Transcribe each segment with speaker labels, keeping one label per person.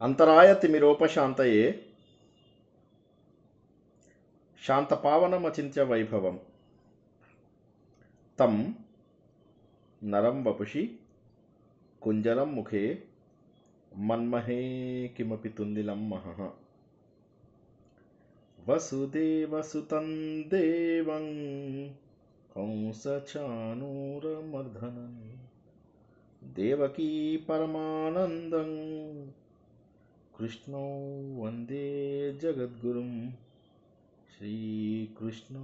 Speaker 1: అంతరాయతిమిరోపశాంతయే శాంతపావనమచింత్య వైభవం తం నరం వపుషి కుంజలం ముఖే మన్మహే కిమపి తుందిలం మహః వసుదేవసుతం దేవం కంసచానూరమర్ధనం దేవకీ పరమానందం కృష్ణో వందే జగద్గురుం శ్రీకృష్ణో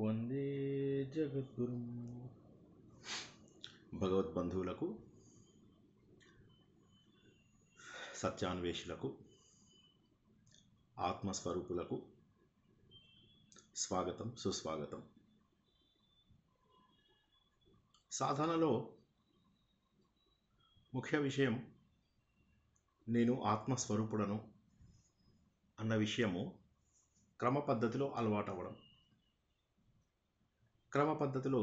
Speaker 1: వందే జగద్గురుం. భగవద్బంధువులకు, సత్యాన్వేషులకు, ఆత్మస్వరూపులకు స్వాగతం, సుస్వాగతం. సాధనలో ముఖ్య విషయం నేను ఆత్మస్వరూపుడను అన్న విషయము క్రమ పద్ధతిలో అలవాటు అవ్వడం, క్రమ పద్ధతిలో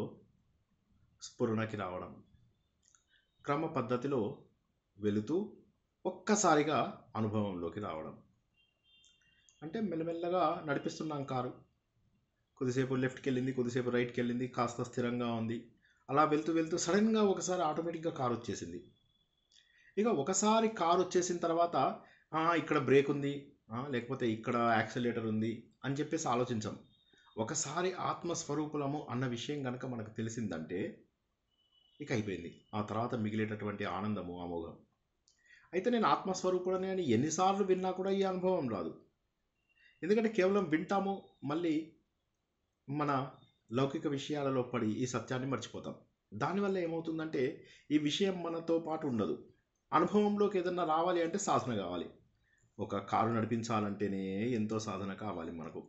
Speaker 1: స్ఫురణకి రావడం, క్రమ పద్ధతిలో వెళుతూ ఒక్కసారిగా అనుభవంలోకి రావడం. అంటే మెల్లమెల్లగా నడిపిస్తున్నాం కారు, కొద్దిసేపు లెఫ్ట్కి వెళ్ళింది, కొద్దిసేపు రైట్కి వెళ్ళింది, కాస్త స్థిరంగా ఉంది. అలా వెళ్తూ వెళ్తూ సడన్గా ఒకసారి ఆటోమేటిక్గా కారు వచ్చేసింది. ఇక ఒకసారి కారు వచ్చేసిన తర్వాత ఇక్కడ బ్రేక్ ఉంది, లేకపోతే ఇక్కడ యాక్సిలేటర్ ఉంది అని చెప్పేసి ఆలోచించాం. ఒకసారి ఆత్మస్వరూపులము అన్న విషయం కనుక మనకు తెలిసిందంటే ఇక అయిపోయింది. ఆ తర్వాత మిగిలేటటువంటి ఆనందము అమోఘం. అయితే నేను ఆత్మస్వరూపుడని అని ఎన్నిసార్లు విన్నా కూడా ఈ అనుభవం రాదు. ఎందుకంటే కేవలం వింటాము, మళ్ళీ మన లౌకిక విషయాలలో పడి ఈ సత్యాన్ని మర్చిపోతాం. దానివల్ల ఏమవుతుందంటే ఈ విషయం మనతో పాటు ఉండదు. అనుభవంలోకి ఏదన్నా రావాలి అంటే సాధన కావాలి. ఒక కారు నడిపించాలంటేనే ఎంతో సాధన కావాలి మనకు.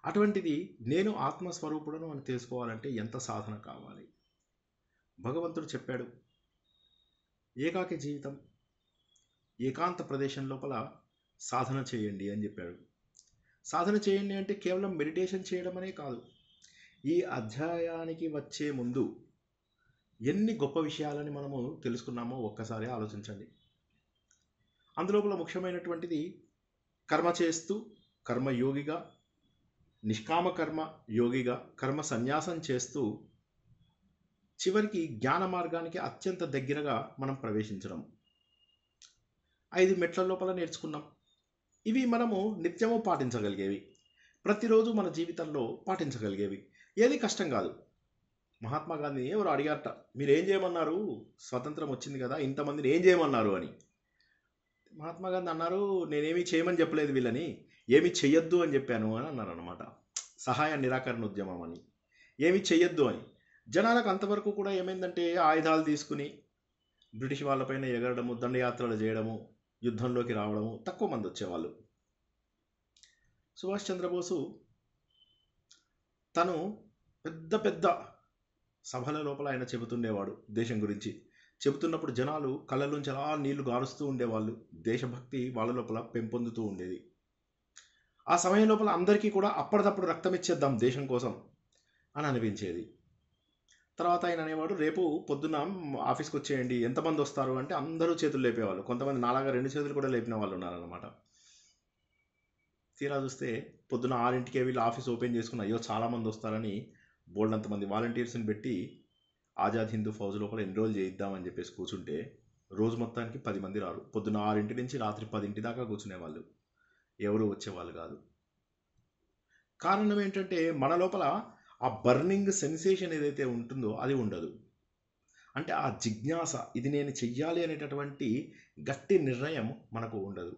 Speaker 1: అటువంటిది నేను ఆత్మస్వరూపుడను అని తెలుసుకోవాలంటే ఎంత సాధన కావాలి. భగవంతుడు చెప్పాడు, ఏకాకి జీవితం, ఏకాంత ప్రదేశం లోపల సాధన చేయండి అని చెప్పాడు. సాధన చేయండి అంటే కేవలం మెడిటేషన్ చేయడం అనే కాదు. ఈ అధ్యాయానికి వచ్చే ముందు ఎన్ని గొప్ప విషయాలని మనము తెలుసుకున్నామో ఒక్కసారి ఆలోచించండి. అందులోపల ముఖ్యమైనటువంటిది కర్మ చేస్తూ కర్మయోగిగా, నిష్కామ కర్మ యోగిగా, కర్మ సన్యాసం చేస్తూ చివరికి జ్ఞాన మార్గానికి అత్యంత దగ్గరగా మనం ప్రవేశించడం. 5 మెట్ల లోపల నేర్చుకున్నాం. ఇవి మనము నిత్యము పాటించగలిగేవి, ప్రతిరోజు మన జీవితంలో పాటించగలిగేవి. ఏది కష్టం కాదు. మహాత్మా గాంధీ ఎవరు అడిగారట, మీరు ఏం చేయమన్నారు, స్వతంత్రం వచ్చింది కదా, ఇంతమందిని ఏం చేయమన్నారు అని. మహాత్మా గాంధీ అన్నారు, నేనేమీ చేయమని చెప్పలేదు, వీళ్ళని ఏమి చెయ్యొద్దు అని చెప్పాను అని అన్నారు అనమాట. సహాయ నిరాకరణ ఉద్యమం అని, ఏమి చెయ్యొద్దు అని. జనాలకు అంతవరకు కూడా ఏమైందంటే ఆయుధాలు తీసుకుని బ్రిటిష్ వాళ్ళపైన ఎగరడము, దండయాత్రలు చేయడము, యుద్ధంలోకి రావడము, తక్కువ మంది వచ్చేవాళ్ళు. సుభాష్ చంద్రబోసు తను పెద్ద పెద్ద సభల లోపల ఆయన చెబుతుండేవాడు. దేశం గురించి చెబుతున్నప్పుడు జనాలు కళ్ళలోంచి అలా నీళ్లు గారుస్తూ ఉండేవాళ్ళు. దేశభక్తి వాళ్ళ లోపల పెంపొందుతూ ఉండేది. ఆ సమయం లోపల అందరికీ కూడా అప్పటిదప్పుడు రక్తం ఇచ్చేద్దాం దేశం కోసం అని అనిపించేది. తర్వాత ఆయన అనేవాడు, రేపు పొద్దున్న ఆఫీస్కి వచ్చేయండి, ఎంతమంది వస్తారు అంటే అందరూ చేతులు లేపేవాళ్ళు. కొంతమంది నాలాగా 2 చేతులు కూడా లేపిన వాళ్ళు ఉన్నారనమాట. తీరా చూస్తే పొద్దున 6ంటికే వీళ్ళు ఆఫీస్ ఓపెన్ చేసుకుని, అయ్యో చాలామంది వస్తారని బోల్డంతమంది వాలంటీర్స్ని పెట్టి ఆజాద్ హిందూ ఫౌజ్ లోపల ఎన్రోల్ చేయిద్దామని చెప్పేసి కూర్చుంటే రోజు మొత్తానికి 10 మంది రారు. పొద్దున్న 6 నుంచి రాత్రి 10 దాకా కూర్చునేవాళ్ళు, ఎవరు వచ్చేవాళ్ళు కాదు. కారణం ఏంటంటే మన లోపల ఆ బర్నింగ్ సెన్సేషన్ ఏదైతే ఉంటుందో అది ఉండదు. అంటే ఆ జిజ్ఞాస, ఇది నేను చెయ్యాలి అనేటటువంటి గట్టి నిర్ణయం మనకు ఉండదు.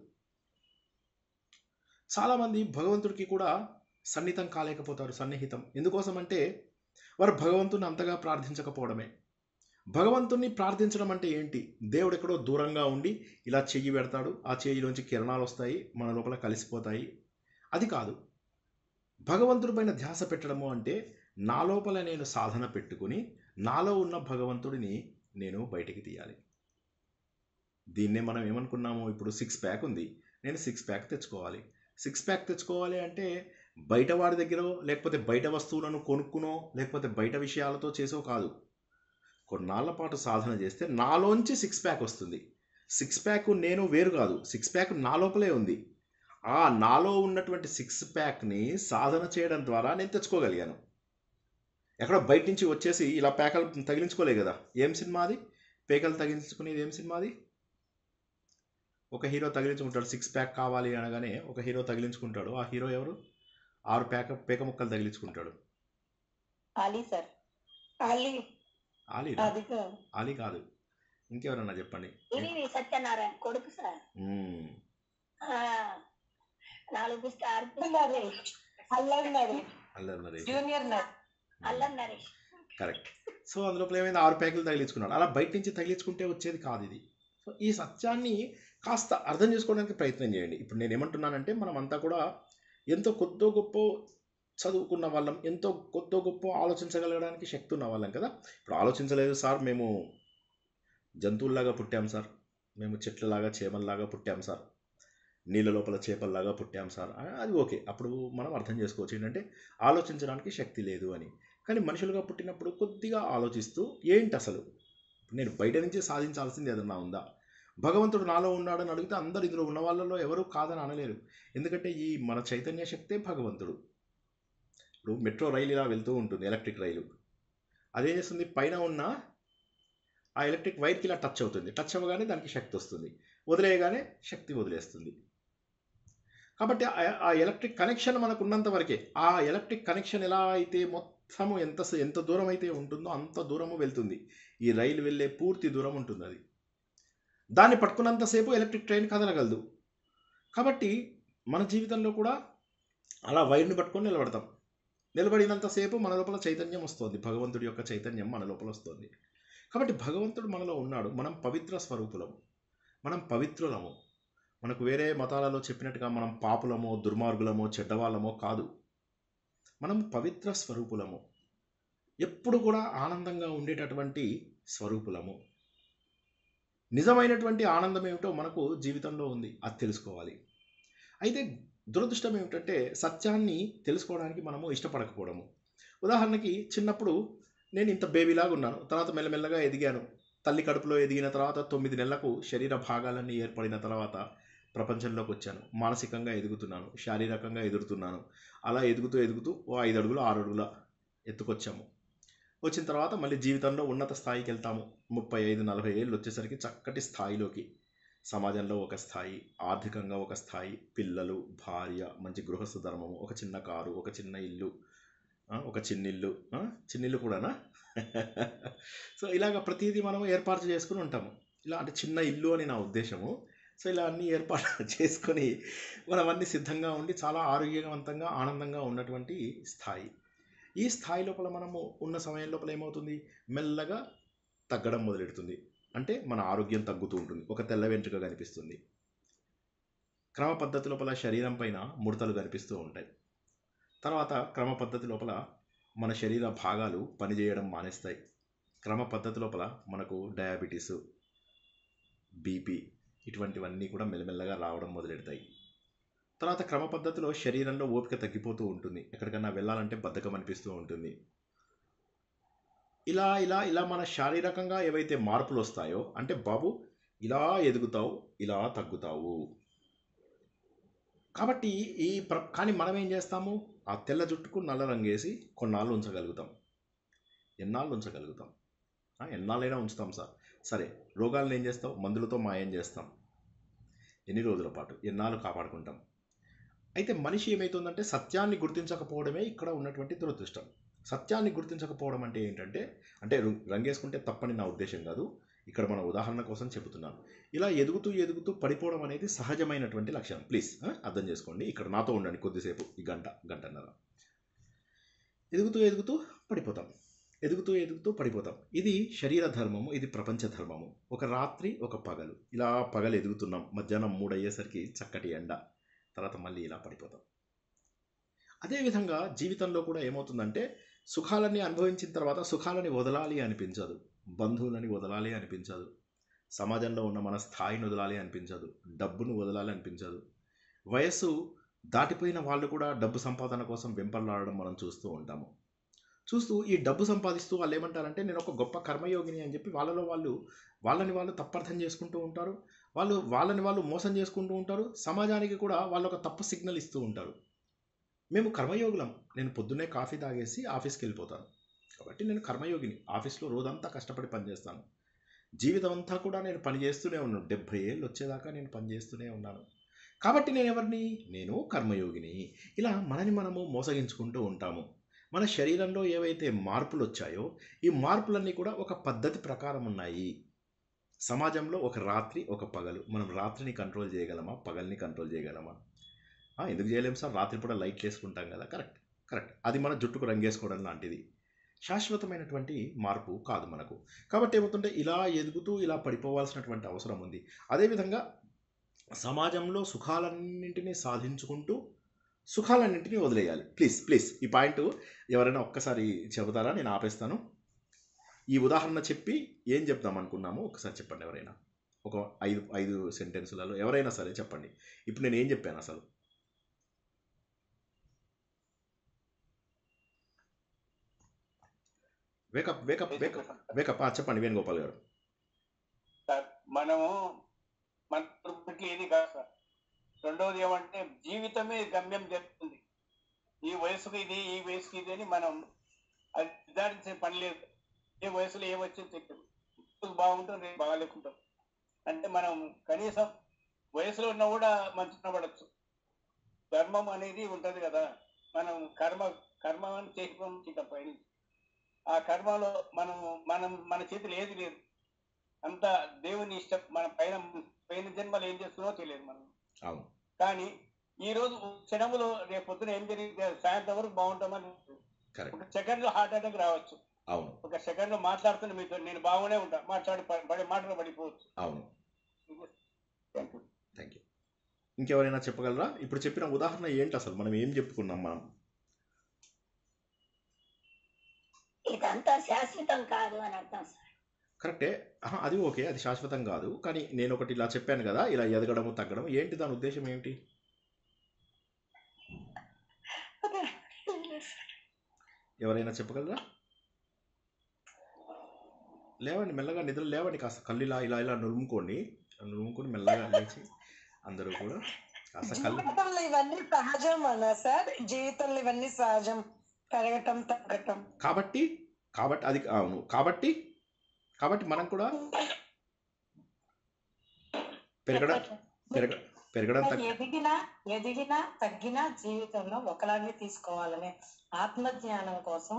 Speaker 1: చాలామంది భగవంతుడికి కూడా సన్నిహితం కాలేకపోతారు. సన్నిహితం ఎందుకోసం అంటే వారు భగవంతుని అంతగా ప్రార్థించకపోవడమే. భగవంతుణ్ణి ప్రార్థించడం అంటే ఏంటి? దేవుడు ఎక్కడో దూరంగా ఉండి ఇలా చెయ్యి పెడతాడు, ఆ చెయ్యిలోంచి కిరణాలు వస్తాయి, మన లోపల కలిసిపోతాయి, అది కాదు. భగవంతుడి పైన ధ్యాస పెట్టడము అంటే నా లోపల నేను సాధన పెట్టుకుని నాలో ఉన్న భగవంతుడిని నేను బయటికి తీయాలి. దీన్నే మనం ఏమనుకున్నాము, ఇప్పుడు 6 ప్యాక్ ఉంది, నేను 6 ప్యాక్ తెచ్చుకోవాలి. 6 ప్యాక్ తెచ్చుకోవాలి అంటే బయట వాడి దగ్గర, లేకపోతే బయట వస్తువులను కొనుక్కునో, లేకపోతే బయట విషయాలతో చేసో కాదు. కొన్నాళ్ల పాటు సాధన చేస్తే నాలోంచి 6 ప్యాక్ వస్తుంది. సిక్స్ ప్యాక్ నేను వేరు కాదు, సిక్స్ ప్యాక్ నా లోపలే ఉంది. ఆ నాలో ఉన్నటువంటి సిక్స్ ప్యాక్ని సాధన చేయడం ద్వారా నేను తెచ్చుకోగలిగాను. ఎక్కడో బయట నుంచి వచ్చేసి ఇలా పేకలు తగిలించుకోలే కదా. ఏం సినిమా అది? పేకలు తగిలించుకునేది ఏం సినిమా అది? ఒక హీరో తగిలించుకుంటాడు, సిక్స్ ప్యాక్ కావాలి అనగానే ఒక హీరో తగిలించుకుంటాడు. ఆ హీరో ఎవరు? 6 పేక ముక్కలు తగిలించుకుంటాడు.
Speaker 2: అలీ సార్.
Speaker 1: ఆలీనా? ఆలీ కాదు, ఇంకెవరన్నా చెప్పండి.
Speaker 2: సత్యనారాయణ కొడుకు సార్. 4 star
Speaker 1: correct. సో అందులో ఏమైంది? 6 ప్యాకులు తగిలించుకున్నాడు. అలా బయట నుంచి తగిలించుకుంటే వచ్చేది కాదు ఇది. సో ఈ సత్యాన్ని కాస్త అర్థం చేసుకోవడానికి ప్రయత్నం చేయండి. ఇప్పుడు నేను ఏమంటున్నానంటే, మనం అంతా కూడా ఎంతో కొద్దో గొప్ప చదువుకున్న వాళ్ళం, ఎంతో కొద్దో గొప్ప ఆలోచించగలగడానికి శక్తి ఉన్న వాళ్ళం కదా. ఇప్పుడు ఆలోచించలేదు సార్, మేము జంతువుల్లాగా పుట్టాం సార్, మేము చెట్లలాగా చేమల్లాగా పుట్టాం సార్, నీళ్ళ లోపల చేపల్లాగా పుట్టాం సార్, అది ఓకే. అప్పుడు మనం అర్థం చేసుకోవచ్చు ఏంటంటే ఆలోచించడానికి శక్తి లేదు అని. కానీ మనుషులుగా పుట్టినప్పుడు కొద్దిగా ఆలోచిస్తూ ఏంటి అసలు నేను బయట నుంచి సాధించాల్సింది ఏదన్నా ఉందా, భగవంతుడు నాలో ఉన్నాడని అడిగితే అందరు ఇందులో ఉన్న వాళ్ళలో ఎవరు కాదని అనలేరు. ఎందుకంటే ఈ మన చైతన్య శక్తే భగవంతుడు. ఇప్పుడు మెట్రో రైలు ఇలా వెళ్తూ ఉంటుంది, ఎలక్ట్రిక్ రైలు. అదేం చేస్తుంది? పైన ఉన్న ఆ ఎలక్ట్రిక్ వైర్కి ఇలా టచ్ అవుతుంది, టచ్ అవ్వగానే దానికి శక్తి వస్తుంది, వదిలేయగానే శక్తి వదిలేస్తుంది. కాబట్టి ఆ ఎలక్ట్రిక్ కనెక్షన్ మనకు ఉన్నంత వరకే. ఆ ఎలక్ట్రిక్ కనెక్షన్ ఎలా అయితే మొత్తము ఎంత దూరం అయితే ఉంటుందో అంత దూరము వెళ్తుంది. ఈ రైలు వెళ్ళే పూర్తి దూరం ఉంటుంది అది. దాన్ని పట్టుకున్నంతసేపు ఎలక్ట్రిక్ ట్రైన్ కదలగలదు. కాబట్టి మన జీవితంలో కూడా అలా వైర్ని పట్టుకొని నిలబడతాం. నిలబడినంతసేపు మన లోపల చైతన్యం వస్తుంది, భగవంతుడి యొక్క చైతన్యం మన లోపల వస్తుంది. కాబట్టి భగవంతుడు మనలో ఉన్నాడు. మనం పవిత్ర స్వరూపులము, మనం పవిత్రులము. మనకు వేరే మతాలలో చెప్పినట్టుగా మనం పాపులమో, దుర్మార్గులమో, చెడ్డవాళ్ళమో కాదు. మనం పవిత్ర స్వరూపులము, ఎప్పుడు కూడా ఆనందంగా ఉండేటటువంటి స్వరూపులము. నిజమైనటువంటి ఆనందం ఏమిటో మనకు జీవితంలో ఉంది, అది తెలుసుకోవాలి. అయితే దురదృష్టం ఏమిటంటే సత్యాన్ని తెలుసుకోవడానికి మనము ఇష్టపడకపోవడము. ఉదాహరణకి చిన్నప్పుడు నేను ఇంత బేబీలాగా ఉన్నాను, తర్వాత మెల్లమెల్లగా ఎదిగాను. తల్లి కడుపులో ఎదిగిన తర్వాత 9 నెలలకు శరీర భాగాలన్నీ ఏర్పడిన తర్వాత ప్రపంచంలోకి వచ్చాను. మానసికంగా ఎదుగుతున్నాను, శారీరకంగా ఎదుగుతున్నాను. అలా ఎదుగుతూ ఎదుగుతూ 5 అడుగులు 6 అడుగుల ఎత్తుకొచ్చాము. వచ్చిన తర్వాత మళ్ళీ జీవితంలో ఉన్నత స్థాయికి వెళ్తాము. 35-40 ఏళ్ళు వచ్చేసరికి చక్కటి స్థాయిలోకి, సమాజంలో ఒక స్థాయి, ఆర్థికంగా ఒక స్థాయి, పిల్లలు, భార్య, మంచి గృహస్థ ధర్మము, ఒక చిన్న కారు, ఒక చిన్న ఇల్లు, ఒక చిన్నిల్లు కూడానా సో ఇలాగ ప్రతిదీ మనం ఏర్పాటు చేసుకుని ఉంటాము. ఇలా అంటే చిన్న ఇల్లు అని నా ఉద్దేశము. సో ఇలా అన్నీ ఏర్పాటు చేసుకొని మనం అన్నీ సిద్ధంగా ఉండి చాలా ఆరోగ్యవంతంగా ఆనందంగా ఉన్నటువంటి స్థాయి. ఈ స్థాయి లోపల మనము ఉన్న సమయం లోపల ఏమవుతుంది? మెల్లగా తగ్గడం మొదలెడుతుంది. అంటే మన ఆరోగ్యం తగ్గుతూ ఉంటుంది, ఒక తెల్ల వెంట్రుక కనిపిస్తుంది. క్రమ పద్ధతి లోపల శరీరం పైన ముడతలు కనిపిస్తూ ఉంటాయి. తర్వాత క్రమ పద్ధతి లోపల మన శరీర భాగాలు పనిచేయడం మానేస్తాయి. క్రమ పద్ధతి లోపల మనకు డయాబెటీస్, బీపీ ఇటువంటివన్నీ కూడా మెల్లమెల్లగా రావడం మొదలెడతాయి. తర్వాత క్రమ పద్ధతిలో శరీరంలో ఓపిక తగ్గిపోతూ ఉంటుంది, ఎక్కడికన్నా వెళ్ళాలంటే బద్ధకం అనిపిస్తూ ఉంటుంది. ఇలా ఇలా ఇలా మన శారీరకంగా ఏవైతే మార్పులు వస్తాయో, అంటే బాబు ఇలా ఎదుగుతావు, ఇలా తగ్గుతావు. కాబట్టి కానీ మనం ఏం చేస్తాము? ఆ తెల్ల జుట్టుకు నల్ల రంగేసి కొన్నాళ్ళు ఉంచగలుగుతాం. ఎన్నాళ్ళు ఉంచగలుగుతాం? ఎన్నాళ్ళైనా ఉంచుతాం సార్. సరే, రోగాలను ఏం చేస్తాం? మందులతో మాయం చేస్తాం. ఎన్ని రోజుల పాటు, ఎన్నాళ్ళు కాపాడుకుంటాం? అయితే మనిషి ఏమవుతుందంటే సత్యాన్ని గుర్తించకపోవడమే ఇక్కడ ఉన్నటువంటి దురదృష్టం. సత్యాన్ని గుర్తించకపోవడం అంటే ఏంటంటే, అంటే రంగేసుకుంటే తప్పని నా ఉద్దేశం కాదు, ఇక్కడ మన ఉదాహరణ కోసం చెబుతున్నాను. ఇలా ఎదుగుతూ ఎదుగుతూ పడిపోవడం అనేది సహజమైనటువంటి లక్షణం. ప్లీజ్ అర్థం చేసుకోండి. ఇక్కడ నాతో ఉండండి కొద్దిసేపు, ఈ గంటన్నర. ఎదుగుతూ ఎదుగుతూ పడిపోతాం, ఎదుగుతూ ఎదుగుతూ పడిపోతాం. ఇది శరీర ధర్మము, ఇది ప్రపంచ ధర్మము. ఒక రాత్రి ఒక పగలు, ఇలా పగలు ఎదుగుతున్నాం, మధ్యాహ్నం 3 అయ్యేసరికి చక్కటి ఎండ, తర్వాత మళ్ళీ ఇలా పడిపోతాం. అదేవిధంగా జీవితంలో కూడా ఏమవుతుందంటే సుఖాలన్నీ అనుభవించిన తర్వాత సుఖాలని వదలాలి అనిపించదు, బంధువులని వదలాలి అనిపించదు, సమాజంలో ఉన్న మన స్థాయిని వదలాలి అనిపించదు, డబ్బును వదలాలి అనిపించదు. వయస్సు దాటిపోయిన వాళ్ళు కూడా డబ్బు సంపాదన కోసం వెంపర్లాడడం మనం చూస్తూ ఉంటాము. చూస్తూ ఈ డబ్బు సంపాదిస్తూ వాళ్ళు ఏమంటారంటే నేను ఒక గొప్ప కర్మయోగిని అని చెప్పి వాళ్ళని వాళ్ళు తప్పర్థం చేసుకుంటూ ఉంటారు. వాళ్ళని వాళ్ళు మోసం చేసుకుంటూ ఉంటారు. సమాజానికి కూడా వాళ్ళు ఒక తప్పు సిగ్నల్ ఇస్తూ ఉంటారు. మేము కర్మయోగులం. నేను పొద్దున్నే కాఫీ తాగేసి ఆఫీస్కి వెళ్ళిపోతాను. కాబట్టి నేను కర్మయోగిని. ఆఫీస్లో రోజంతా కష్టపడి పనిచేస్తాను. జీవితం అంతా కూడా నేను పని చేస్తూనే ఉన్నాను. 70 ఏళ్ళు వచ్చేదాకా నేను పని చేస్తూనే ఉన్నాను. కాబట్టి నేను ఎవరిని? నేను కర్మయోగిని. ఇలా మనని మనము మోసగించుకుంటూ ఉంటాము. మన శరీరంలో ఏవైతే మార్పులు వచ్చాయో ఈ మార్పులన్నీ కూడా ఒక పద్ధతి ప్రకారం ఉన్నాయి. సమాజంలో ఒక రాత్రి ఒక పగలు. మనం రాత్రిని కంట్రోల్ చేయగలమా? పగల్ని కంట్రోల్ చేయగలమా? ఎందుకు చేయలేము సార్? రాత్రి పూట లైట్లు వేసుకుంటాం కదా. Correct, correct. అది మన జుట్టుకు రంగేసుకోవడం లాంటిది. శాశ్వతమైనటువంటి మార్పు కాదు మనకు. కాబట్టి ఏమవుతుంటే ఇలా ఎదుగుతూ ఇలా పడిపోవాల్సినటువంటి అవసరం ఉంది. అదేవిధంగా సమాజంలో సుఖాలన్నింటినీ సాధించుకుంటూ సుఖాలన్నింటినీ వదిలేయాలి. ప్లీజ్ ప్లీజ్ ఈ పాయింట్ ఎవరైనా ఒక్కసారి చెబుతారా? నేను ఆపేస్తాను. ఈ ఉదాహరణ చెప్పి ఏం చెప్దాం అనుకున్నామో ఒకసారి చెప్పండి. ఎవరైనా ఒక 5 సెంటెన్సులలో ఎవరైనా సరే చెప్పండి. ఇప్పుడు నేను ఏం చెప్పాను అసలు? వేకప్ వేకప్ వేకప్ వేకప్ చెప్పండి వేణుగోపాల్ గారు.
Speaker 3: సార్ మనము మన ఏది కాదు సార్. రెండవది ఏమంటే జీవితమే గమ్యం జరుగుతుంది. ఈ వయసుకు ఇది, ఈ వయసుకి ఇది అని మనం అది నిర్ధారించే పని లేదు. ఏ వయసులో ఏమొచ్చింది తెలియదు. ఇప్పుడు బాగుంటుంది, రేపు బాగాలేకుంటాం. అంటే మనం కనీసం వయసులో ఉన్నా కూడా మంచిగా పడచ్చు. ధర్మం అనేది ఉంటుంది కదా. మనం కర్మ అని చేసుకుంటాం పైనుంచి. ఆ కర్మలో మన చేతులు ఏది లేదు. అంత దేవుని ఇష్టం. మన పైన జన్మలు ఏం చేస్తున్నావో తెలియదు మనం. కానీ ఈ రోజు క్షణములో రేపు పొద్దున ఏం జరిగింది, సాయంత్రం వరకు బాగుంటామని ఒక సెకండ్ లో హార్ట్ అటాక్ రావచ్చు. ఒక సెకండ్ లో మాట్లాడుతున్న మీతో నేను బాగునే ఉంటా, మాటలు పడిపోవచ్చు.
Speaker 1: అవును, థ్యాంక్ యూ. ఇంకెవరైనా చెప్పగలరా? ఇప్పుడు చెప్పిన ఉదాహరణ ఏంటి అసలు? మనం ఏం చెప్పుకున్నాం? మనం
Speaker 2: ఇదంతా శాశ్వతం కాదు అని అర్థం సార్.
Speaker 1: కరెక్టే. అది ఓకే, అది శాశ్వతం కాదు. కానీ నేను ఒకటి ఇలా చెప్పాను కదా, ఇలా ఎదగడము తగ్గడం ఏంటి, దాని ఉద్దేశం ఏమిటి? ఎవరైనా చెప్పగలరా? లేవండి, మెల్లగా నిద్ర లేవండి. కాస్త కళ్ళు ఇలా ఇలా ఇలా నురుముకొని మెల్లగా లేచి అందరూ కూడా కాస్త కళ్ళు.
Speaker 4: ఇవన్నీ సహజం అన్నా సార్. జీవితంలో ఇవన్నీ సహజం, పెరగటం తగ్గటం.
Speaker 1: కాబట్టి అది అవును. కాబట్టి మనం కూడా పెరగడం
Speaker 4: ఎదిగినా తగ్గినా జీవితంలో ఒకలాగే తీసుకోవాలని ఆత్మజ్ఞానం కోసం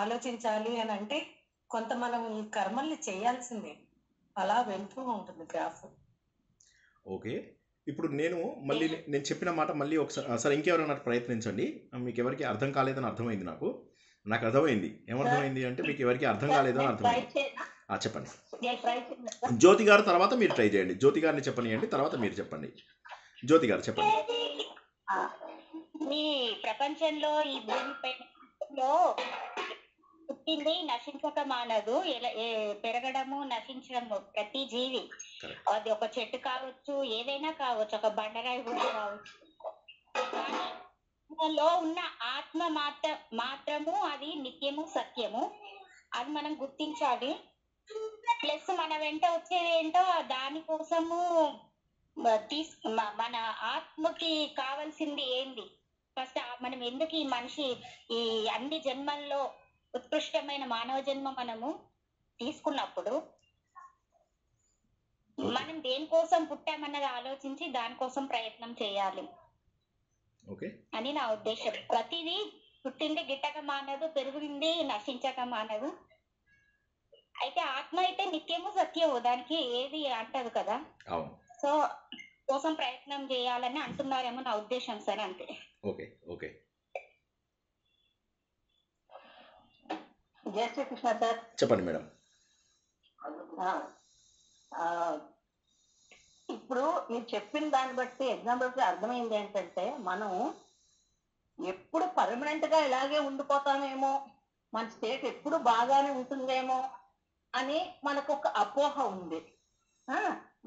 Speaker 4: ఆలోచించాలి అని అంటే కొంత మనం ఈ కర్మల్ని చేయాల్సిందే. అలా వెళ్తూ ఉంటుంది గ్రాఫ్.
Speaker 1: ఓకే, ఇప్పుడు నేను చెప్పిన మాట మళ్ళీ ఒకసారి సరే ఇంకెవరైనా ప్రయత్నించండి. మీకు ఎవరికి అర్థం కాలేదని అర్థమైంది. నాకు అర్థమైంది. ఏమర్థమైంది అంటే మీకు ఎవరికి అర్థం కాలేదని అర్థమైంది. చెప్పండి జ్యోతి గారు, తర్వాత మీరు ట్రై చేయండి. జ్యోతి గారిని చెప్పనియండి, తర్వాత మీరు చెప్పండి. జ్యోతి గారు చెప్పండి.
Speaker 5: ఈ ప్రపంచంలో ఈ భూమిపైలో పుట్టింది నశించక మానదు. పెరగడము నశించడము ప్రతి జీవి, అది ఒక చెట్టు కావచ్చు, ఏదైనా కావచ్చు, ఒక బండరాయి కూడా కావచ్చు. లో ఉన్న ఆత్మ మాత్రము అది నిత్యము సత్యము. అది మనం గుర్తించాలి. ప్లస్ మన వెంట వచ్చేది ఏంటో దానికోసము మన ఆత్మకి కావాల్సింది ఏంది, ఫస్ట్ మనం ఎందుకు ఈ మనిషి ఈ అన్ని జన్మల్లో ఉత్కృష్టమైన మానవ జన్మ మనము తీసుకున్నప్పుడు మనం దేనికోసం పుట్టామన్నది ఆలోచించి దానికోసం ప్రయత్నం చేయాలి అని నా ఉద్దేశం. ప్రతిదీ పుట్టింది గిట్టక మానదు, పెరిగింది నశించక మానదు. అయితే ఆత్మ అయితే నిత్యము సత్యము, దానికి ఏది అంటదు కదా. సో కోసం ప్రయత్నం చేయాలని అంటున్నారేమో నా ఉద్దేశం సార్, అంతే.
Speaker 1: ఓకే ఓకే,
Speaker 2: జై శ్రీకృష్ణ సార్.
Speaker 1: చెప్పండి మేడం.
Speaker 2: ఇప్పుడు మీరు చెప్పిన దాన్ని బట్టి ఎగ్జాంపుల్స్ అర్థమైంది ఏంటంటే, మనం ఎప్పుడు పర్మనెంట్ గా ఇలాగే ఉండిపోతామేమో, మన స్టేట్ ఎప్పుడు బాగానే ఉంటుందేమో అని మనకు ఒక అపోహ ఉంది.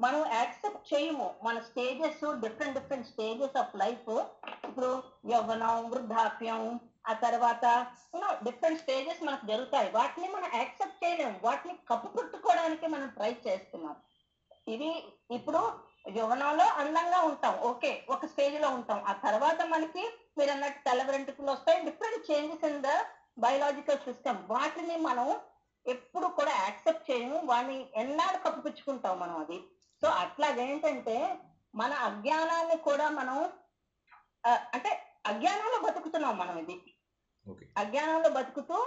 Speaker 2: మనం యాక్సెప్ట్ చేయము మన stages, different stages of life. ఇప్పుడు యవ్వనం, వృద్ధాప్యం, ఆ తర్వాత డిఫరెంట్ స్టేజెస్ మనకు జరుగుతాయి. వాటిని మనం యాక్సెప్ట్ చేయలేము, వాటిని కప్పుపుట్టుకోవడానికి మనం ట్రై చేస్తున్నాం. ఇది ఇప్పుడు యవ్వనంలో అందంగా ఉంటాం, ఓకే, ఒక స్టేజ్ లో ఉంటాం. ఆ తర్వాత మనకి మీరు అన్నట్టు తెల్ల వెంట్రుకలు వస్తాయి, different changes in the biological system. వాటిని మనం ఎప్పుడు కూడా యాక్సెప్ట్ చేయము, వాడిని ఎన్నాళ్ళు కప్పిపుచ్చుకుంటాం మనం అది. సో అట్లాగేంటంటే మన అజ్ఞానాన్ని కూడా మనం అంటే అజ్ఞానంలో బతుకుతున్నాం మనం. ఇది అజ్ఞానంలో బతుకుతూ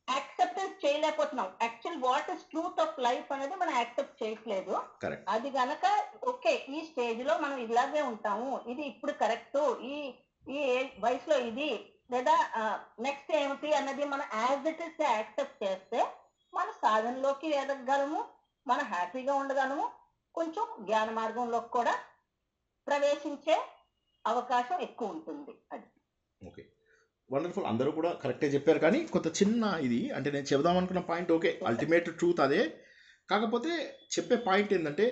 Speaker 2: యాక్సెప్టెన్స్ చేయలేకపోతున్నాం. Actual what is truth of life అనేది మనం యాక్సెప్ట్ చేయట్లేదు. అది గనక ఓకే ఈ స్టేజ్ లో మనం ఇలాగే ఉంటాము, ఇది ఇప్పుడు కరెక్ట్, ఈ ఈ వయసులో ఇది, లేదా నెక్స్ట్ ఏమిటి అన్నది మనం యాజ్ ఇట్ ఇస్ యాక్సెప్ట్ చేస్తే మన సాధనలోకి ఎదగలము, మనం హ్యాపీగా ఉండగలము, కొంచెం జ్ఞాన మార్గంలోకి కూడా ప్రవేశించే అవకాశం ఎక్కువ ఉంటుంది. అది
Speaker 1: ఓకే, వండర్ఫుల్. అందరూ కూడా కరెక్టే చెప్పారు, కానీ కొంత చిన్న ఇది అంటే నేను చెబుదాం అనుకున్న పాయింట్ ఓకే, అల్టిమేట్ ట్రూత్ అదే. కాకపోతే చెప్పే పాయింట్ ఏంటంటే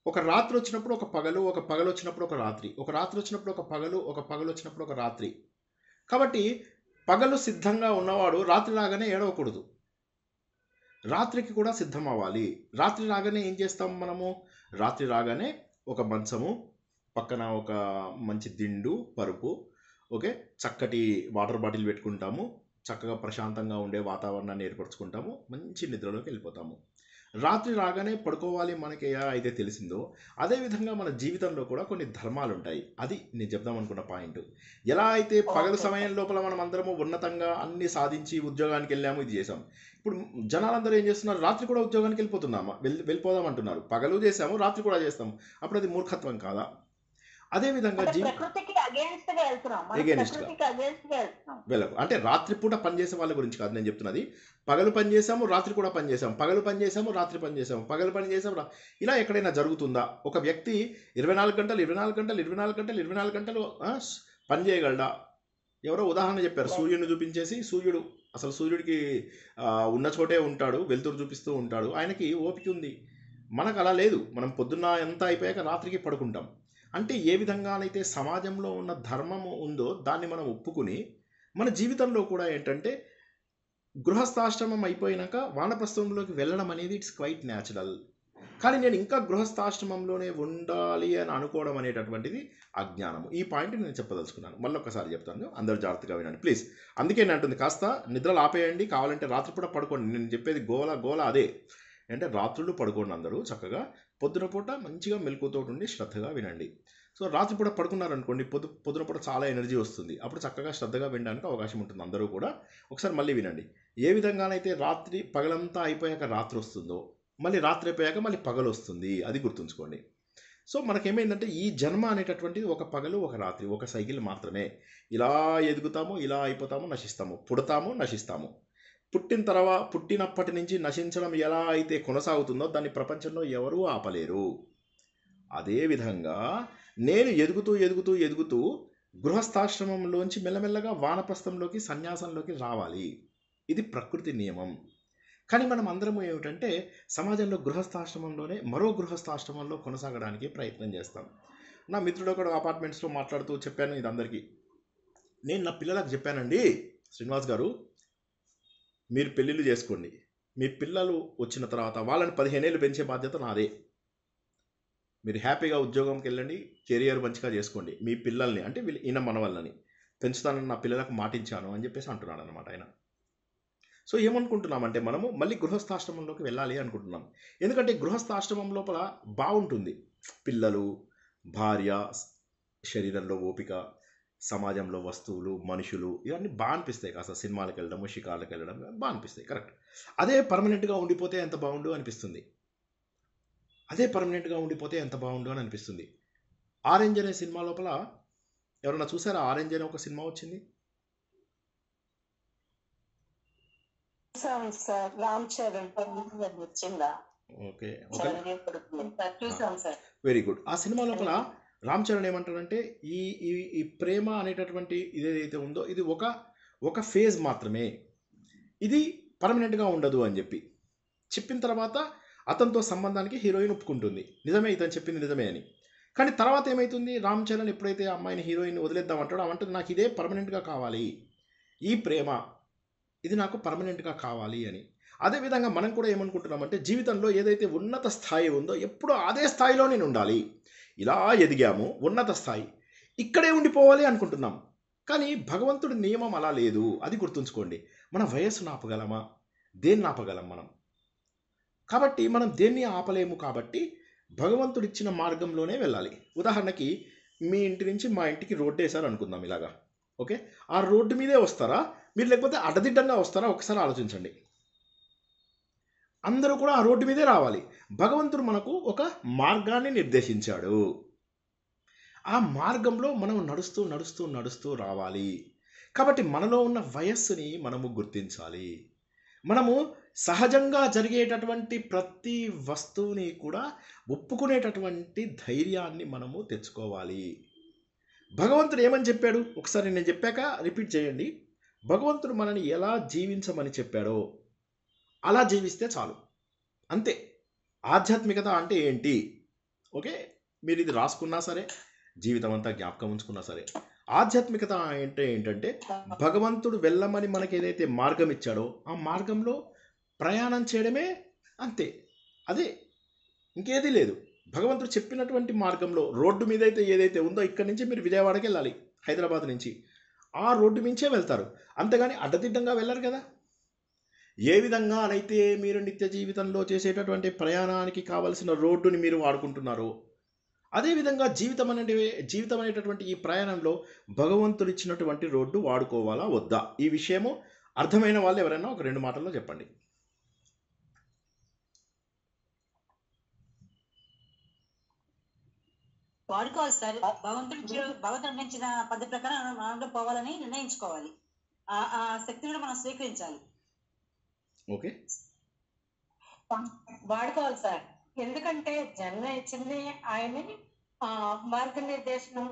Speaker 1: ఒక రాత్రి వచ్చినప్పుడు ఒక పగలు, ఒక పగలు వచ్చినప్పుడు ఒక రాత్రి, ఒక రాత్రి వచ్చినప్పుడు ఒక పగలు, ఒక పగలు వచ్చినప్పుడు ఒక రాత్రి. కాబట్టి పగలు సిద్ధంగా ఉన్నవాడు రాత్రి రాగానే ఏడవకూడదు, రాత్రికి కూడా సిద్ధం అవ్వాలి. రాత్రి రాగానే ఏం చేస్తాం మనము? రాత్రి రాగానే ఒక మంచము పక్కన ఒక మంచి దిండు పరుపు, ఓకే, చక్కటి వాటర్ బాటిల్ పెట్టుకుంటాము, చక్కగా ప్రశాంతంగా ఉండే వాతావరణాన్ని ఏర్పరచుకుంటాము, మంచి నిద్రలోకి వెళ్ళిపోతాము. రాత్రి రాగానే పడుకోవాలి మనకి ఎలా అయితే తెలిసిందో అదేవిధంగా మన జీవితంలో కూడా కొన్ని ధర్మాలు ఉంటాయి. అది నేను చెప్దాం అనుకున్న పాయింట్. ఎలా అయితే పగలు సమయం లోపల మనం అందరము ఉన్నతంగా అన్ని సాధించి ఉద్యోగానికి వెళ్ళాము, ఇది చేసాం. ఇప్పుడు జనాలందరూ ఏం చేస్తున్నారు? రాత్రి కూడా ఉద్యోగానికి వెళ్ళిపోదాం అంటున్నారు. పగలు చేసాము, రాత్రి కూడా చేస్తాము. అప్పుడు అది మూర్ఖత్వం కాదా? అదేవిధంగా వెళ్ళకు అంటే రాత్రిపూట పనిచేసే వాళ్ళ గురించి కాదు నేను చెప్తున్నది. పగలు పని చేసాము, రాత్రి కూడా పని చేసాము, పగలు పని చేసాము, రాత్రి పని చేసాము, పగలు పని చేసాము, ఇలా ఎక్కడైనా జరుగుతుందా? ఒక వ్యక్తి 24 గంటలు పని చేయగలడా? ఎవరో ఉదాహరణ చెప్పారు, సూర్యుడిని చూపించేసి, సూర్యుడికి ఉన్న చోటే ఉంటాడు, వెలుతురు చూపిస్తూ ఉంటాడు, ఆయనకి ఓపిక ఉంది. మనకు అలా లేదు, మనం పొద్దున్న ఎంత అయిపోయాక రాత్రికి పడుకుంటాం. అంటే ఏ విధంగానైతే సమాజంలో ఉన్న ధర్మము ఉందో దాన్ని మనం ఒప్పుకుని మన జీవితంలో కూడా ఏంటంటే గృహస్థాశ్రమం అయిపోయినాక వానప్రస్థంలోకి వెళ్ళడం అనేది ఇట్స్ క్వైట్ న్యాచురల్. కానీ నేను ఇంకా గృహస్థాశ్రమంలోనే ఉండాలి అని అనుకోవడం అనేటటువంటిది అజ్ఞానము. ఈ పాయింట్ నేను చెప్పదలుచుకున్నాను. మళ్ళీ ఒకసారి చెప్తాను, అందరూ జాగ్రత్తగా వినండి ప్లీజ్. అందుకే నేను అంటుంది, కాస్త నిద్రలు ఆపేయండి, కావాలంటే రాత్రిపూట పడుకోండి. నేను చెప్పేది గోల అదే అంటే రాత్రులు పడుకోండి అందరూ చక్కగా, పొద్దున పూట మంచిగా మెలకువతో ఉండి శ్రద్ధగా వినండి. సో రాత్రిపూట పడుకున్నారనుకోండి, పొద్దున పూట చాలా ఎనర్జీ వస్తుంది, అప్పుడు చక్కగా శ్రద్ధగా వినడానికి అవకాశం ఉంటుంది. అందరూ కూడా ఒకసారి మళ్ళీ వినండి. ఏ విధంగానైతే పగలంతా అయిపోయాక రాత్రి వస్తుందో, మళ్ళీ రాత్రి అయిపోయాక మళ్ళీ పగలు వస్తుంది, అది గుర్తుంచుకోండి. సో మనకేమైందంటే ఈ జన్మ అనేటటువంటిది ఒక పగలు ఒక రాత్రి, ఒక సైకిల్ మాత్రమే. ఇలా ఎదుగుతాము, ఇలా అయిపోతాము, నశిస్తాము, పుడతాము, నశిస్తాము. పుట్టినప్పటి నుంచి నశించడం ఎలా అయితే కొనసాగుతుందో దాన్ని ప్రపంచంలో ఎవరూ ఆపలేరు. అదేవిధంగా నేను ఎదుగుతూ గృహస్థాశ్రమంలోంచి మెల్లమెల్లగా వానప్రస్థంలోకి, సన్యాసంలోకి రావాలి. ఇది ప్రకృతి నియమం. కానీ మనం అందరం ఏమిటంటే సమాజంలో గృహస్థాశ్రమంలోనే మరో గృహస్థాశ్రమంలో కొనసాగడానికి ప్రయత్నం చేస్తాం. నా మిత్రుడు ఒకడు అపార్ట్మెంట్స్లో మాట్లాడుతూ చెప్పాను ఇది అందరికీ. నేను నా పిల్లలకు చెప్పానండి, శ్రీనివాస్ గారు మీరు పెళ్ళిళ్ళు చేసుకోండి, మీ పిల్లలు వచ్చిన తర్వాత వాళ్ళని 15 ఏళ్ళు పెంచే బాధ్యత నాదే. మీరు హ్యాపీగా ఉద్యోగంకి వెళ్ళండి, కెరియర్ మంచిగా చేసుకోండి, మీ పిల్లల్ని అంటే ఈయన మనవల్ని పెంచుతానని నా పిల్లలకు మాటించాను అని చెప్పేసి అంటున్నాడు అనమాట ఆయన. సో ఏమనుకుంటున్నామంటే మనము మళ్ళీ గృహస్థాశ్రమంలోకి వెళ్ళాలి అనుకుంటున్నాం. ఎందుకంటే గృహస్థాశ్రమం లోపల బాగుంటుంది, పిల్లలు, భార్య, శరీరంలో ఓపిక, సమాజంలో వస్తువులు, మనుషులు, ఇవన్నీ బాగా అనిపిస్తాయి. కాస్త సినిమాలకు వెళ్ళడము, షికార్లకు వెళ్ళడం బాగా అనిపిస్తాయి, కరెక్ట్. అదే పర్మనెంట్గా ఉండిపోతే ఎంత బాగుండు అనిపిస్తుంది. అని అనిపిస్తుంది. ఆరెంజ్ అనే సినిమా లోపల ఎవరన్నా చూసారా? ఆరెంజ్ అనే ఒక సినిమా వచ్చింది,
Speaker 2: రామ్ చరణ్ వచ్చిందా?
Speaker 1: Okay,
Speaker 2: very
Speaker 1: good. ఆ సినిమా లోపల రామ్ చరణ్ ఏమంటాడంటే ఈ ప్రేమ అనేటటువంటి ఇదేదైతే ఉందో ఇది ఒక ఫేజ్ మాత్రమే, ఇది పర్మనెంట్గా ఉండదు అని చెప్పిన తర్వాత అతనితో సంబంధానికి హీరోయిన్ ఒప్పుకుంటుంది. నిజమే, ఇతను చెప్పింది నిజమే అని. కానీ తర్వాత ఏమవుతుంది? రామ్ చరణ్ ఎప్పుడైతే అమ్మాయిని, హీరోయిన్ వదిలేద్దామంటాడో అవంటుంది నాకు ఇదే పర్మనెంట్గా కావాలి, ఈ ప్రేమ ఇది నాకు పర్మనెంట్గా కావాలి అని. అదేవిధంగా మనం కూడా ఏమనుకుంటున్నామంటే జీవితంలో ఏదైతే ఉన్నత స్థాయి ఉందో ఎప్పుడూ అదే స్థాయిలో నేను ఉండాలి, ఇలా ఎదిగాము ఉన్నత స్థాయి ఇక్కడే ఉండిపోవాలి అనుకుంటున్నాం. కానీ భగవంతుడి నియమం అలా లేదు, అది గుర్తుంచుకోండి. మన వయస్సును ఆపగలమా? దేన్ని ఆపగలం మనం? కాబట్టి మనం దేన్ని ఆపలేము. కాబట్టి భగవంతుడిచ్చిన మార్గంలోనే వెళ్ళాలి. ఉదాహరణకి మీ ఇంటి నుంచి మా ఇంటికి రోడ్డు వేశారు అనుకుందాం ఇలాగా, ఓకే? ఆ రోడ్డు మీదే వస్తారా మీరు, లేకపోతే అడ్డదిడ్డంగా వస్తారా? ఒకసారి ఆలోచించండి. అందరూ కూడా ఆ రోడ్డు మీదే రావాలి. భగవంతుడు మనకు ఒక మార్గాన్ని నిర్దేశించాడు. ఆ మార్గంలో మనం నడుస్తూ నడుస్తూ నడుస్తూ రావాలి. కాబట్టి మనలో ఉన్న వయస్సుని మనము గుర్తించాలి. మనము సహజంగా జరిగేటటువంటి ప్రతి వస్తువుని కూడా ఒప్పుకునేటటువంటి ధైర్యాన్ని మనము తెచ్చుకోవాలి. భగవంతుడు ఏమని చెప్పాడు? ఒకసారి నేను చెప్పాక రిపీట్ చేయండి. భగవంతుడు మనని ఎలా జీవించమని చెప్పాడో అలా జీవిస్తే చాలు, అంతే. ఆధ్యాత్మికత అంటే ఏంటి? ఓకే, మీరు ఇది రాసుకున్నా సరే, జీవితం అంతా జ్ఞాపకం ఉంచుకున్నా సరే, ఆధ్యాత్మికత అంటే ఏంటంటే భగవంతుడు వెళ్ళమని మనకి ఏదైతే మార్గం ఇచ్చాడో ఆ మార్గంలో ప్రయాణం చేయడమే, అంతే. అదే, ఇంకేదీ లేదు. భగవంతుడు చెప్పినటువంటి మార్గంలో రోడ్డు మీద అయితే ఏదైతే ఉందో ఇక్కడి నుంచి మీరు విజయవాడకి వెళ్ళాలి, హైదరాబాద్ నుంచి, ఆ రోడ్డు మించే వెళ్తారు. అంతేగాని అడ్డదిడ్డంగా వెళ్ళరు కదా. ఏ విధంగానైతే మీరు నిత్య జీవితంలో చేసేటటువంటి ప్రయాణానికి కావలసిన రోడ్డుని మీరు వాడుకుంటున్నారో అదేవిధంగా జీవితం అనేటటువంటి ఈ ప్రయాణంలో భగవంతుడు ఇచ్చినటువంటి రోడ్డు వాడుకోవాలా వద్దా? ఈ విషయము అర్థమైన వాళ్ళు ఎవరైనా ఒక 2 మాటల్లో చెప్పండి.
Speaker 6: వాడుకోవాలి సార్. భగవంతుడు నిర్ణయించిన పద్ధతి ప్రకారం మనం పోవాలని నిర్ణయించుకోవాలి. ఆ శక్తిని కూడా మనం స్వీకరించాలి.
Speaker 1: ఓకే,
Speaker 2: వాడుకోవాలి సార్. ఎందుకంటే జన్మ ఇచ్చింది ఆయనే, మార్గనిర్దేశనం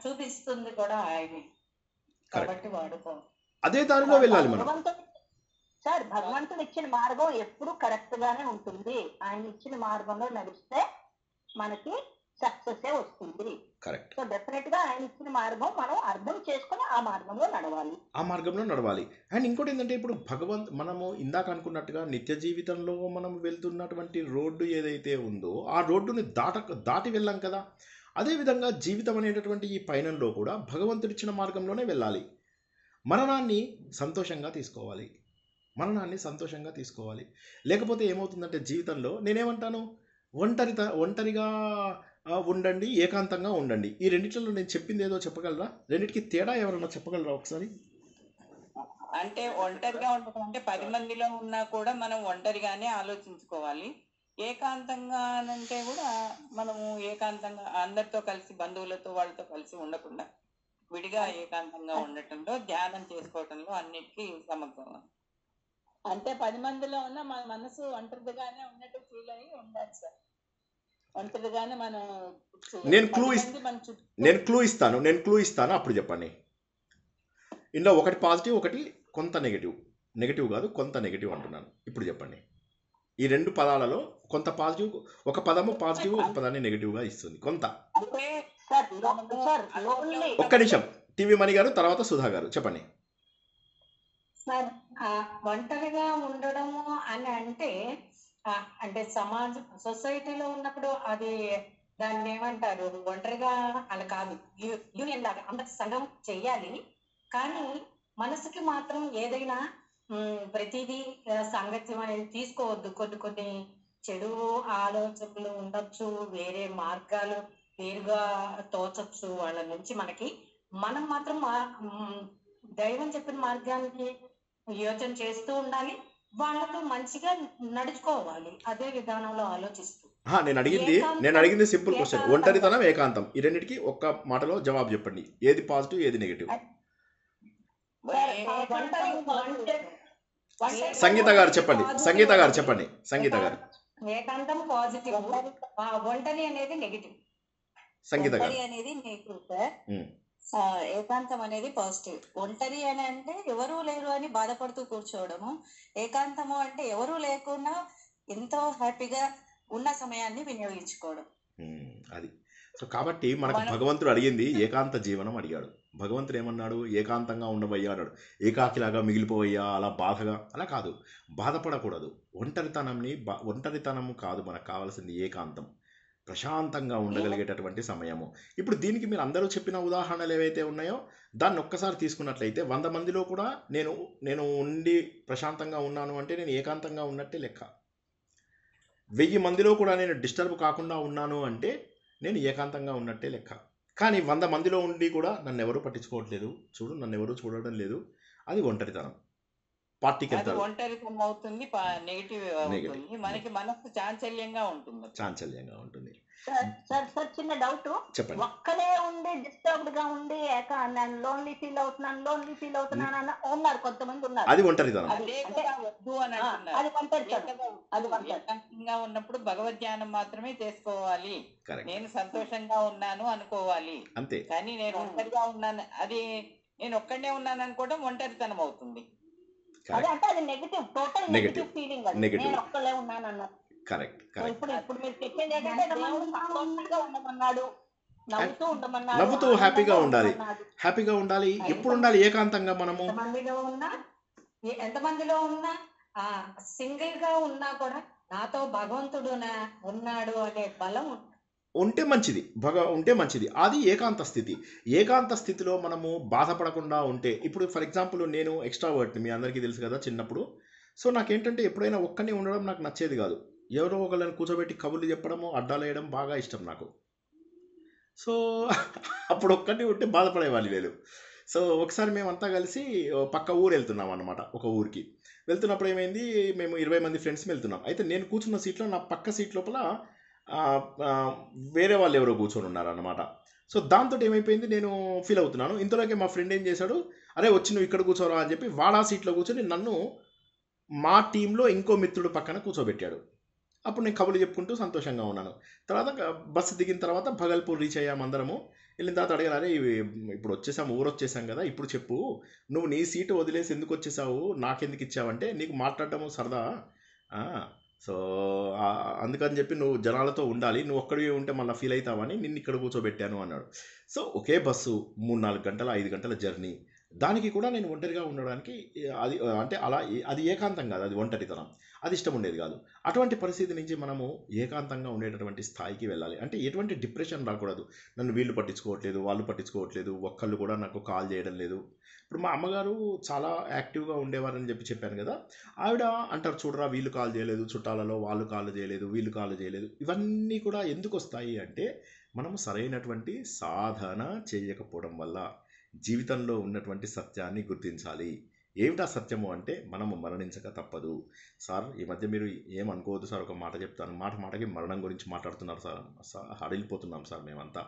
Speaker 2: చూపిస్తుంది కూడా ఆయనే, కాబట్టి వాడుకోవాలి.
Speaker 1: అదే దారిలో వెళ్ళాలి మనం.
Speaker 2: సార్, భగవంతుడు ఇచ్చిన మార్గం ఎప్పుడు కరెక్ట్ గానే ఉంటుంది. ఆయన ఇచ్చిన మార్గంలో నడిస్తే మనకి సక్సెస్ వస్తుంది.
Speaker 1: కరెక్ట్.
Speaker 2: సో డెఫినెట్ గా ఆయన ఇచ్చిన మార్గం మనం అర్థం చేసుకుని ఆ మార్గంలో నడవాలి.
Speaker 1: అండ్ ఇంకోటి ఏంటంటే ఇప్పుడు మనము ఇందాక అనుకున్నట్టుగా నిత్య జీవితంలో మనం వెళ్తున్నటువంటి రోడ్డు ఏదైతే ఉందో ఆ రోడ్డుని దాటి వెళ్ళాం కదా. అదేవిధంగా జీవితం అనేటటువంటి ఈ పయనంలో కూడా భగవంతుడిచ్చిన మార్గంలోనే వెళ్ళాలి. మరణాన్ని సంతోషంగా తీసుకోవాలి. లేకపోతే ఏమవుతుందంటే జీవితంలో నేనేమంటాను, ఒంటరిగా ఉండండి, ఏకాంతంగా ఉండండి. ఈ రెండిట్లో నేను చెప్పింది ఏదో చెప్పగలరా? రెండిటికి తేడా ఎవరన్నా చెప్పగలరా ఒకసారి?
Speaker 7: అంటే ఒంటరిగా ఉండటం అంటే 10 మందిలో ఉన్నా కూడా మనం ఒంటరిగానే ఆలోచించుకోవాలి. ఏకాంతంగా అంటే కూడా మనము ఏకాంతంగా అందరితో కలిసి, బంధువులతో వాళ్ళతో కలిసి ఉండకుండా విడిగా ఏకాంతంగా ఉండటంలో, ధ్యానం చేసుకోవటంలో అన్నిటికీ సమగ్రం.
Speaker 2: అంటే 10 మందిలో ఉన్న మన మనసు ఒంటరిగానే ఉన్నట్టు ఫీల్ అయ్యి ఉండాలి సార్. ఒంటరిగానే మనం
Speaker 1: నేను క్లూ ఇస్తాను అప్పుడు చెప్పండి. ఇందులో ఒకటి పాజిటివ్, ఒకటి కొంత నెగిటివ్ కాదు, కొంత నెగిటివ్ అంటున్నాను. ఇప్పుడు చెప్పండి. ఈ 2 పదాలలో కొంత పాజిటివ్, ఒక పదము పాజిటివ్, ఒక పదాన్ని నెగిటివ్గా ఇస్తుంది. కొంత. ఒక్క నిమిషం, టీవీ మణి గారు, తర్వాత సుధా గారు చెప్పండి.
Speaker 2: సార్, ఒంటరిగా ఉండడము అని అంటే సొసైటీలో ఉన్నప్పుడు అది దాన్ని ఏమంటారు, ఒంటరిగా అలా కాదు, యూనియన్ లాగా అందరికి సంఘం చెయ్యాలి. కానీ మనసుకి మాత్రం ఏదైనా ప్రతిదీ సాంగత్యం అనేది తీసుకోవద్దు. కొన్ని చెడు ఆలోచనలు ఉండొచ్చు, వేరే మార్గాలు వేరుగా తోచచ్చు వాళ్ళ నుంచి మనకి. మనం మాత్రం దైవం చెప్పిన మార్గానికి యోచన చేస్తూ ఉండాలి, వాళ్ళతో మంచిగా నడుచుకోవాలి, అదే విధానంలో ఆలోచిస్తూ.
Speaker 1: నేను అడిగింది సింపుల్ క్వశ్చన్. ఒంటరితనం, ఏకాంతం, ఈ రెండింటికి ఒక్క మాటలో జవాబు చెప్పండి. ఏది పాజిటివ్, ఏది నెగిటివ్? సంగీత గారు చెప్పండి. సంగీత గారు.
Speaker 2: ఏకాంతం పాజిటివ్, ఒంటరి అనేది నెగిటివ్.
Speaker 1: సంగీత గారు.
Speaker 6: అనేది నెగిటివ్ సార్, ఏకాంతం అనేది పాజిటివ్. ఒంటరి అని అంటే ఎవరూ లేరు అని బాధపడుతూ కూర్చోవడము. ఏకాంతము అంటే ఎవరూ లేకుండా ఎంతో హ్యాపీగా ఉన్న సమయాన్ని వినియోగించుకోవడం.
Speaker 1: అది. సో కాబట్టి మనకు భగవంతుడు అడిగింది ఏకాంత జీవనం అడిగాడు. భగవంతుడు ఏమన్నాడు? ఏకాంతంగా ఉండవయ్యా అన్నాడు. ఏకాకిలాగా మిగిలిపోవయ్యా, అలా బాధగా, అలా కాదు. బాధపడకూడదు. ఒంటరితనం కాదు మనకు కావాల్సింది, ఏకాంతం. ప్రశాంతంగా ఉండగలిగేటటువంటి సమయము. ఇప్పుడు దీనికి మీరు అందరూ చెప్పిన ఉదాహరణలు ఏవైతే ఉన్నాయో దాన్ని ఒక్కసారి తీసుకున్నట్లయితే 100 మందిలో కూడా నేను ఉండి ప్రశాంతంగా ఉన్నాను అంటే నేను ఏకాంతంగా ఉన్నట్టే లెక్క. 1000 మందిలో కూడా నేను డిస్టర్బ్ కాకుండా ఉన్నాను అంటే నేను ఏకాంతంగా ఉన్నట్టే లెక్క. కానీ 100 మందిలో ఉండి కూడా నన్ను ఎవరు పట్టించుకోవట్లేదు, నన్ను ఎవరు చూడడం లేదు, అది ఒంటరితనం. పార్టీకి
Speaker 7: అది
Speaker 1: వెళ్తారు,
Speaker 7: ఒంటరితనం అవుతుంది, నెగిటివ్ అవుతుంది, మనకి మనసు చాంచల్యంగా ఉంటుంది.
Speaker 1: చాంచల్యంగా ఉంటుంది.
Speaker 2: సార్ చిన్న డౌట్.
Speaker 1: చెప్పండి.
Speaker 2: ఒక్కనే ఉండి డిస్టర్బ్డ్ గా ఉండి నేను లోన్లీ ఫీల్ అవుతున్నాను అన్న ఉన్నారు, కొంతమంది ఉన్నారు.
Speaker 1: అది ఒంటరితనం.
Speaker 7: అదే కదా వద్దు అని అంటున్నారు.
Speaker 2: అది ఒంటరితనం. అది
Speaker 7: ఏకాంతంగా ఉన్నప్పుడు భగవద్ ధ్యానం మాత్రమే చేసుకోవాలి.
Speaker 1: కరెక్ట్.
Speaker 7: నేను సంతోషంగా ఉన్నాను అనుకోవాలి.
Speaker 1: అంతే.
Speaker 7: కానీ నేను ఒంటరిగా ఉన్నాను, అది నేను ఒక్కడే ఉన్నాను అనుకోవడం ఒంటరితనం అవుతుంది.
Speaker 2: అదే అంటే అది నెగటివ్, టోటల్ నెగటివ్ ఫీలింగ్. అది నేను ఒక్కలే ఉన్నాను అన్నది.
Speaker 1: కరెక్ట్.
Speaker 2: ఇప్పుడు మీరు చెప్పింది ఏంటంటే దేవుడు సంతోషంగా ఉండమన్నాడు,
Speaker 1: నవ్వుతూ హ్యాపీగా ఉండాలి. ఎప్పుడు ఉండాలి? ఏకాంతంగా. మనము
Speaker 6: ఎంతమందిలో ఉన్నా సింగిల్ గా ఉన్నా కూడా నాతో భగవంతుడు ఉన్నాడు అనే బలం
Speaker 1: ఉంటే మంచిది. అది ఏకాంత స్థితి. ఏకాంత స్థితిలో మనము బాధపడకుండా ఉంటే, ఇప్పుడు ఫర్ ఎగ్జాంపుల్ నేను ఎక్స్ట్రావర్ట్ని, మీ అందరికీ తెలుసు కదా చిన్నప్పుడు. సో నాకేంటంటే ఎప్పుడైనా ఒక్కనే ఉండడం నాకు నచ్చేది కాదు. ఎవరో ఒకళ్ళని కూర్చోబెట్టి కబుర్లు చెప్పడము, అడ్డాలు వేయడం బాగా ఇష్టం నాకు. సో అప్పుడు ఒక్కనే ఉంటే బాధపడేవాళ్ళు లేదు. సో ఒకసారి మేమంతా కలిసి పక్క ఊరు వెళ్తున్నాం అన్నమాట. ఒక ఊరికి వెళ్తున్నప్పుడు ఏమైంది, మేము 20 మంది ఫ్రెండ్స్ వెళ్తున్నాం. అయితే నేను కూర్చున్న సీట్లో నా పక్క సీట్ లోపల వేరే వాళ్ళు ఎవరో కూర్చొని ఉన్నారన్నమాట. సో దాంతో ఏమైపోయింది, నేను ఫీల్ అవుతున్నాను. ఇంతలోకే మా ఫ్రెండ్ ఏం చేశాడు, అరే వచ్చి నువ్వు ఇక్కడ కూర్చోరా అని చెప్పి వాడా సీట్లో కూర్చొని నన్ను మా టీంలో ఇంకో మిత్రుడు పక్కన కూర్చోబెట్టాడు. అప్పుడు నేను కబుర్లు చెప్పుకుంటూ సంతోషంగా ఉన్నాను. తర్వాత బస్సు దిగిన తర్వాత భగల్పూర్ రీచ్ అయ్యాము అందరము. వెళ్ళిన తర్వాత అడిగారు, అరే ఇప్పుడు ఊరు వచ్చేసాం కదా, ఇప్పుడు చెప్పు నువ్వు నీ సీటు వదిలేసి ఎందుకు వచ్చేసావు, నాకెందుకు ఇచ్చావంటే నీకు మాట్లాడటము సరదా, సో అందుకని చెప్పి నువ్వు జనాలతో ఉండాలి, నువ్వు ఒక్కడివి ఉంటే మళ్ళీ ఫీల్ అవుతావని నిన్ను ఇక్కడ కూర్చోబెట్టాను అన్నాడు. సో ఒకే బస్సు 3-4 గంటల 5 గంటల జర్నీ, దానికి కూడా నేను ఒంటరిగా ఉండడానికి అది అంటే అలా అది ఏకాంతం కాదు, అది ఒంటరితనం, అది ఇష్టం ఉండేది కాదు. అటువంటి పరిస్థితి నుంచి మనము ఏకాంతంగా ఉండేటటువంటి స్థాయికి వెళ్ళాలి. అంటే ఎటువంటి డిప్రెషన్ రాకూడదు. నన్ను వీళ్ళు పట్టించుకోవట్లేదు, వాళ్ళు పట్టించుకోవట్లేదు, ఒక్కళ్ళు కూడా నాకు కాల్ చేయడం లేదు. ఇప్పుడు మా అమ్మగారు చాలా యాక్టివ్గా ఉండేవారని చెప్పాను కదా, ఆవిడ అంటారు, చూడరా వీళ్ళు కాల్ చేయలేదు, చుట్టాలలో వాళ్ళు కాల్ చేయలేదు, వీళ్ళు కాల్ చేయలేదు. ఇవన్నీ కూడా ఎందుకు వస్తాయి అంటే మనము సరైనటువంటి సాధన చేయకపోవడం వల్ల. జీవితంలో ఉన్నటువంటి సత్యాన్ని గుర్తించాలి. ఏమిటా సత్యము అంటే మనము మరణించక తప్పదు. సార్ ఈ మధ్య మీరు ఏమనుకోవద్దు సార్, ఒక మాట చెప్తాను, మాటకి మరణం గురించి మాట్లాడుతున్నారు సార్, హడిలిపోతున్నాం సార్ మేమంతా.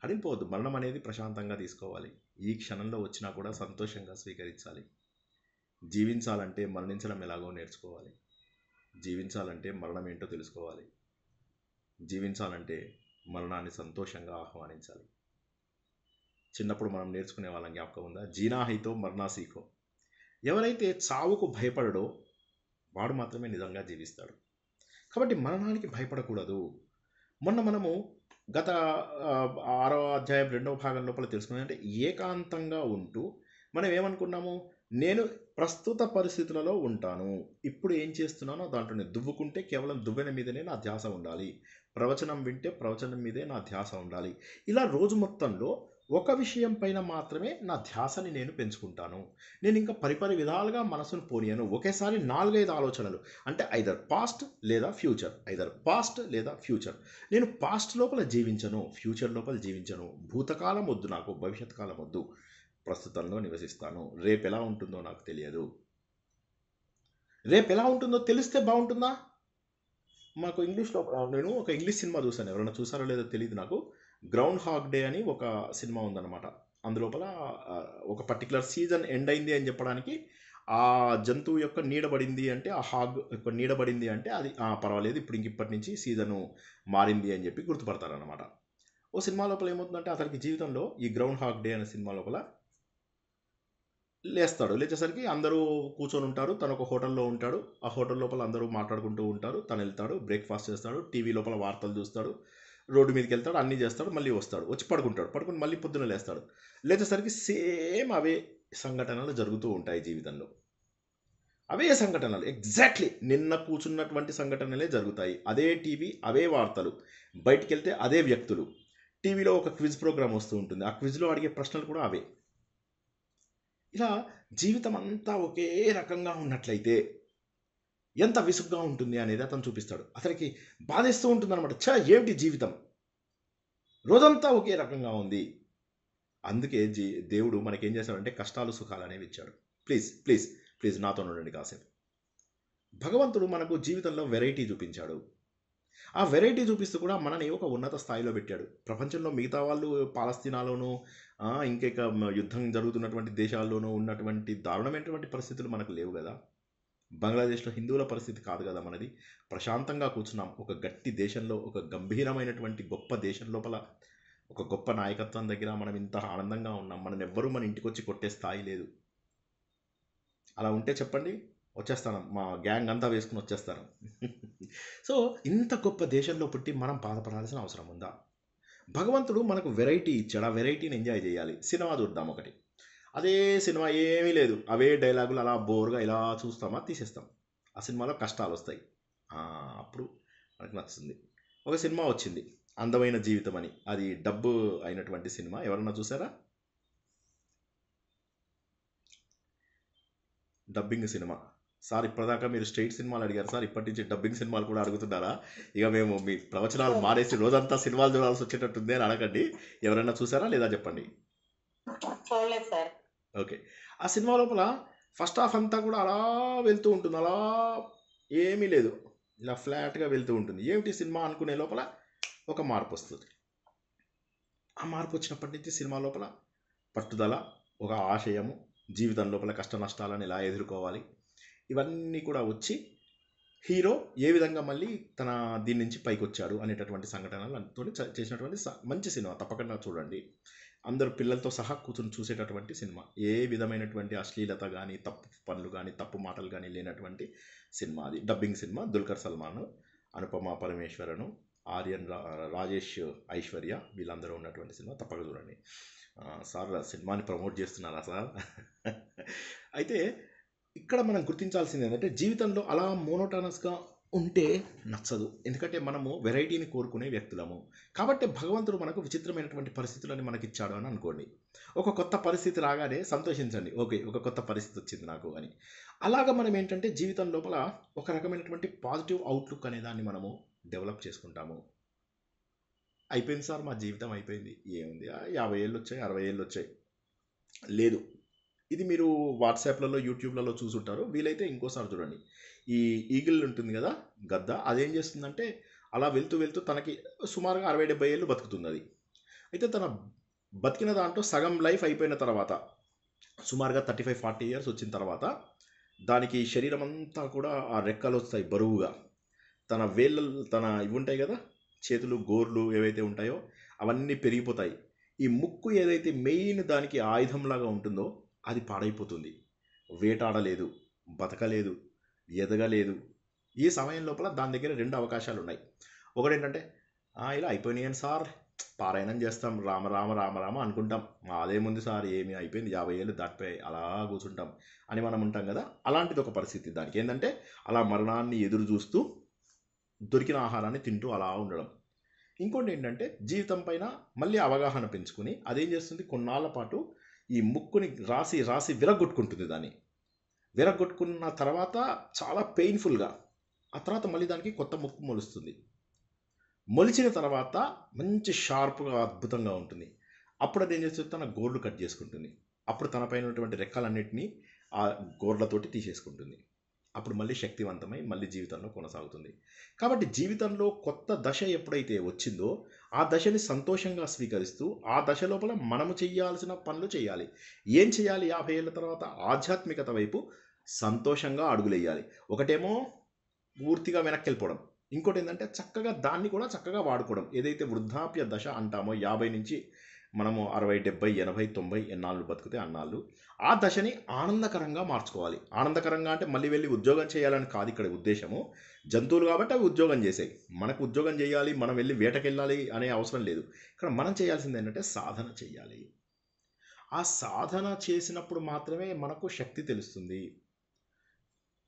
Speaker 1: హడిలిపోవద్దు. మరణం అనేది ప్రశాంతంగా తీసుకోవాలి. ఈ క్షణంలో వచ్చినా కూడా సంతోషంగా స్వీకరించాలి. జీవించాలంటే మరణించడం ఎలాగో నేర్చుకోవాలి. జీవించాలంటే మరణం ఏంటో తెలుసుకోవాలి. జీవించాలంటే మరణాన్ని సంతోషంగా ఆహ్వానించాలి. చిన్నప్పుడు మనం నేర్చుకునే వాళ్ళం జ్ఞాపకం ఉందా, జీనా హైతో మరణా సీఖో. ఎవరైతే చావుకు భయపడడో వాడు మాత్రమే నిజంగా జీవిస్తాడు. కాబట్టి మరణానికి భయపడకూడదు. మొన్న మనము గత 6వ అధ్యాయం 2వ భాగం లోపల తెలుసుకున్నదంటే ఏకాంతంగా ఉంటూ మనం ఏమనుకున్నాము, నేను ప్రస్తుత పరిస్థితులలో ఉంటాను, ఇప్పుడు ఏం చేస్తున్నానో దాంట్లోనే దువ్వుకుంటే కేవలం దువ్వెన మీదనే నా ధ్యాస ఉండాలి, ప్రవచనం వింటే ప్రవచనం మీదే నా ధ్యాస ఉండాలి. ఇలా రోజు మొత్తంలో ఒక విషయం పైన మాత్రమే నా ధ్యాసని నేను పెంచుకుంటాను. నేను ఇంకా పరిపరి విధాలుగా మనసును పోనీయను. ఒకేసారి 4-5 ఆలోచనలు, అంటే ఐదర్ పాస్ట్ లేదా ఫ్యూచర్. నేను పాస్ట్ లోపల జీవించను, ఫ్యూచర్ లోపల జీవించను. భూతకాలం వద్దు నాకు, భవిష్యత్ కాలం వద్దు, ప్రస్తుతంలో నివసిస్తాను. రేపు ఎలా ఉంటుందో నాకు తెలియదు. రేపు ఎలా ఉంటుందో తెలిస్తే బాగుంటుందా? మాకు ఇంగ్లీష్లో నేను ఒక ఇంగ్లీష్ సినిమా చూసాను, ఎవరైనా చూసారో లేదో తెలియదు నాకు. గ్రౌండ్ హాగ్ డే అని ఒక సినిమా ఉందన్నమాట. అందులోపల ఒక పర్టికులర్ సీజన్ ఎండ్ అయింది అని చెప్పడానికి ఆ జంతువు యొక్క నీడబడింది అంటే, ఆ హాగ్ యొక్క నీడబడింది అంటే అది పర్వాలేదు, ఇప్పుడు ఇప్పటి నుంచి సీజను మారింది అని చెప్పి గుర్తుపడతారనమాట. ఓ సినిమా లోపల ఏమవుతుందంటే అతనికి జీవితంలో ఈ గ్రౌండ్ హాగ్ డే అనే సినిమా లోపల లేచేసరికి అందరూ కూర్చొని ఉంటారు, తను ఒక హోటల్లో ఉంటాడు. ఆ హోటల్ లోపల అందరూ మాట్లాడుకుంటూ ఉంటారు, తను వెళ్తాడు, బ్రేక్ఫాస్ట్ చేస్తాడు, టీవీ లోపల వార్తలు చూస్తాడు. రోడ్డు మీదకి వెళ్తాడు, అన్నీ చేస్తాడు, మళ్ళీ వస్తాడు, వచ్చి పడుకుంటాడు, పడుకుని మళ్ళీ పొద్దున్న లేస్తాడు. లేచేసరికి సేమ్ అవే సంఘటనలు జరుగుతూ ఉంటాయి జీవితంలో. అవే సంఘటనలు ఎగ్జాక్ట్లీ నిన్న కూర్చున్నటువంటి సంఘటనలే జరుగుతాయి. అదే టీవీ, అవే వార్తలు, బయటికి వెళ్తే అదే వ్యక్తులు, టీవీలో ఒక క్విజ్ ప్రోగ్రామ్ వస్తూ ఉంటుంది, ఆ క్విజ్లో అడిగే ప్రశ్నలు కూడా అవే. ఇలా జీవితం అంతా ఒకే రకంగా ఉన్నట్లయితే ఎంత విసుగ్గా ఉంటుంది అనేది అతను చూపిస్తాడు. అతనికి బాధేస్తూ ఉంటుంది అనమాట. ఏమిటి జీవితం, రోజంతా ఒకే రకంగా ఉంది. అందుకే దేవుడు మనకేం చేశాడంటే కష్టాలు సుఖాలు అనేవి ఇచ్చాడు. ప్లీజ్ ప్లీజ్ ప్లీజ్ నాతో ఉండండి కాసేపు. భగవంతుడు మనకు జీవితంలో వెరైటీ చూపించాడు. ఆ వెరైటీ చూపిస్తూ కూడా మనని ఒక ఉన్నత స్థాయిలో పెట్టాడు. ప్రపంచంలో మిగతా వాళ్ళు పాలస్తీనాలోనూ ఇంకొక యుద్ధం జరుగుతున్నటువంటి దేశాల్లోనూ ఉన్నటువంటి దారుణమైనటువంటి పరిస్థితులు మనకు లేవు కదా. బంగ్లాదేశ్లో హిందువుల పరిస్థితి కాదు కదా మనది. ప్రశాంతంగా కూర్చున్నాం ఒక గట్టి దేశంలో, ఒక గంభీరమైనటువంటి గొప్ప దేశం లోపల, ఒక గొప్ప నాయకత్వం దగ్గర మనం ఇంత ఆనందంగా ఉన్నాం. మనం ఎవ్వరూ మన ఇంటికి వచ్చి కొట్టే స్థాయి లేదు. అలా ఉంటే చెప్పండి, వచ్చేస్తాను, మా గ్యాంగ్ అంతా వేసుకుని వచ్చేస్తాను. సో ఇంత గొప్ప దేశంలో పుట్టి మనం బాధపడాల్సిన అవసరం ఉందా? భగవంతుడు మనకు వెరైటీ ఇచ్చాడు, ఆ వెరైటీని ఎంజాయ్ చేయాలి. సినిమా చూద్దాం ఒకటి, అదే సినిమా ఏమీ లేదు, అవే డైలాగులు అలా బోర్గా ఇలా చూస్తామా, తీసేస్తాం. ఆ సినిమాలో కష్టాలు వస్తాయి, అప్పుడు మనకు నచ్చుతుంది. ఒక సినిమా వచ్చింది అందమైన జీవితం అని, అది డబ్బు అయినటువంటి సినిమా. ఎవరన్నా చూసారా? Dubbing cinema. సార్ ఇప్పటిదాకా మీరు స్ట్రైట్ సినిమాలు అడిగారు సార్, ఇప్పటి నుంచి డబ్బింగ్ సినిమాలు కూడా అడుగుతున్నారా? ఇక మేము మీ ప్రవచనాలు మానేసి రోజంతా సినిమాలు చూడాల్సి వచ్చేటట్టుంది అని అడగండి. ఎవరైనా చూసారా లేదా చెప్పండి.
Speaker 6: చూడలేదు సార్.
Speaker 1: ఓకే, ఆ సినిమా లోపల ఫస్ట్ హాఫ్ అంతా కూడా అలా వెళ్తూ ఉంటుంది, అలా ఏమీ లేదు, ఇలా ఫ్లాట్గా వెళ్తూ ఉంటుంది. ఏమిటి సినిమా అనుకునే లోపల ఒక మార్పు వస్తుంది. ఆ మార్పు వచ్చినప్పటి నుంచి సినిమా లోపల పట్టుదల, ఒక ఆశయము, జీవితం లోపల కష్ట నష్టాలను ఎలా ఎదుర్కోవాలి, ఇవన్నీ కూడా వచ్చి హీరో ఏ విధంగా మళ్ళీ తన దీని నుంచి పైకి వచ్చాడు అనేటటువంటి సంఘటనలతో చేసినటువంటి మంచి సినిమా. తప్పకుండా చూడండి. అందరు పిల్లలతో సహా కూర్చొని చూసేటటువంటి సినిమా. ఏ విధమైనటువంటి అశ్లీలత కానీ, తప్పు పనులు కానీ, తప్పు మాటలు కానీ లేనటువంటి సినిమా. అది డబ్బింగ్ సినిమా. దుల్కర్ సల్మాన్, అనుపమ పరమేశ్వరను, ఆర్యన్, రాజేష్, ఐశ్వర్య వీళ్ళందరూ ఉన్నటువంటి సినిమా. తప్పక చూడండి. సార్ సినిమాని ప్రమోట్ చేస్తున్నారా సార్? అయితే ఇక్కడ మనం గుర్తించాల్సింది ఏంటంటే జీవితంలో అలా మోనోటానస్గా ఉంటే నచ్చదు. ఎందుకంటే మనము వెరైటీని కోరుకునే వ్యక్తులము. కాబట్టి భగవంతుడు మనకు విచిత్రమైనటువంటి పరిస్థితులని మనకి ఇచ్చాడు అని అనుకోండి. ఒక కొత్త పరిస్థితి రాగానే సంతోషించండి, ఓకే ఒక కొత్త పరిస్థితి వచ్చింది నాకు అని. అలాగా మనం ఏంటంటే జీవితం లోపల ఒక రకమైనటువంటి పాజిటివ్ అవుట్లుక్ అనే దాన్ని మనము డెవలప్ చేసుకుంటాము. అయిపోయింది సార్, మా జీవితం అయిపోయింది, ఏముంది 50 ఏళ్ళు వచ్చాయి, 60 ఏళ్ళు వచ్చాయి, లేదు. ఇది మీరు వాట్సాప్లలో, యూట్యూబ్లలో చూసుంటారు. వీలైతే ఇంకోసారి చూడండి. ఈ ఈగిల్ ఉంటుంది కదా, గద్ద, అదేం చేస్తుందంటే అలా వెళ్తూ వెళ్తూ తనకి సుమారుగా 60-70 ఏళ్ళు బతుకుతుంది అది. అయితే తన బతికిన దాంట్లో సగం లైఫ్ అయిపోయిన తర్వాత, సుమారుగా 35-40 ఇయర్స్ వచ్చిన తర్వాత దానికి శరీరం అంతా కూడా ఆ రెక్కలు వస్తాయి బరువుగా. తన వేళ్ళ, తన ఇవి ఉంటాయి కదా చేతులు, గోర్లు ఏవైతే ఉంటాయో అవన్నీ పెరిగిపోతాయి. ఈ ముక్కు ఏదైతే మెయిన్ దానికి ఆయుధంలాగా ఉంటుందో అది పాడైపోతుంది. వేటాడలేదు, బతకలేదు, ఎదగలేదు. ఈ సమయం లోపల దాని దగ్గర 2 అవకాశాలు ఉన్నాయి. ఒకటి ఏంటంటే ఇలా అయిపోయినాయని సార్, పారాయణం చేస్తాం, రామ రామ రామ రామ అనుకుంటాం, అదేముంది సార్ ఏమి అయిపోయింది, 50 ఏళ్ళు దాటిపోయి అలా కూర్చుంటాం అని మనం ఉంటాం కదా. అలాంటిది ఒక పరిస్థితి. దానికి ఏంటంటే అలా మరణాన్ని ఎదురు చూస్తూ దొరికిన ఆహారాన్ని తింటూ అలా ఉండడం. ఇంకోటి ఏంటంటే జీవితం పైన మళ్ళీ అవగాహన పెంచుకుని అదేం చేస్తుంది, కొన్నాళ్ళ పాటు ఈ ముక్కుని రాసి రాసి విరగొట్టుకుంటుంది. దాన్ని విరగొట్టుకున్న తర్వాత చాలా పెయిన్ఫుల్గా, ఆ తర్వాత మళ్ళీ దానికి కొత్త ముక్కు మొలుస్తుంది. మొలిచిన తర్వాత మంచి షార్ప్గా అద్భుతంగా ఉంటుంది. అప్పుడు అది ఏం చేస్తుంది, తన గోర్లు కట్ చేసుకుంటుంది. అప్పుడు తన పైన ఉన్నటువంటి రెక్కలన్నింటినీ ఆ గోర్లతోటి తీసేసుకుంటుంది. అప్పుడు మళ్ళీ శక్తివంతమై మళ్ళీ జీవితంలో కొనసాగుతుంది. కాబట్టి జీవితంలో కొత్త దశ ఎప్పుడైతే వచ్చిందో ఆ దశని సంతోషంగా స్వీకరిస్తూ ఆ దశ లోపల మనము చేయాల్సిన పనులు చేయాలి. ఏం చేయాలి? 50 ఏళ్ళ తర్వాత ఆధ్యాత్మికత వైపు సంతోషంగా అడుగులేయాలి. ఒకటేమో పూర్తిగా వెనక్కి వెళ్ళిపోవడం, ఇంకోటి ఏంటంటే చక్కగా దాన్ని కూడా చక్కగా వాడుకోవడం. ఏదైతే వృద్ధాప్య దశ అంటామో 50 నుంచి మనము 60, 70, 80, 90 ఎన్నాళ్ళు బతికితే అన్నాళ్ళు ఆ దశని ఆనందకరంగా మార్చుకోవాలి. ఆనందకరంగా అంటే మళ్ళీ వెళ్ళి ఉద్యోగం చేయాలని కాదు ఇక్కడ ఉద్దేశము. జంతువులు కాబట్టి అవి ఉద్యోగం చేసాయి, మనకు ఉద్యోగం చేయాలి, మనం వెళ్ళి వేటకెళ్ళాలి అనే అవసరం లేదు. ఇక్కడ మనం చేయాల్సింది ఏంటంటే సాధన చేయాలి. ఆ సాధన చేసినప్పుడు మాత్రమే మనకు శక్తి తెలుస్తుంది.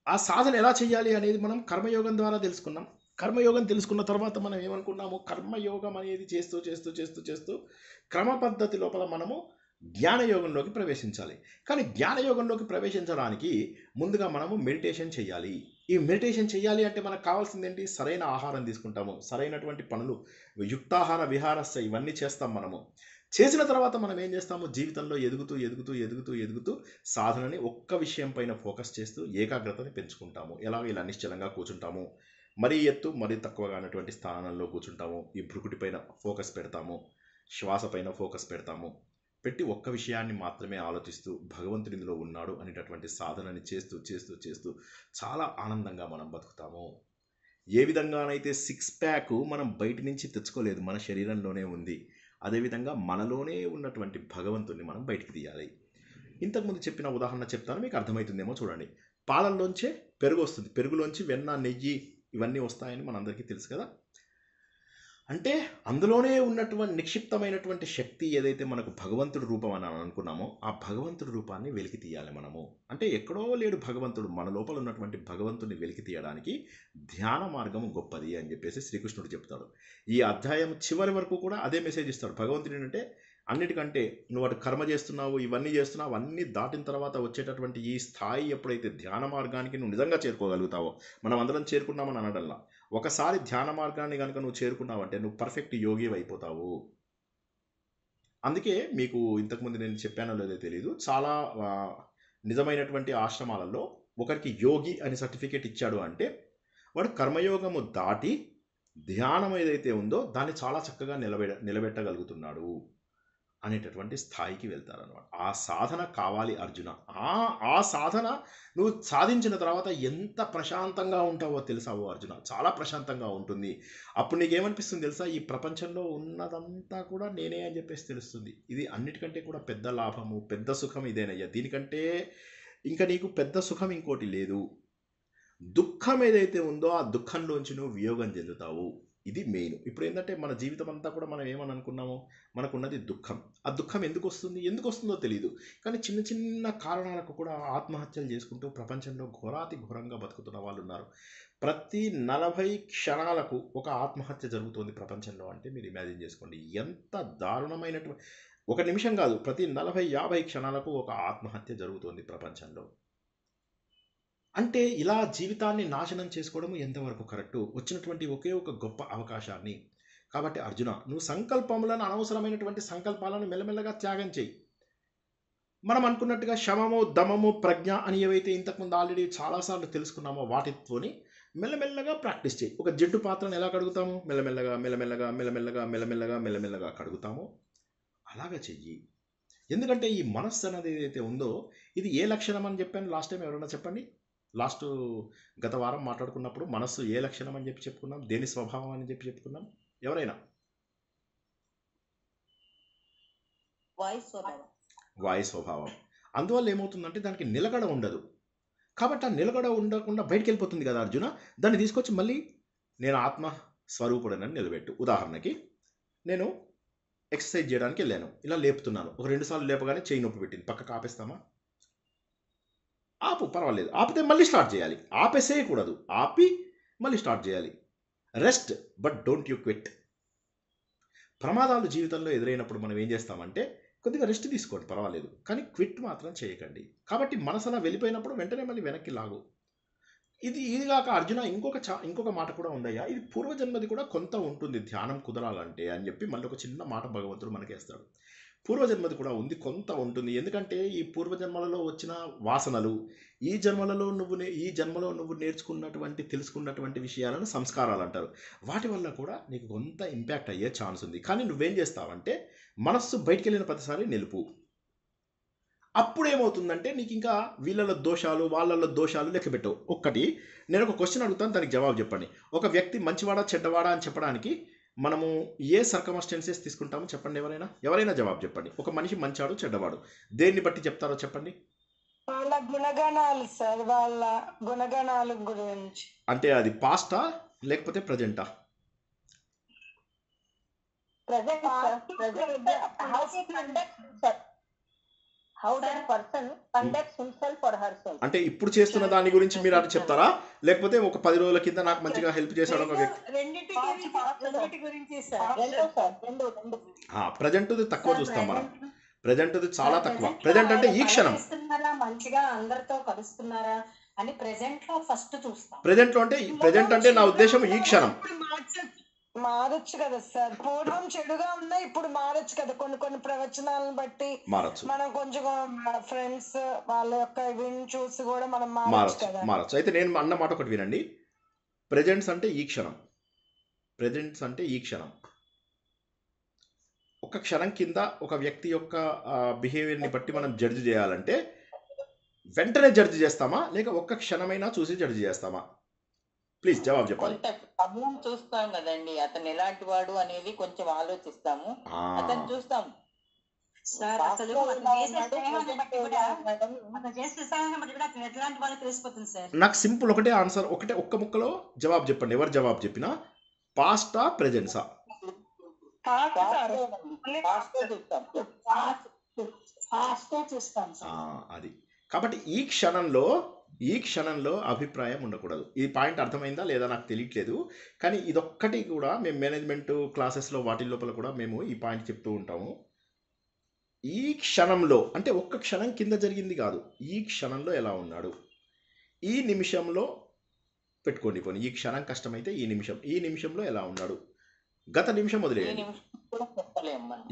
Speaker 1: ఆ సాధన ఎలా చేయాలి అనేది మనం కర్మయోగం ద్వారా తెలుసుకున్నాం. కర్మయోగం తెలుసుకున్న తర్వాత మనం ఏమనుకున్నాము, కర్మయోగం అనేది చేస్తూ చేస్తూ చేస్తూ చేస్తూ క్రమ పద్ధతి లోపల మనము జ్ఞానయోగంలోకి ప్రవేశించాలి. కానీ జ్ఞానయోగంలోకి ప్రవేశించడానికి ముందుగా మనము మెడిటేషన్ చేయాలి. ఈ మెడిటేషన్ చేయాలి అంటే మనకు కావాల్సింది ఏంటి, సరైన ఆహారం తీసుకుంటాము, సరైనటువంటి పనులు, యుక్తాహార విహారస్య ఇవన్నీ చేస్తాం. మనము చేసిన తర్వాత మనం ఏం చేస్తాము, జీవితంలో ఎదుగుతూ ఎదుగుతూ ఎదుగుతూ ఎదుగుతూ సాధనని ఒక్క విషయం పైన ఫోకస్ చేస్తూ ఏకాగ్రతని పెంచుకుంటాము. ఇలా నిశ్చలంగా కూర్చుంటాము, మరీ ఎత్తు మరీ తక్కువగా అనేటువంటి స్థానంలో కూర్చుంటాము. ఈ భృకుటి పైన ఫోకస్ పెడతాము, శ్వాస పైన ఫోకస్ పెడతాము. పెట్టి ఒక్క విషయాన్ని మాత్రమే ఆలోచిస్తూ భగవంతుడి ఇందులో ఉన్నాడు అనేటటువంటి సాధనని చేస్తూ చేస్తూ చేస్తూ చాలా ఆనందంగా మనం బతుకుతాము. ఏ విధంగానైతే 6 ప్యాక్ మనం బయట నుంచి తెచ్చుకోలేదు, మన శరీరంలోనే ఉంది, అదేవిధంగా మనలోనే ఉన్నటువంటి భగవంతుడిని మనం బయటికి తీయాలి. ఇంతకుముందు చెప్పిన ఉదాహరణ చెప్తాను, మీకు అర్థమవుతుందేమో చూడండి. పాలల్లోంచే పెరుగు వస్తుంది, పెరుగులోంచి వెన్న, నెయ్యి ఇవన్నీ వస్తాయని మనందరికీ తెలుసు కదా. అంటే అందులోనే ఉన్నటువంటి నిక్షిప్తమైనటువంటి శక్తి ఏదైతే మనకు భగవంతుడి రూపం అని అనుకున్నామో ఆ భగవంతుడి రూపాన్ని వెలికి తీయాలి మనము. అంటే ఎక్కడో లేడు భగవంతుడు, మన లోపల ఉన్నటువంటి భగవంతుడిని వెలికి తీయడానికి ధ్యాన మార్గం గొప్పది అని చెప్పేసి శ్రీకృష్ణుడు చెప్తాడు. ఈ అధ్యాయం చివరి వరకు కూడా అదే మెసేజ్ ఇస్తాడు. భగవంతుడు ఏంటంటే అన్నిటికంటే నువ్వు అటు కర్మ చేస్తున్నావు, ఇవన్నీ చేస్తున్నావు, అవన్నీ దాటిన తర్వాత వచ్చేటటువంటి ఈ స్థాయి ఎప్పుడైతే ధ్యాన మార్గానికి నువ్వు నిజంగా చేరుకోగలుగుతావో, మనం అందరం చేరుకున్నామని అనడంలా, ఒకసారి ధ్యాన మార్గాన్ని కనుక నువ్వు చేరుకున్నావంటే నువ్వు పర్ఫెక్ట్ యోగి అయిపోతావు. అందుకే మీకు ఇంతకుముందు నేను చెప్పానో లేదో తెలియదు, చాలా నిజమైనటువంటి ఆశ్రమాలలో ఒకరికి యోగి అని సర్టిఫికేట్ ఇచ్చాడు అంటే వాడు కర్మయోగము దాటి ధ్యానం ఏదైతే ఉందో దాన్ని చాలా చక్కగా నిలబెట్టగలుగుతున్నాడు అనేటటువంటి స్థాయికి వెళ్తారనమాట. ఆ సాధన కావాలి అర్జున. ఆ సాధన నువ్వు సాధించిన తర్వాత ఎంత ప్రశాంతంగా ఉంటావో తెలుసావో అర్జున, చాలా ప్రశాంతంగా ఉంటుంది. అప్పుడు నీకేమనిపిస్తుంది తెలుసా, ఈ ప్రపంచంలో ఉన్నదంతా కూడా నేనే అని చెప్పేసి తెలుస్తుంది. ఇది అన్నిటికంటే కూడా పెద్ద లాభము, పెద్ద సుఖం ఇదేనయ్యా. దీనికంటే ఇంకా నీకు పెద్ద సుఖం ఇంకోటి లేదు. దుఃఖం ఏదైతే ఉందో ఆ దుఃఖంలోంచి నువ్వు వియోగం చెందుతావు. ఇది మెయిన్. ఇప్పుడు ఏంటంటే మన జీవితం అంతా కూడా మనం ఏమని అనుకున్నామో, మనకున్నది దుఃఖం. ఆ దుఃఖం ఎందుకు వస్తుందో తెలియదు. కానీ చిన్న చిన్న కారణాలకు కూడా ఆత్మహత్యలు చేసుకుంటూ ప్రపంచంలో ఘోరాతి ఘోరంగా బతుకుతున్న వాళ్ళు ఉన్నారు. ప్రతి 40 క్షణాలకు ఒక ఆత్మహత్య జరుగుతుంది ప్రపంచంలో. అంటే మీరు ఇమాజిన్ చేసుకోండి ఎంత దారుణమైనటువంటి, ఒక నిమిషం కాదు, ప్రతి 40-50 క్షణాలకు ఒక ఆత్మహత్య జరుగుతుంది ప్రపంచంలో. అంటే ఇలా జీవితాన్ని నాశనం చేసుకోవడం ఎంతవరకు కరెక్టు? వచ్చినటువంటి ఒకే ఒక గొప్ప అవకాశాన్ని. కాబట్టి అర్జున, నువ్వు సంకల్పములను, అనవసరమైనటువంటి సంకల్పాలను మెల్లమెల్లగా త్యాగం చేయి. మనం అనుకున్నట్టుగా శమము, దమము, ప్రజ్ఞ అని ఏవైతే ఇంతకుముందు ఆల్రెడీ చాలాసార్లు తెలుసుకున్నామో వాటితోని మెల్లమెల్లగా ప్రాక్టీస్ చేయి. ఒక జిడ్డు పాత్రను ఎలా కడుగుతాము, మెల్లమెల్లగా మెల్లమెల్లగా మెల్లమెల్లగా మెల్లమెల్లగా మెల్లమెల్లగా కడుగుతామో అలాగా చెయ్యి. ఎందుకంటే ఈ మనస్సు అనేది ఏదైతే ఉందో ఇది ఏ లక్షణం అని చెప్పాను లాస్ట్ టైం, ఎవరైనా చెప్పండి. గత వారం మాట్లాడుకున్నప్పుడు మనస్సు ఏ లక్షణం అని చెప్పి చెప్పుకున్నాం, దేని స్వభావం అని చెప్పి చెప్పుకున్నాం. ఎవరైనా? వాయు స్వభావం. అందువల్ల ఏమవుతుందంటే దానికి నిలకడ ఉండదు. కాబట్టి ఆ నిలకడ ఉండకుండా బయటికి వెళ్ళిపోతుంది కదా అర్జున. దాన్ని తీసుకొచ్చి మళ్ళీ నేను ఆత్మ స్వరూపుడనని నిలబెట్టు. ఉదాహరణకి నేను ఎక్సర్సైజ్ చేయడానికి వెళ్ళాను, ఇలా లేపుతున్నాను, ఒక 2 సార్లు లేపగానే చేయి నొప్పి పెట్టింది, పక్కకు ఆపేస్తామా? ఆపు, పర్వాలేదు. ఆపితే మళ్ళీ స్టార్ట్ చేయాలి. ఆపేసేయకూడదు, ఆపి మళ్ళీ స్టార్ట్ చేయాలి. Rest but don't you quit. ప్రమాదాలు జీవితంలో ఎదురైనప్పుడు మనం ఏం చేస్తామంటే కొద్దిగా రెస్ట్ తీసుకోండి, పర్వాలేదు, కానీ క్విట్ మాత్రం చేయకండి. కాబట్టి మనసు అలా వెళ్ళిపోయినప్పుడు వెంటనే మళ్ళీ వెనక్కి లాగు. ఇదిగాక అర్జున ఇంకొక మాట కూడా ఉందయ్యా, ఇది పూర్వజన్మది కూడా కొంత ఉంటుంది ధ్యానం కుదరాలంటే అని చెప్పి మళ్ళీ ఒక చిన్న మాట భగవంతుడు మనకేస్తాడు. పూర్వజన్మది కూడా ఉంది, కొంత ఉంటుంది. ఎందుకంటే ఈ పూర్వజన్మలలో వచ్చిన వాసనలు ఈ జన్మలో నువ్వు నేర్చుకున్నటువంటి, తెలుసుకున్నటువంటి విషయాలను సంస్కారాలు అంటారు. వాటి వల్ల కూడా నీకు కొంత ఇంపాక్ట్ అయ్యే ఛాన్స్ ఉంది. కానీ నువ్వేం చేస్తావంటే మనస్సు బయటికి వెళ్ళిన ప్రతిసారి నిలుపు. అప్పుడు ఏమవుతుందంటే నీకు ఇంకా వీళ్ళలో దోషాలు వాళ్ళల్లో దోషాలు లెక్క పెట్టవు. నేను ఒక క్వశ్చన్ అడుగుతాను, దానికి జవాబు చెప్పండి. ఒక వ్యక్తి మంచివాడా చెడ్డవాడా అని చెప్పడానికి మనము ఏ సర్కమస్టెన్సెస్ తీసుకుంటామో చెప్పండి, ఎవరైనా జవాబు చెప్పండి. ఒక మనిషి మంచాడు చెడ్డవాడు, దేన్ని బట్టి చెప్తారో చెప్పండి.
Speaker 4: వాళ్ళ గుణగణాలు సార్, వాళ్ళ గుణగణాల గురించి.
Speaker 1: అంటే అది పాస్టా లేకపోతే ప్రజెంటా? అంటే ఇప్పుడు చేస్తున్న దాని గురించి మీరు అటు చెప్తారా, లేకపోతే ఒక 10 రోజుల కింద నాకు మంచిగా హెల్ప్ చేశాడు ఒక వ్యక్తి? ప్రజెంట్ తక్కువ చూస్తాం మనం, ప్రజెంట్ చాలా తక్కువ. ప్రజెంట్ అంటే ఈ క్షణం,
Speaker 6: మంచిగా అందరితో కలుస్తున్నారా అని ప్రెజెంట్ లో ఫస్ట్ చూస్తాం.
Speaker 1: ప్రెజెంట్ అంటే నా ఉద్దేశం ఈ క్షణం.
Speaker 4: మారొచ్చు కదా సార్, పూర్వం చెడుగా ఉన్నా ఇప్పుడు మారొచ్చు కదా, కొన్ని ప్రవచనాలను బట్టి
Speaker 1: మారచ్చు.
Speaker 4: మనం కొంచెం ఫ్రెండ్స్ వాళ్ళ యొక్క ఇవిని చూసి కూడా మనం
Speaker 1: మారచ్చు. అయితే నేను అన్న మాట ఒకటి వినండి. ప్రెజెంట్స్ అంటే ఈ క్షణం, ప్రెజెంట్స్ అంటే ఈ క్షణం. ఒక క్షణం కింద ఒక వ్యక్తి యొక్క బిహేవియర్ని బట్టి మనం జడ్జి చేయాలంటే వెంటనే జడ్జి చేస్తామా, లేక ఒక్క క్షణమైనా చూసి జడ్జి చేస్తామా? ప్లీజ్ జవాబు చెప్పాలి.
Speaker 7: సమయం చూస్తాం కదండి, అతను ఎలాంటి వాడు అనేది కొంచెం ఆలోచిస్తాము, అతను చూస్తాము.
Speaker 1: నాకు సింపుల్ ఒకటే ఆన్సర్, ఒక్క ముక్కలో జవాబు చెప్పండి. ఎవరు జవాబు చెప్పినా పాస్టా ప్రెజెన్సా? అది. కాబట్టి ఈ క్షణంలో అభిప్రాయం ఉండకూడదు. ఈ పాయింట్ అర్థమైందా లేదా నాకు తెలియట్లేదు, కానీ ఇదొక్కటి కూడా మేము మేనేజ్మెంట్ క్లాసెస్లో వాటి లోపల కూడా మేము ఈ పాయింట్ చెప్తూ ఉంటాము. ఈ క్షణంలో అంటే ఒక్క క్షణం కింద జరిగింది కాదు, ఈ క్షణంలో ఎలా ఉన్నాడు, ఈ నిమిషంలో పెట్టుకోండి. పోనీ ఈ క్షణం కష్టమైతే ఈ నిమిషంలో ఎలా ఉన్నాడు, గత నిమిషం వదిలేయండి.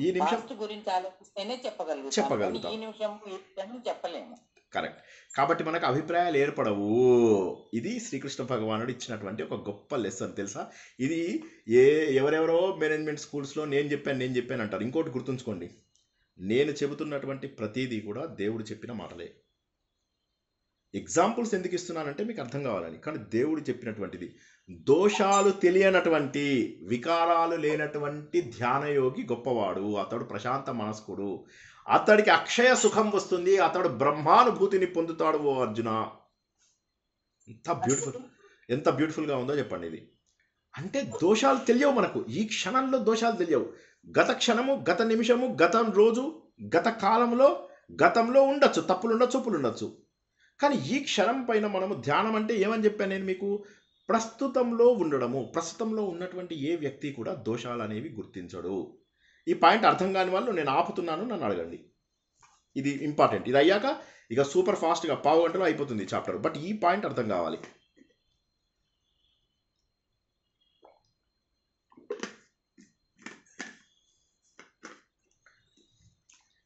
Speaker 1: ఈ నిమిషం
Speaker 7: గురించి ఆలోచిస్తేనే చెప్పగలుగుతాం, ఈ నిమిషం చెప్పలేము.
Speaker 1: కరెక్ట్. కాబట్టి మనకు అభిప్రాయాలు ఏర్పడవు. ఇది శ్రీకృష్ణ భగవానుడు ఇచ్చినటువంటి ఒక గొప్ప లెసన్, తెలుసా? ఇది ఎవరెవరో మేనేజ్మెంట్ స్కూల్స్లో నేను చెప్పాను అంటారు. ఇంకోటి గుర్తుంచుకోండి, నేను చెబుతున్నటువంటి ప్రతిదీ కూడా దేవుడు చెప్పిన మాటలే. ఎగ్జాంపుల్స్ ఎందుకు ఇస్తున్నానంటే మీకు అర్థం కావాలని. కానీ దేవుడు చెప్పినటువంటిది. దోషాలు తెలియనటువంటి, వికారాలు లేనటువంటి ధ్యానయోగి గొప్పవాడు, అతడు ప్రశాంత మనస్కుడు, అతడికి అక్షయ సుఖం వస్తుంది, అతడు బ్రహ్మానుభూతిని పొందుతాడు. ఓ అర్జున, ఎంత బ్యూటిఫుల్గా ఉందో చెప్పండి. ఇది అంటే దోషాలు తెలియవు మనకు, ఈ క్షణంలో దోషాలు తెలియవు. గత క్షణము, గత నిమిషము, గత రోజు, గత కాలంలో, గతంలో ఉండొచ్చు, తప్పులు ఉండొచ్చు, ఒప్పులు ఉండొచ్చు. కానీ ఈ క్షణం పైన మనము ధ్యానం అంటే ఏమని చెప్పాను నేను మీకు? ప్రస్తుతంలో ఉండడము. ప్రస్తుతంలో ఉన్నటువంటి ఏ వ్యక్తి కూడా దోషాలు అనేవి గుర్తించడు. ఈ పాయింట్ అర్థం కాని వాళ్ళు నేను ఆపుతున్నాను, నన్ను అడగండి. ఇది ఇంపార్టెంట్. ఇది అయ్యాక ఇక సూపర్ ఫాస్ట్గా 15 గంటలో అయిపోతుంది చాప్టర్. బట్ ఈ పాయింట్ అర్థం కావాలి.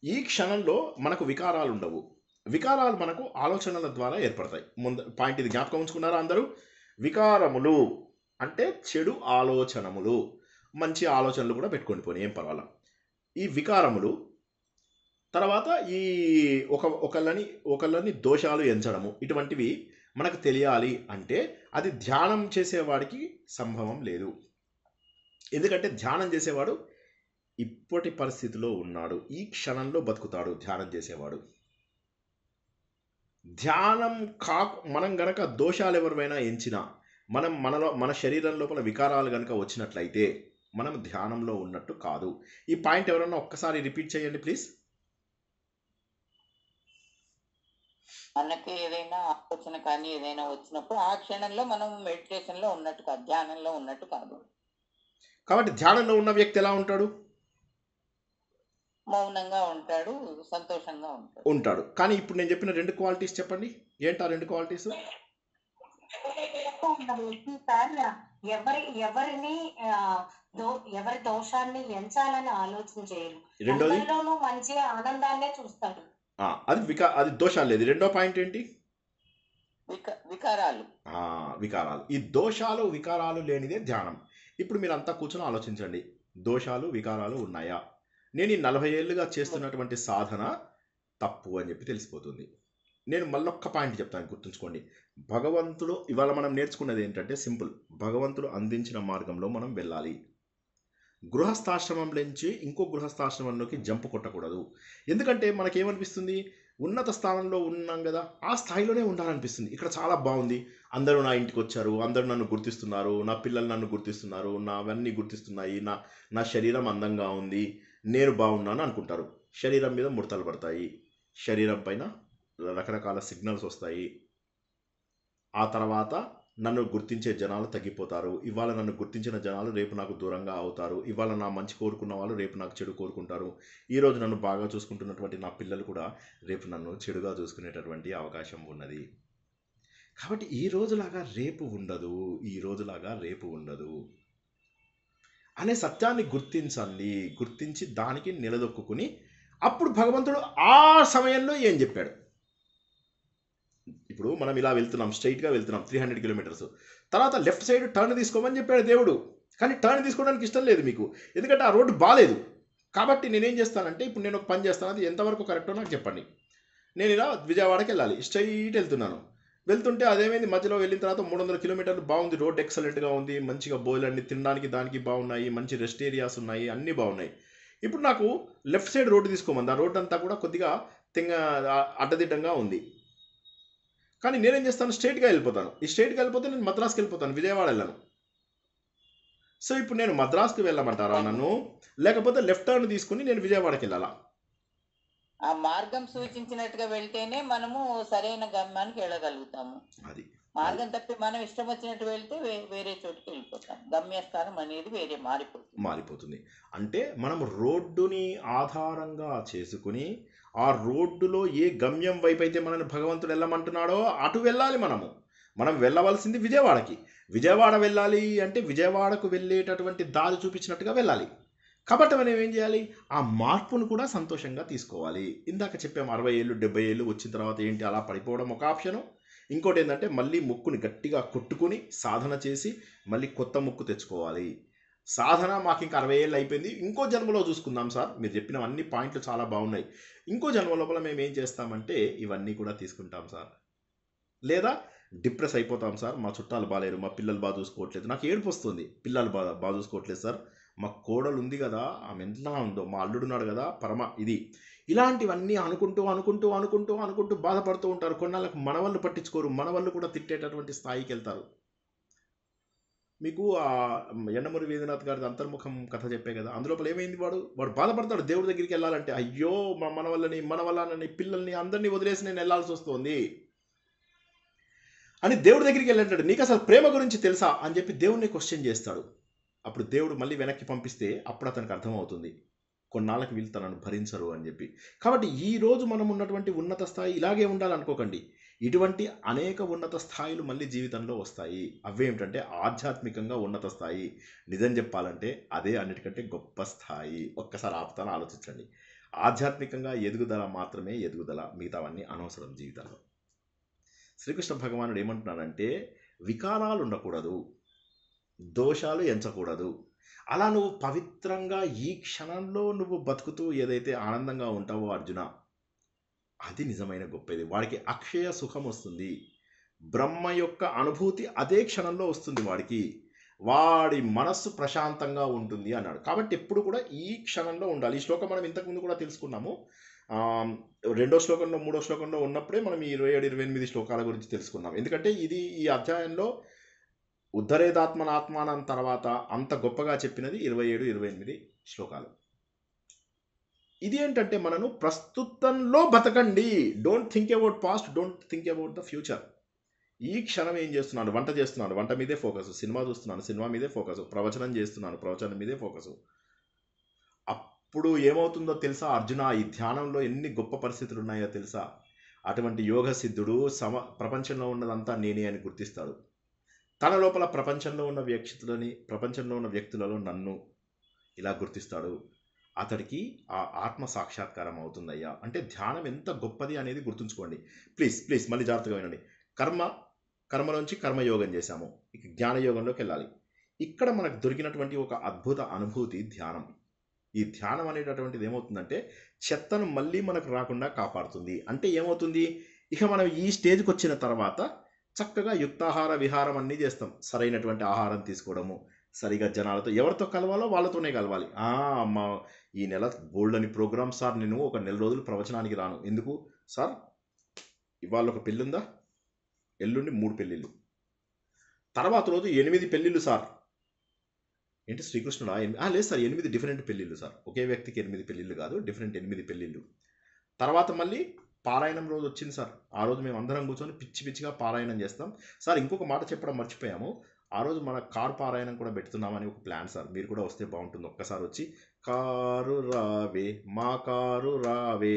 Speaker 1: ఈ క్షణంలో మనకు వికారాలు ఉండవు. వికారాలు మనకు ఆలోచనల ద్వారా ఏర్పడతాయి. పాయింట్ ఇది జ్ఞాపకం ఉంచుకున్నారా అందరూ? వికారములు అంటే చెడు ఆలోచనములు, మంచి ఆలోచనలు కూడా పెట్టుకోండి, పోనీ ఏం పర్వాలా. ఈ వికారములు తర్వాత ఈ ఒకళ్ళని దోషాలు ఎంచడము, ఇటువంటివి మనకు తెలియాలి అంటే అది ధ్యానం చేసేవాడికి సంభవం లేదు. ఎందుకంటే ధ్యానం చేసేవాడు ఇప్పటి పరిస్థితిలో ఉన్నాడు, ఈ క్షణంలో బతుకుతాడు ధ్యానం చేసేవాడు. ధ్యానం మనం గనక దోషాలు ఎవరివైనా ఎంచినా, మన శరీరం లోపల వికారాలు గనక వచ్చినట్లయితే మనం ధ్యానంలో ఉన్నట్టు కాదు. ఈ పాయింట్ ఎవరన్నా ఒక్కసారి రిపీట్ చేయండి ప్లీజ్.
Speaker 7: మనకి ఏదైనా ఆలోచన కానీ ఏదైనా వచ్చినప్పుడు ఆ క్షణంలో మనం మెడిటేషన్ లో ఉన్నట్టు కాదు, ధ్యానంలో ఉన్నట్టు కాదు.
Speaker 1: కాబట్టి ధ్యానంలో ఉన్న వ్యక్తి ఎలా ఉంటాడు?
Speaker 7: మౌనంగా ఉంటాడు, సంతోషంగా
Speaker 1: ఉంటాడు. కానీ ఇప్పుడు నేను చెప్పిన 2 క్వాలిటీస్ చెప్పండి, ఏంటా 2 క్వాలిటీస్?
Speaker 6: ఎవరి దోషాన్ని ఎంచాలని ఆలోచన చేయరు.
Speaker 1: రెండోది
Speaker 6: మంచి ఆనందాన్నే చూస్తాడు.
Speaker 1: అది దోషాలు లేదు. రెండో పాయింట్ ఏంటి?
Speaker 7: వికారాలు.
Speaker 1: ఈ దోషాలు వికారాలు లేనిదే ధ్యానం. ఇప్పుడు మీరు అంతా కూర్చొని ఆలోచించండి, దోషాలు వికారాలు ఉన్నాయా? నేను ఈ 40 ఏళ్ళుగా చేస్తున్నటువంటి సాధన తప్పు అని చెప్పి తెలిసిపోతుంది. నేను మళ్ళొక్క పాయింట్ చెప్తాను, గుర్తుంచుకోండి. భగవంతుడు ఇవాళ మనం నేర్చుకున్నది ఏంటంటే సింపుల్, భగవంతుడు అందించిన మార్గంలో మనం వెళ్ళాలి. గృహస్థాశ్రమం నుంచి ఇంకో గృహస్థాశ్రమంలోకి జంప్ కొట్టకూడదు. ఎందుకంటే మనకేమనిపిస్తుంది, ఉన్నత స్థానంలో ఉన్నాం కదా, ఆ స్థాయిలోనే ఉండాలనిపిస్తుంది. ఇక్కడ చాలా బాగుంది, అందరూ నా ఇంటికి వచ్చారు, అందరూ నన్ను గుర్తిస్తున్నారు, నా పిల్లలు నన్ను గుర్తిస్తున్నారు, నావన్నీ గుర్తిస్తున్నాయి, నా శరీరం అందంగా ఉంది, నేను బాగున్నాను అనుకుంటారు. శరీరం మీద ముడతలు పడతాయి, శరీరం పైన రకరకాల సిగ్నల్స్ వస్తాయి. ఆ తర్వాత నన్ను గుర్తించే జనాలు తగ్గిపోతారు. ఇవాళ నన్ను గుర్తించిన జనాలు రేపు నాకు దూరంగా అవుతారు. ఇవాళ నా మంచి కోరుకున్న వాళ్ళు రేపు నాకు చెడు కోరుకుంటారు. ఈరోజు నన్ను బాగా చూసుకుంటున్నటువంటి నా పిల్లలు కూడా రేపు నన్ను చెడుగా చూసుకునేటటువంటి అవకాశం ఉన్నది. కాబట్టి ఈ రోజులాగా రేపు ఉండదు, ఈ రోజులాగా రేపు ఉండదు అనే సత్యాన్ని గుర్తించాలి. గుర్తించి దానికి నిలదొక్కుని అప్పుడు భగవంతుడు ఆ సమయంలో ఏం చెప్పాడు. ఇప్పుడు మనం ఇలా వెళ్తున్నాం, స్ట్రైట్గా వెళ్తున్నాం 300 కిలోమీటర్స్, తర్వాత లెఫ్ట్ సైడ్ టర్న్ తీసుకోమని చెప్పాడు దేవుడు. కానీ టర్న్ తీసుకోవడానికి ఇష్టం లేదు మీకు, ఎందుకంటే ఆ రోడ్డు బాగాలేదు. కాబట్టి నేనేం చేస్తానంటే, ఇప్పుడు నేను ఒక పని చేస్తాను, అది ఎంతవరకు కరెక్టో నాకు చెప్పండి. నేను ఇలా విజయవాడకి వెళ్ళాలి, స్ట్రైట్ వెళ్తున్నాను. వెళ్తుంటే అదేమైంది, మధ్యలో వెళ్ళిన తర్వాత 300 కిలోమీటర్లు బాగుంది, రోడ్ ఎక్సలెంట్గా ఉంది, మంచిగా బోయిలన్నీ తినడానికి దానికి బాగున్నాయి, మంచి రెస్ట్ ఏరియాస్ ఉన్నాయి, అన్నీ బాగున్నాయి. ఇప్పుడు నాకు లెఫ్ట్ సైడ్ రోడ్డు తీసుకోమంది. ఆ రోడ్డు అంతా కూడా కొద్దిగా అడ్డదిడ్డంగా ఉంది. కానీ నేనేం చేస్తాను, స్ట్రైట్గా వెళ్ళిపోతాను. ఈ స్ట్రైట్గా వెళ్ళిపోతే నేను మద్రాస్కి వెళ్ళిపోతాను, విజయవాడ వెళ్ళను. సో ఇప్పుడు నేను మద్రాస్కి వెళ్ళమంటారా నన్ను, లేకపోతే లెఫ్ట్ టర్న్ తీసుకుని నేను విజయవాడకి వెళ్ళాలా?
Speaker 7: ఆ మార్గం సూచించినట్టుగా వెళ్తేనే మనము సరైన గమ్యానికి వెళ్ళగలుగుతాము.
Speaker 1: అది
Speaker 7: మార్గం తప్పి మనం ఇష్టం వచ్చినట్టు వెళ్తే వేరే చోటుకి వెళ్ళిపోతాం. గమ్యస్థానం అనేది వేరే మారిపోతుంది. అంటే మనం రోడ్డుని ఆధారంగా చేసుకుని ఆ రోడ్డులో ఏ గమ్యం వైపు అయితే మనల్ని భగవంతుడు వెళ్ళమంటున్నాడో అటు వెళ్ళాలి. మనం వెళ్ళవలసింది విజయవాడకి. విజయవాడ వెళ్ళాలి అంటే విజయవాడకు వెళ్ళేటటువంటి దారి చూపించినట్టుగా వెళ్ళాలి. కాబట్టి మనం ఏం చేయాలి, ఆ మార్పును కూడా సంతోషంగా తీసుకోవాలి. ఇందాక చెప్పాము 60 ఏళ్ళు 70 ఏళ్ళు వచ్చిన తర్వాత ఏంటి అలా పడిపోవడం ఒక ఆప్షను. ఇంకోటి ఏంటంటే మళ్ళీ ముక్కుని గట్టిగా కొట్టుకుని సాధన చేసి మళ్ళీ కొత్త ముక్కు తెచ్చుకోవాలి. సాధన మాకు ఇంకా 60 ఏళ్ళు అయిపోయింది, ఇంకో జన్మలో చూసుకుందాం సార్, మీరు చెప్పిన అన్ని పాయింట్లు చాలా బాగున్నాయి, ఇంకో జన్మ లోపల మేము ఏం చేస్తామంటే ఇవన్నీ కూడా తీసుకుంటాం సార్. లేదా డిప్రెస్ అయిపోతాం సార్, మా చుట్టాలు బాగాలేరు, మా పిల్లలు బాగా చూసుకోవట్లేదు, నాకు ఏడుపు వస్తుంది, పిల్లలు బాగా చూసుకోవట్లేదు సార్, మా కోడలు ఉంది కదా ఆమె ఎంత ఉందో, మా అల్లుడున్నాడు కదా ఇది ఇలాంటివన్నీ అనుకుంటూ బాధపడుతూ ఉంటారు. కొన్నాళ్ళకు మనవళ్ళు పట్టించుకోరు, మనవళ్ళు కూడా తిట్టేటటువంటి స్థాయికి వెళ్తారు. మీకు ఆ యండమూరి వేదనాథ్ గారి అంతర్ముఖం కథ చెప్పే కదా, అందులోపల ఏమైంది, వాడు బాధపడతాడు దేవుడి దగ్గరికి వెళ్ళాలంటే, అయ్యో మన వల్లని పిల్లల్ని అందరినీ వదిలేసి నేను వెళ్ళాల్సి వస్తుంది అని దేవుడి దగ్గరికి వెళ్ళంటాడు. నీకు అసలు ప్రేమ గురించి తెలుసా అని చెప్పి దేవుడిని క్వశ్చన్ చేస్తాడు. అప్పుడు దేవుడు మళ్ళీ వెనక్కి పంపిస్తే అప్పుడు అతనికి అర్థమవుతుంది కొన్నాళ్ళకి వీళ్ళు తనను భరించరు అని చెప్పి. కాబట్టి ఈరోజు మనం ఉన్నటువంటి ఉన్నత స్థాయి ఇలాగే ఉండాలనుకోకండి. ఇటువంటి అనేక ఉన్నత స్థాయిలు మళ్ళీ జీవితంలో వస్తాయి. అవేమిటంటే ఆధ్యాత్మికంగా ఉన్నత స్థాయి. నిజం చెప్పాలంటే అదే అన్నిటికంటే గొప్ప స్థాయి. ఒక్కసారి ఆపుతాను, ఆలోచించండి. ఆధ్యాత్మికంగా ఎదుగుదల మాత్రమే ఎదుగుదల, మిగతావన్నీ అనవసరం జీవితంలో. శ్రీకృష్ణ భగవానుడు ఏమంటున్నాడంటే వికారాలు ఉండకూడదు, దోషాలు ఎంచకూడదు. అలా నువ్వు పవిత్రంగా ఈ క్షణంలో నువ్వు బతుకుతూ ఏదైతే ఆనందంగా ఉంటావో అర్జున, అది నిజమైన గొప్పది. వాడికి అక్షయ సుఖం వస్తుంది, బ్రహ్మ యొక్క అనుభూతి అదే క్షణంలో వస్తుంది వాడికి, వాడి మనస్సు ప్రశాంతంగా ఉంటుంది అన్నాడు. కాబట్టి ఎప్పుడు కూడా ఈ క్షణంలో ఉండాలి. ఈ శ్లోకం మనం ఇంతకుముందు కూడా తెలుసుకున్నాము. 2వ శ్లోకంలో 3వ శ్లోకంలో ఉన్నప్పుడే మనం 27-28 శ్లోకాల గురించి తెలుసుకున్నాం. ఎందుకంటే ఇది ఈ అధ్యాయంలో ఉద్ధరేదాత్మనాత్మానం తర్వాత అంత గొప్పగా చెప్పినది 27-28 శ్లోకాలు. ఇది ఏంటంటే మనను ప్రస్తుతంలో బతకండి. Don't think about past, don't think about the future. ఈ క్షణం ఏం చేస్తున్నాను, వంట చేస్తున్నాను, వంట మీదే ఫోకస్, సినిమా చూస్తున్నాను, సినిమా మీదే ఫోకస్, ప్రవచనం చేస్తున్నాను, ప్రవచనం మీదే ఫోకస్. అప్పుడు ఏమవుతుందో తెలుసా అర్జున, ఈ ధ్యానంలో ఎన్ని గొప్ప పరిస్థితులు ఉన్నాయో తెలుసా. అటువంటి యోగ సిద్ధుడు ప్రపంచంలో ఉన్నదంతా నేనే అని గుర్తిస్తాడు. తన లోపల ప్రపంచంలో ఉన్న వ్యక్తులలో నన్ను ఇలా గుర్తిస్తాడు. అతడికి ఆ ఆత్మ సాక్షాత్కారం అవుతుందయ్యా. అంటే ధ్యానం ఎంత గొప్పది అనేది గుర్తుంచుకోండి. ప్లీజ్ మళ్ళీ జాగ్రత్తగా వినండి. కర్మలోంచి కర్మయోగం చేశాము, ఇక జ్ఞానయోగంలోకి వెళ్ళాలి. ఇక్కడ మనకు దొరికినటువంటి ఒక అద్భుత అనుభూతి ధ్యానం. ఈ ధ్యానం అనేటటువంటిది ఏమవుతుందంటే చెత్తను మళ్ళీ మనకు రాకుండా కాపాడుతుంది. అంటే ఏమవుతుంది, ఇక మనం ఈ స్టేజ్కి వచ్చిన తర్వాత చక్కగా యుక్తాహార విహారం అన్నీ చేస్తాం. సరైనటువంటి ఆహారం తీసుకోవడము,
Speaker 1: సరిగా జనాలతో ఎవరితో కలవాలో వాళ్ళతోనే కలవాలి. మా ఈ నెల బోల్డ్ అని ప్రోగ్రామ్ సార్, నేను ఒక నెల రోజులు ప్రవచనానికి రాను. ఎందుకు సార్? ఇవాళ ఒక పెళ్ళి ఉందా, ఎల్లుండి 3 పెళ్ళిళ్ళు, తర్వాత రోజు 8 పెళ్ళిళ్ళు సార్. ఏంటి శ్రీకృష్ణుడా? లేదు సార్, 8 డిఫరెంట్ పెళ్ళిళ్ళు సార్. ఒకే వ్యక్తికి 8 పెళ్ళిళ్ళు కాదు, డిఫరెంట్ 8 పెళ్ళిళ్ళు. తర్వాత మళ్ళీ పారాయణం రోజు వచ్చింది సార్. ఆ రోజు మేము అందరం కూర్చొని పిచ్చి పిచ్చిగా పారాయణం చేస్తాం సార్. ఇంకొక మాట చెప్పడం మర్చిపోయాము, ఆ రోజు మన కారు పారాయణం కూడా పెడుతున్నామని ఒక ప్లాన్ సార్. మీరు కూడా వస్తే బాగుంటుంది. ఒక్కసారి వచ్చి కారు రావే మా కారు రావే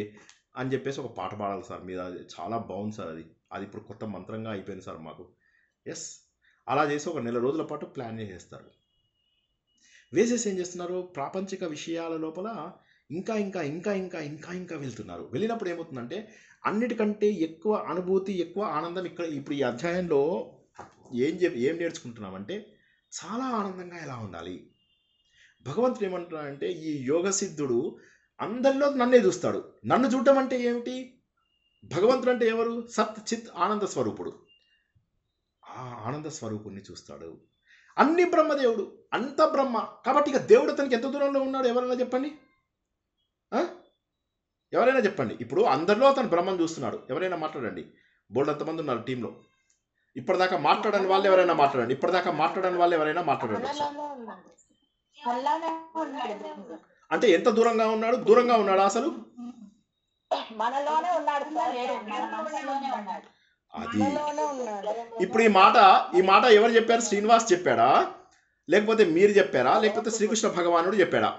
Speaker 1: అని చెప్పేసి ఒక పాట పాడాలి సార్. మీరు అది చాలా బాగుంది సార్. అది ఇప్పుడు కొత్త మంత్రంగా అయిపోయింది సార్ మాకు. ఎస్, అలా చేసి ఒక నెల రోజుల పాటు ప్లాన్ చేసేస్తారు. వేసేసి ఏం చేస్తున్నారు, ప్రాపంచిక విషయాల లోపల ఇంకా ఇంకా ఇంకా ఇంకా ఇంకా ఇంకా వెళ్తున్నారు. వెళ్ళినప్పుడు ఏమవుతుందంటే అన్నిటికంటే ఎక్కువ అనుభూతి, ఎక్కువ ఆనందం ఇప్పుడు ఈ అధ్యాయంలో ఏం నేర్చుకుంటున్నామంటే చాలా ఆనందంగా ఎలా ఉండాలి. భగవంతుడు ఏమంటున్నాడంటే ఈ యోగ సిద్ధుడు అందరిలో నన్నే చూస్తాడు. నన్ను చూడటం అంటే ఏమిటి? భగవంతుడు అంటే ఎవరు? సత్ చిత్ ఆనంద స్వరూపుడు. ఆ ఆనంద స్వరూపుణ్ణి చూస్తాడు. అన్ని బ్రహ్మదేవుడు, అంత బ్రహ్మ. కాబట్టి ఇక దేవుడు అతనికి ఎంత దూరంలో ఉన్నాడు? ఎవరైనా చెప్పండి, ఎవరైనా చెప్పండి. ఇప్పుడు అందరిలో అతను బ్రహ్మను చూస్తున్నాడు. ఎవరైనా మాట్లాడండి. బోల్డ్ అంతమంది ఉన్నారు టీంలో. ఇప్పటిదాకా మాట్లాడని వాళ్ళు ఎవరైనా మాట్లాడండి. అంటే ఎంత దూరంగా ఉన్నాడు? దూరంగా ఉన్నాడు అసలు?
Speaker 2: మనలోనే ఉన్నాడు.
Speaker 1: అది ఇప్పుడు ఈ మాట ఎవరు చెప్పారు? శ్రీనివాస్ చెప్పాడా, లేకపోతే మీరు చెప్పారా, లేకపోతే శ్రీకృష్ణ భగవానుడు చెప్పాడా?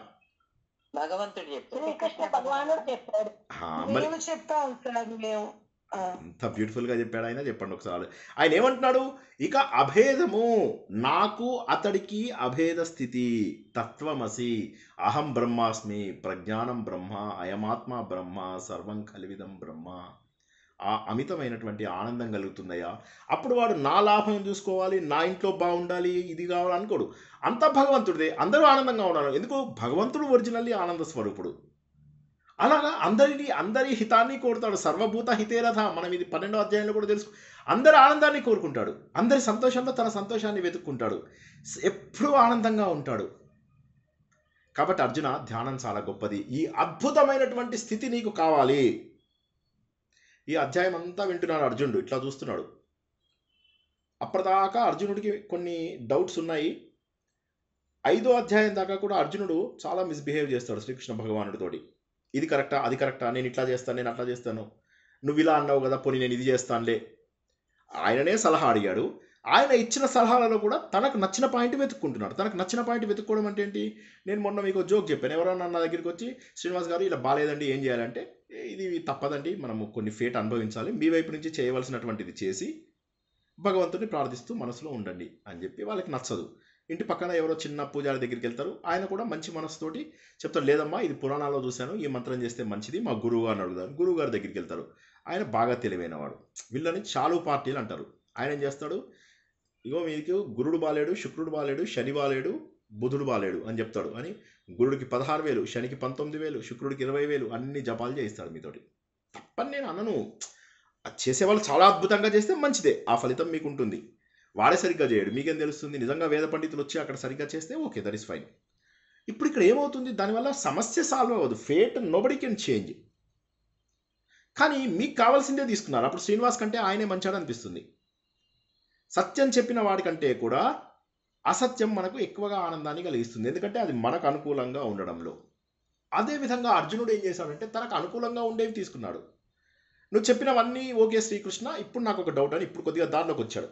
Speaker 7: భగవంతుడు చెప్పాడు.
Speaker 2: శ్రీకృష్ణ భగవానుడు చెప్పాడు.
Speaker 1: అంత బ్యూటిఫుల్ గా చెప్పాడు ఆయన. చెప్పండి ఒకసారి. ఆయన ఏమంటున్నాడు? ఇక అభేదము, నాకు అతడికి అభేద స్థితి, తత్వమసి, అహం బ్రహ్మాస్మి, ప్రజ్ఞానం బ్రహ్మ, అయమాత్మ బ్రహ్మ, సర్వం కలివిదం బ్రహ్మ. ఆ అమితమైనటువంటి ఆనందం కలుగుతుందయ్యా. అప్పుడు వాడు నా లాభం చూసుకోవాలి, నా ఇంట్లో బాగుండాలి, ఇది కావాలి అనుకోడు. అంతా భగవంతుడిదే. అందరూ ఆనందంగా ఉన్నారు. ఎందుకు? భగవంతుడు ఒరిజినల్లీ ఆనంద స్వరూపుడు. అలాగా అందరి హితాన్ని కోరుతాడు. సర్వభూత హితేరథ. మనం ఇది 12వ అధ్యాయంలో కూడా తెలుసు. అందరి ఆనందాన్ని కోరుకుంటాడు. అందరి సంతోషంలో తన సంతోషాన్ని వెతుక్కుంటాడు. ఎప్పుడూ ఆనందంగా ఉంటాడు. కాబట్టి అర్జున, ధ్యానం చాలా గొప్పది. ఈ అద్భుతమైనటువంటి స్థితి నీకు కావాలి. ఈ అధ్యాయం అంతా వింటున్నాడు అర్జునుడు, ఇట్లా చూస్తున్నాడు. అప్పటిదాకా అర్జునుడికి కొన్ని డౌట్స్ ఉన్నాయి. 5వ అధ్యాయం దాకా కూడా అర్జునుడు చాలా మిస్బిహేవ్ చేస్తాడు శ్రీకృష్ణ భగవానుడితోటి. ఇది కరెక్టా, అది కరెక్టా, నేను ఇట్లా చేస్తాను, నేను అట్లా చేస్తాను, నువ్వు ఇలా అన్నావు కదా, పోనీ నేను ఇది చేస్తానులే. ఆయననే సలహా అడిగాడు. ఆయన ఇచ్చిన సలహాలలో కూడా తనకు నచ్చిన పాయింట్ వెతుక్కుంటున్నాడు. తనకు నచ్చిన పాయింట్ వెతుక్కోవడం అంటే ఏంటి? నేను మొన్న మీకు జోక్ చెప్పాను. ఎవరన్నా నా దగ్గరికి వచ్చి, శ్రీనివాస్ గారు ఇలా బాగాలేదండి, ఏం చేయాలంటే, ఇది తప్పదండి, మనము కొన్ని ఫేట్ అనుభవించాలి, మీ వైపు నుంచి చేయవలసినటువంటిది చేసి భగవంతుని ప్రార్థిస్తూ మనసులో ఉండండి అని చెప్పి వాళ్ళకి నచ్చదు. ఇంటి పక్కన ఎవరో చిన్న పూజారి దగ్గరికి వెళ్తారు. ఆయన కూడా మంచి మనసుతోటి చెప్తారు, లేదమ్మా ఇది పురాణాల్లో చూశాను, ఈ మంత్రం చేస్తే మంచిది, మా గురువు గారిని అడుగుతారు. గురువు గారి దగ్గరికి వెళ్తారు. ఆయన బాగా తెలివైనవాడు. వీళ్ళని చాలు పార్టీలు అంటారు. ఆయన ఏం చేస్తాడు? ఇగో మీకు గురుడు బాలేడు, శుక్రుడు బాలేడు, శని బాలేడు, బుధుడు బాలేడు అని చెప్తాడు. అని గురుడికి 16,000, శనికి 19,000, శుక్రుడికి 20,000 అన్ని జపాలు చేయిస్తాడు మీతోటి. తప్పని నేను అనను. అది చేసేవాళ్ళు చాలా అద్భుతంగా చేస్తే మంచిదే, ఆ ఫలితం మీకు ఉంటుంది. వాడే సరిగ్గా చేయడు, మీకేం తెలుస్తుంది? నిజంగా వేద పండితులు వచ్చి అక్కడ సరిగ్గా చేస్తే ఓకే, దట్ ఈస్ ఫైన్. ఇప్పుడు ఇక్కడ ఏమవుతుంది? దానివల్ల సమస్య సాల్వ్ అవ్వదు. Fate nobody can change. కానీ మీకు కావాల్సిందే తీసుకున్నారు. అప్పుడు శ్రీనివాస్ కంటే ఆయనే మంచాడు అనిపిస్తుంది. సత్యం చెప్పిన వాడికంటే కూడా అసత్యం మనకు ఎక్కువగా ఆనందాన్ని కలిగిస్తుంది. ఎందుకంటే అది మనకు అనుకూలంగా ఉండడంలో. అదేవిధంగా అర్జునుడు ఏం చేశాడంటే తనకు అనుకూలంగా ఉండేవి తీసుకున్నాడు. నువ్వు చెప్పినవన్నీ ఓకే శ్రీకృష్ణ, ఇప్పుడు నాకు ఒక డౌట్ అని ఇప్పుడు కొద్దిగా దారిలోకి వచ్చాడు.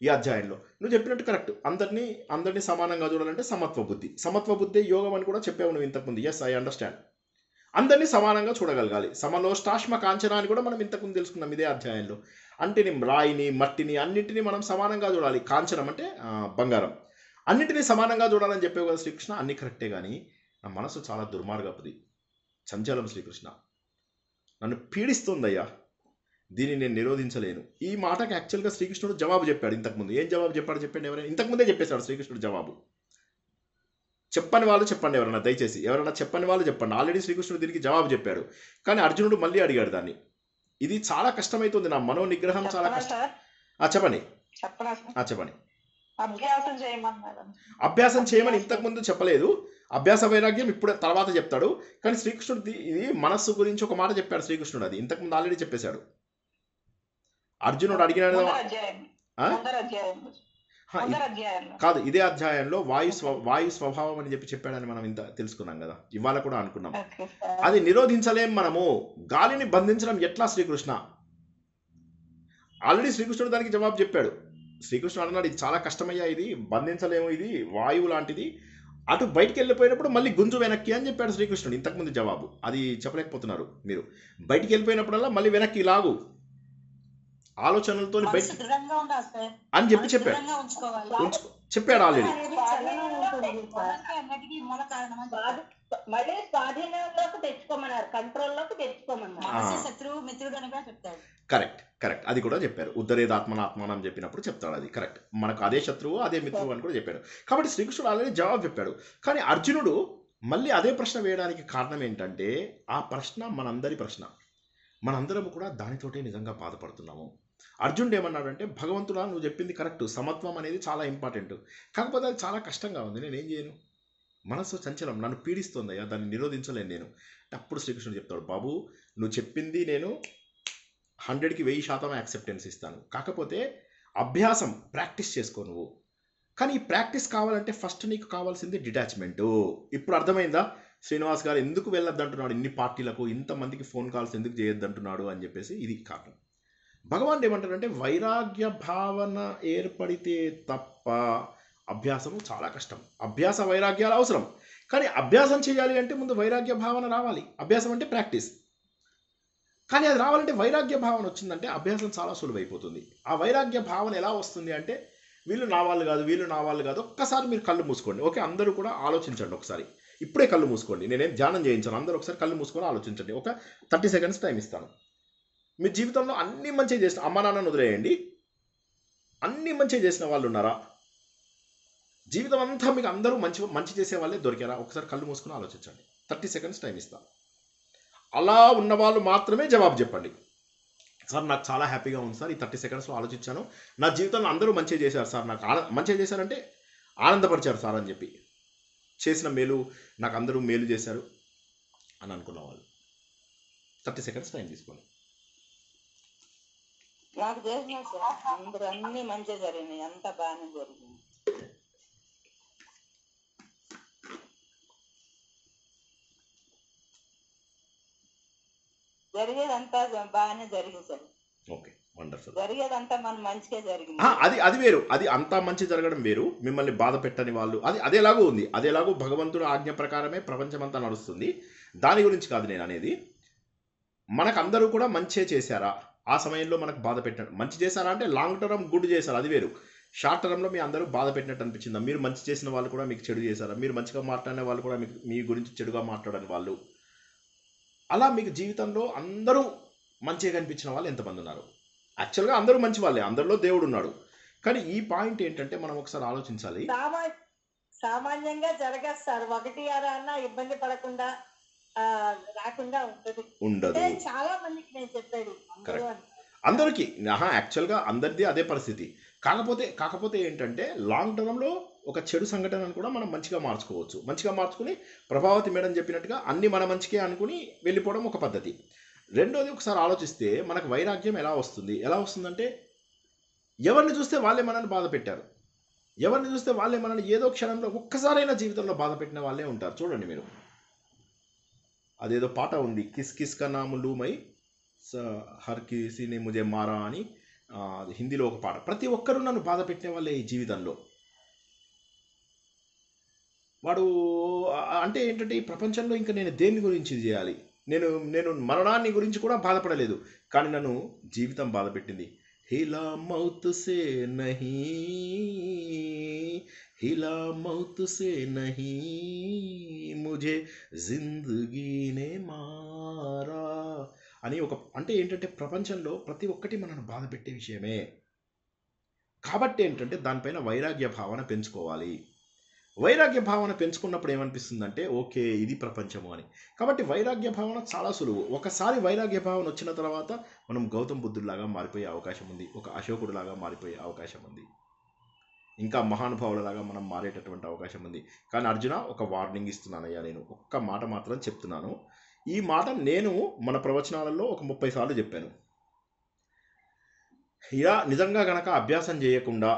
Speaker 1: ఈ అధ్యాయంలో నువ్వు చెప్పినట్టు కరెక్ట్. అందరినీ సమానంగా చూడాలంటే సమత్వ బుద్ధి యోగం అని కూడా చెప్పావు నువ్వు ఇంతకుముందు. Yes, I understand. అందరినీ సమానంగా చూడగలగాలి. సమలోష్టాశ్మ కాంచన అని కూడా మనం ఇంతకుముందు తెలుసుకున్నాం ఇదే అధ్యాయంలో. అంటే రాయిని, మట్టిని అన్నింటినీ మనం సమానంగా చూడాలి. కాంచనం అంటే బంగారం. అన్నింటినీ సమానంగా చూడాలని చెప్పేవు కదా శ్రీకృష్ణ. అన్ని కరెక్టే, కానీ నా మనసు చాలా దుర్మార్గపుది, చంచలం శ్రీకృష్ణ, నన్ను పీడిస్తుందయ్యా, దీన్ని నేను నిరోధించలేను. ఈ మాటకి యాక్చువల్గా శ్రీకృష్ణుడు జవాబు చెప్పాడు ఇంతకుముందు. ఏం జవాబు చెప్పండి ఎవరైనా? ఇంతకుముందే చెప్పేశాడు శ్రీకృష్ణుడు జవాబు. చెప్పని వాళ్ళు చెప్పండి ఎవరైనా, దయచేసి ఎవరైనా చెప్పని వాళ్ళు చెప్పండి. ఆల్రెడీ శ్రీకృష్ణుడు దీనికి జవాబు చెప్పాడు, కానీ అర్జునుడు మళ్ళీ అడిగాడు దాన్ని. ఇది చాలా కష్టమవుతుంది. నా మనో నిగ్రహం చాలా కష్టం. చెప్పండి.
Speaker 4: అభ్యాసం చేయమన్నారు.
Speaker 1: అభ్యాసం చేయమని ఇంతకుముందు చెప్పలేదు. అభ్యాస వైరాగ్యం ఇప్పుడు తర్వాత చెప్తాడు. కానీ శ్రీకృష్ణుడు ఇది మనస్సు గురించి ఒక మాట చెప్పాడు శ్రీకృష్ణుడు. అది ఇంతకుముందు ఆల్రెడీ చెప్పేశాడు. అర్జునుడు అడిగినాడు కాదు, ఇదే అధ్యాయంలో వాయు స్వభావం అని చెప్పాడని మనం ఇంత తెలుసుకున్నాం కదా, ఇవాళ కూడా అనుకున్నాం. అది నిరోధించలేం మనము. గాలిని బంధించడం ఎట్లా శ్రీకృష్ణ? ఆల్రెడీ శ్రీకృష్ణుడు దానికి జవాబు చెప్పాడు. శ్రీకృష్ణుడు అన్నాడు, ఇది చాలా కష్టమయ్యా, ఇది బంధించలేము, ఇది వాయువు లాంటిది, అటు బయటికి వెళ్ళిపోయినప్పుడు మళ్ళీ గుంజు వెనక్కి అని చెప్పాడు శ్రీకృష్ణుడు. ఇంతకుముందు జవాబు అది చెప్పలేకపోతున్నారు మీరు. బయటికి వెళ్ళిపోయినప్పుడల్లా మళ్ళీ వెనక్కి లాగు, ఆలోచనలతో బయట అని చెప్పాడు. చెప్పాడు ఆల్రెడీ.
Speaker 2: మళ్ళీ స్వాధీనంలోకి తెచ్చుకోమన్నారు, కంట్రోల్లోకి తెచ్చుకోమన్నారు.
Speaker 6: శత్రువు మిత్రుడు అని చెప్తాడు.
Speaker 1: కరెక్ట్, అది కూడా చెప్పారు. ఉద్ధరేదాత్మనాత్మానం అని చెప్పినప్పుడు చెప్తాడు. అది కరెక్ట్. మనకు అదే శత్రువు అదే మిత్రువు అని కూడా చెప్పాడు. కాబట్టి శ్రీకృష్ణుడు ఆల్రెడీ జవాబు చెప్పాడు. కానీ అర్జునుడు మళ్ళీ అదే ప్రశ్న వేయడానికి కారణం ఏంటంటే, ఆ ప్రశ్న మనందరి ప్రశ్న, మనందరము కూడా దానితోటే నిజంగా బాధపడుతున్నాము. అర్జునుడు ఏమన్నాడంటే, భగవంతుడా నువ్వు చెప్పింది కరెక్ట్, సమత్వం అనేది చాలా ఇంపార్టెంట్, కాకపోతే అది చాలా కష్టంగా ఉంది, నేనేం చేయను, మనసు చంచలం నన్ను పీడిస్తుందయ్యా, దాన్ని నిరోధించలేను నేను. అప్పుడు శ్రీకృష్ణుడు చెప్తాడు, బాబు నువ్వు చెప్పింది నేను 100కి 1000% యాక్సెప్టెన్స్ ఇస్తాను, కాకపోతే అభ్యాసం ప్రాక్టీస్ చేసుకో నువ్వు. కానీ ఈ ప్రాక్టీస్ కావాలంటే ఫస్ట్ నీకు కావాల్సింది డిటాచ్మెంటు. ఇప్పుడు అర్థమైందా శ్రీనివాస్ గారు ఎందుకు వెళ్ళొద్దంటున్నాడు ఇన్ని పార్టీలకు, ఇంతమందికి ఫోన్ కాల్స్ ఎందుకు చేయొద్దంటున్నాడు అని చెప్పేసి? ఇది కారణం. భగవాన్ ఏమంటారంటే, వైరాగ్య భావన ఏర్పడితే తప్ప అభ్యాసము చాలా కష్టం. అభ్యాస వైరాగ్యాలు అవసరం, కానీ అభ్యాసం చేయాలి అంటే ముందు వైరాగ్య భావన రావాలి. అభ్యాసం అంటే ప్రాక్టీస్, కానీ అది రావాలంటే వైరాగ్య భావన వచ్చిందంటే అభ్యాసం చాలా సులువైపోతుంది. ఆ వైరాగ్య భావన ఎలా వస్తుంది అంటే, వీళ్ళు నా వాళ్ళు కాదు, వీళ్ళు నా వాళ్ళు కాదు. ఒక్కసారి మీరు కళ్ళు మూసుకోండి. ఓకే, అందరూ కూడా ఆలోచించండి ఒకసారి. ఇప్పుడే కళ్ళు మూసుకోండి, నేనేం ధ్యానం చేయించాను. అందరూ ఒకసారి కళ్ళు మూసుకొని ఆలోచించండి. ఒక 30 సెకండ్స్ టైం ఇస్తాను. మీ జీవితంలో అన్ని మంచిగా చేసిన అమ్మ నాన్నను వదిలేయండి, అన్ని మంచిగా చేసిన వాళ్ళు ఉన్నారా? జీవితం అంతా మీకు అందరూ మంచి చేసే వాళ్ళే దొరికారా? ఒకసారి కళ్ళు మూసుకొని ఆలోచించండి. 30 సెకండ్స్ టైం ఇస్తాను. అలా ఉన్న వాళ్ళు మాత్రమే జవాబు చెప్పండి. సార్ నాకు చాలా హ్యాపీగా ఉంది సార్, ఈ 30 సెకండ్స్లో ఆలోచించాను, నా జీవితంలో అందరూ మంచిగా చేశారు సార్, నాకు మంచిగా చేశారంటే ఆనందపరిచారు సార్ అని చెప్పి, చేసిన మేలు నాకు అందరూ మేలు చేశారు అని అనుకున్న వాళ్ళు 30 సెకండ్స్ టైం తీసుకోండి.
Speaker 6: నాకు తెలిసిన సార్ అందరూ అన్ని మంచిగా జరిగినాయి, అంతా బాగానే జరిగింది. జరిగేదంతా బాగానే జరిగింది సార్.
Speaker 1: Okay, wonderful.
Speaker 6: జరిగేదంతా మనం మంచిగా జరిగింది.
Speaker 1: అది వేరు, అది అంతా మంచి జరగడం వేరు. మిమ్మల్ని బాధ పెట్టని వాళ్ళు, అది అదేలాగూ ఉంది. అదేలాగూ భగవంతుడు ఆజ్ఞ ప్రకారమే ప్రపంచమంతా నడుస్తుంది. దాని గురించి కాదు నేను అనేది. మనకందరూ కూడా మంచే చేశారా? ఆ సమయంలో మనకు బాధ పెట్టినట్టు మంచి చేశారా అంటే లాంగ్ టర్మ్ గుడ్ చేశారు, అది వేరు. షార్ట్ టర్మ్లో మీ అందరూ బాధ పెట్టినట్టు అనిపించిందా? మీరు మంచి చేసిన వాళ్ళు కూడా మీకు చెడు చేశారా? మీరు మంచిగా మాట్లాడిన వాళ్ళు కూడా మీకు మీ గురించి చెడుగా మాట్లాడని వాళ్ళు, అలా మీకు జీవితంలో అందరూ మంచిగా కనిపించిన వాళ్ళు ఎంతమంది ఉన్నారు? యాక్చువల్గా అందరూ మంచి వాళ్ళే, అందరిలో దేవుడు ఉన్నాడు. కానీ ఈ పాయింట్ ఏంటంటే మనం ఒకసారి ఆలోచించాలి.
Speaker 2: సామాన్యంగా జరగదు సార్, 1-6 అన్నా ఇబ్బంది పడకుండా రాకుండా ఉండదు. చాలా మందికి నేను చెప్పాడు
Speaker 1: అందరికీ, యాక్చువల్గా అందరిది అదే పరిస్థితి. కాకపోతే ఏంటంటే లాంగ్ టర్మ్లో ఒక చెడు సంఘటనను కూడా మనం మంచిగా మార్చుకోవచ్చు. మంచిగా మార్చుకుని ప్రభావతి మేడం చెప్పినట్టుగా అన్ని మన మంచికే అనుకుని వెళ్ళిపోవడం ఒక పద్ధతి. రెండోది, ఒకసారి ఆలోచిస్తే మనకు వైరాగ్యం ఎలా వస్తుందంటే, ఎవరిని చూస్తే వాళ్ళే మనల్ని బాధ పెట్టారు, ఎవరిని చూస్తే వాళ్ళే మనల్ని ఏదో క్షణంలో ఒక్కసారైనా జీవితంలో బాధ పెట్టిన వాళ్ళే ఉంటారు. చూడండి మీరు, అదేదో పాట ఉంది, కిస్ కిస్ కా నామ్ లూమై హర్ కిసీనే ముజే మారా అని, హిందీలో ఒక పాట. ప్రతి ఒక్కరూ నన్ను బాధ పెట్టిన వాళ్ళే ఈ జీవితంలో. వాడు అంటే ఏంటంటే, ఈ ప్రపంచంలో ఇంకా నేను దేని గురించి చేయాలి, నేను మరణాన్ని గురించి కూడా బాధపడలేదు, కానీ నన్ను జీవితం బాధ పెట్టింది. హిలా మౌత్ సే నహీ, హిలా మౌత్ సే నహీ ముझे జిందగీనే మారా అని ఒక, అంటే ఏంటంటే ప్రపంచంలో ప్రతి ఒక్కటి మనల్ని బాధ పెట్టే విషయమే. కాబట్టి ఏంటంటే దానిపైన వైరాగ్య భావన పెంచుకోవాలి. వైరాగ్య భావన పెంచుకున్నప్పుడు ఏమనిపిస్తుందంటే, ఓకే ఇది ప్రపంచము అని. కాబట్టి వైరాగ్య భావన చాలా సులువు. ఒకసారి వైరాగ్య భావన వచ్చిన తర్వాత మనం గౌతమ్ బుద్ధుడిలాగా మారిపోయే అవకాశం ఉంది, ఒక అశోకుడిలాగా మారిపోయే అవకాశం ఉంది. ఇంకా మహానుభావులలాగా మనం మారేటటువంటి అవకాశం ఉంది. కానీ అర్జున, ఒక వార్నింగ్ ఇస్తున్నానయ్యా, నేను ఒక్క మాట మాత్రం చెప్తున్నాను. ఈ మాట నేను మన ప్రవచనాలలో ఒక 30 సార్లు చెప్పాను. ఇలా నిజంగా గనక అభ్యాసం చేయకుండా,